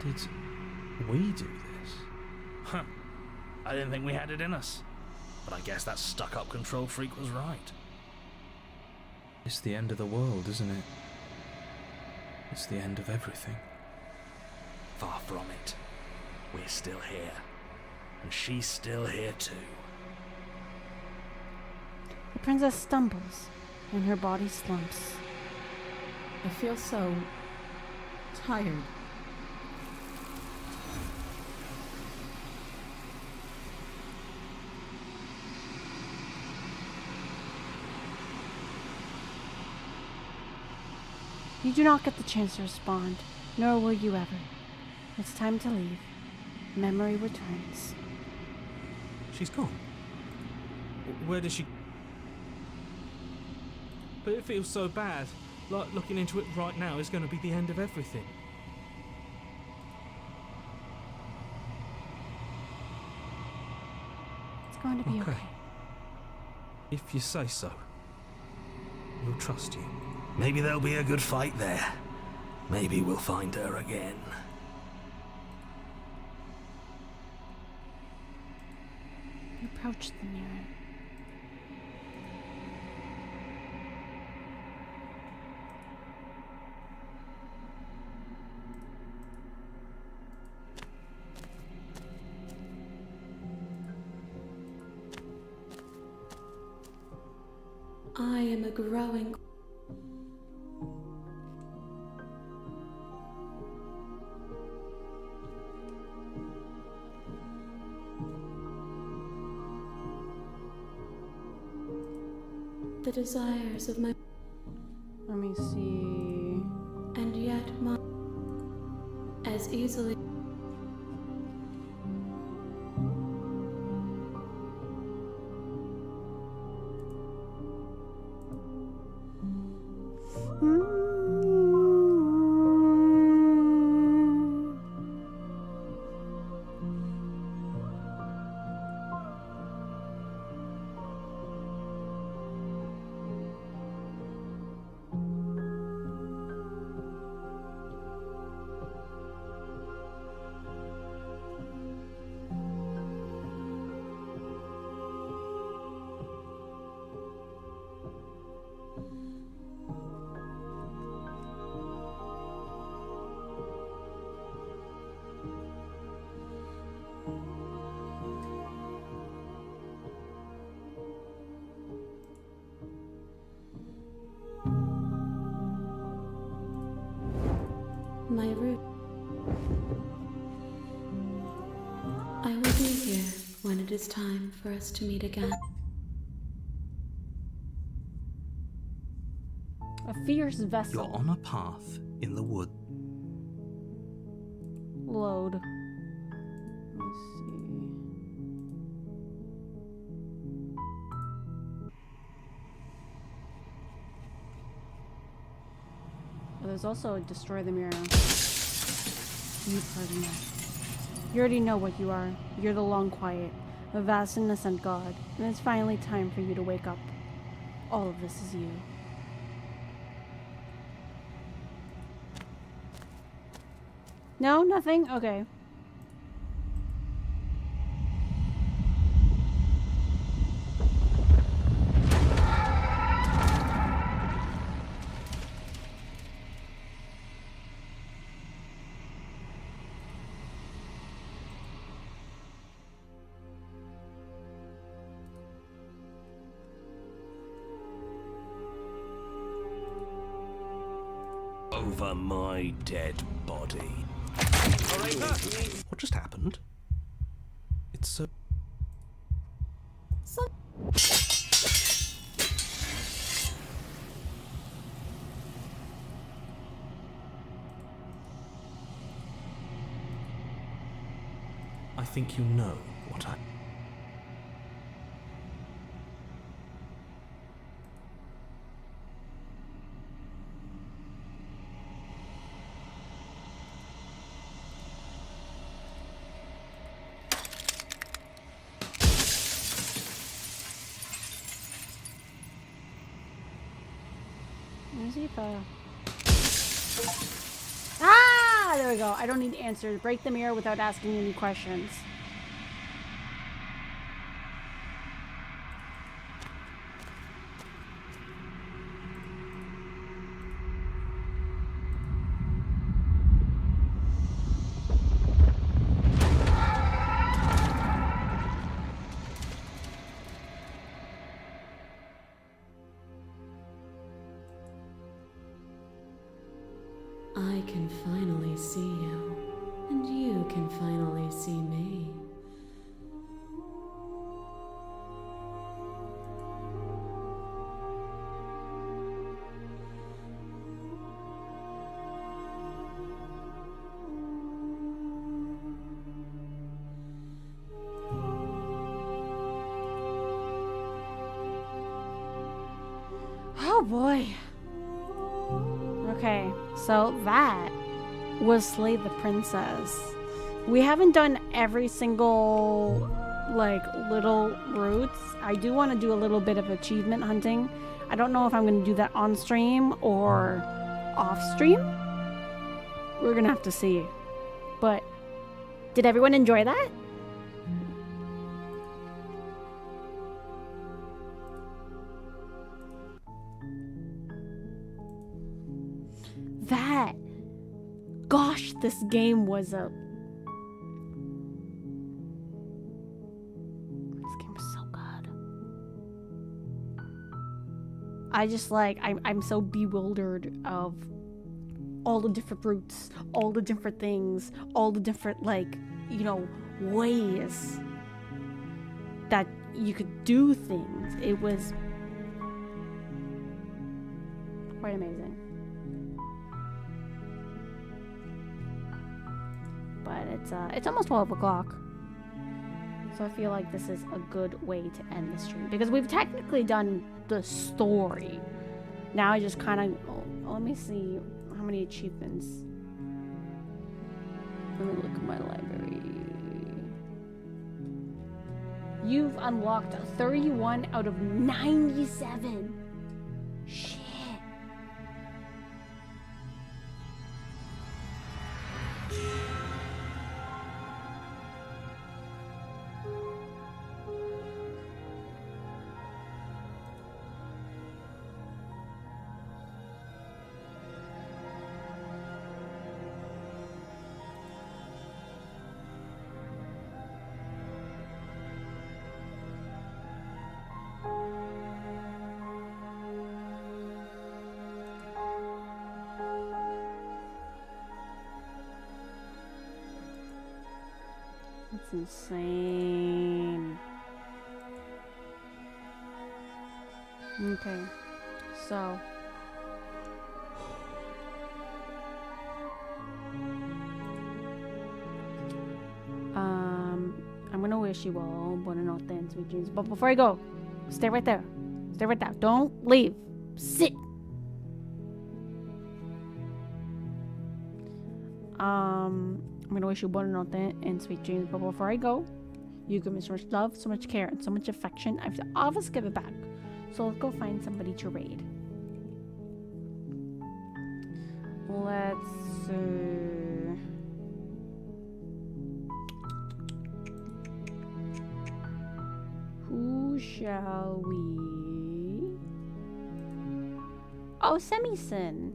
Did we do this? Huh. I didn't think we had it in us. But I guess that stuck-up control freak was right. It's the end of the world, isn't it? It's the end of everything. Far from it. We're still here. And she's still here too. The princess stumbles, and her body slumps. I feel so... tired. You do not get the chance to respond, nor will you ever. It's time to leave. Memory returns. She's gone. Where does she... But it feels so bad. Like looking into it right now is going to be the end of everything. It's going to be okay. If you say so. We'll trust you. Maybe there'll be a good fight there. Maybe we'll find her again. You approach the mirror. I am a growing. The desires of my. Let me see. And yet my. As easily. My root. I will be here when it is time for us to meet again. A fierce vessel. You're on a path in the wood. Load. Let's see. Oh, there's also a destroy the mirror. You've heard enough. You already know what you are. You're the long quiet, a vast innocent god, and it's finally time for you to wake up. All of this is you. No, nothing? Okay. Over my dead body. What just happened? It's so... I think you know what I... Ah! There we go. I don't need answers. Break the mirror without asking any questions. I can finally see you, and you can finally see me. Oh boy. Okay, so that was Slay the Princess. We haven't done every single, like, little routes. I do want to do a little bit of achievement hunting. I don't know if I'm going to do that on stream or off stream. We're going to have to see. But, did everyone enjoy that? Gosh, this game was a... This game was so good. I just like, I'm so bewildered of all the different routes, all the different things, all the different, like, you know, ways that you could do things. It was quite amazing. But it's almost 12 o'clock. So I feel like this is a good way to end the stream. Because we've technically done the story. Now I just kind of... Oh, let me see how many achievements. Let me look at my library. You've unlocked 31 out of 97. Shit. That's insane. Okay, so I'm gonna wish you all buona notte and sweet dreams. But before I go, stay right there. Stay right there. Don't leave. Sit. I'm gonna wish you buona notte and sweet dreams. But before I go, you give me so much love, so much care, and so much affection. I have to always give it back. So let's go find somebody to raid. Let's see. Who shall we? Oh, Semison.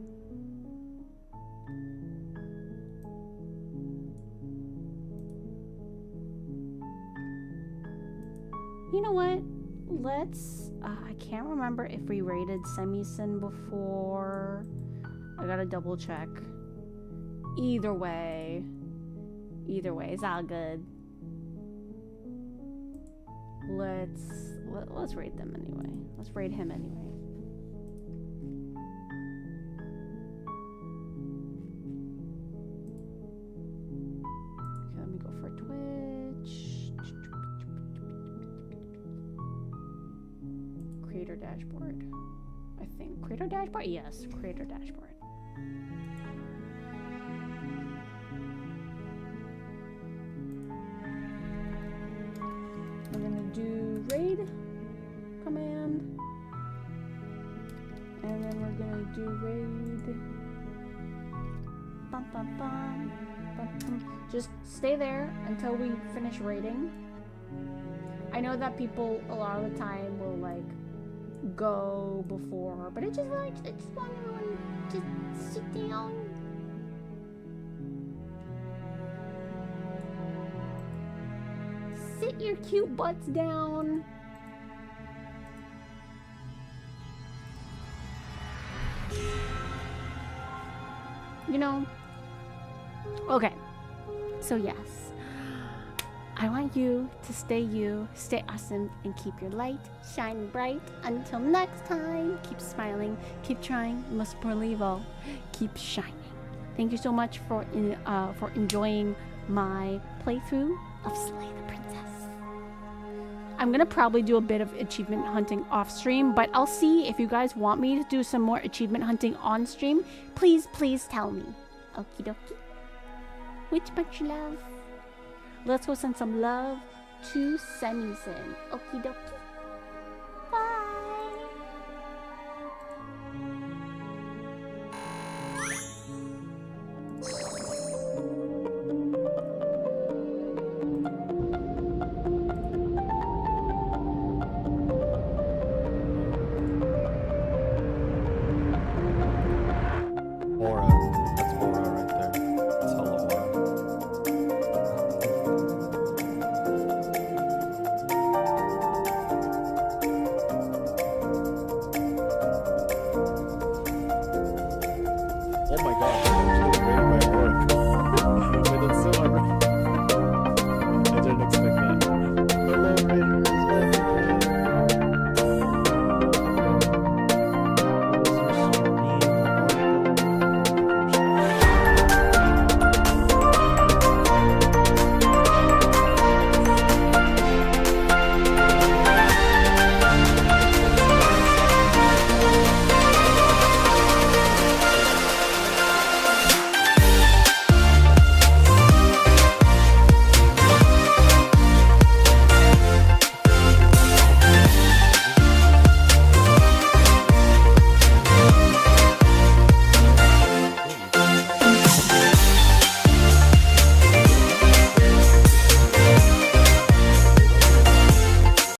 You know what? Let's... I can't remember if we raided Semison before. I gotta double check. Either way, it's all good. Let's raid them anyway. Let's raid him anyway. Okay, let me go for Twitch. Creator dashboard. I think creator dashboard. Yes, creator dashboard. We're gonna do raid command, and then we're gonna do raid. Bum, bum, bum, bum, bum. Just stay there until we finish raiding. I know that people a lot of the time will like go before, but I just want everyone to sit down. Sit your cute butts down. You know? Okay. So yes. I want you to stay awesome, and keep your light shining bright. Until next time, keep smiling, keep trying, and most importantly of all, keep shining. Thank you so much for enjoying my playthrough of Slay the Princess. I'm gonna probably do a bit of achievement hunting off stream, but I'll see if you guys want me to do some more achievement hunting on stream. Please tell me. Okie dokie. With much love. Let's go send some love to Semison. Okie dokie.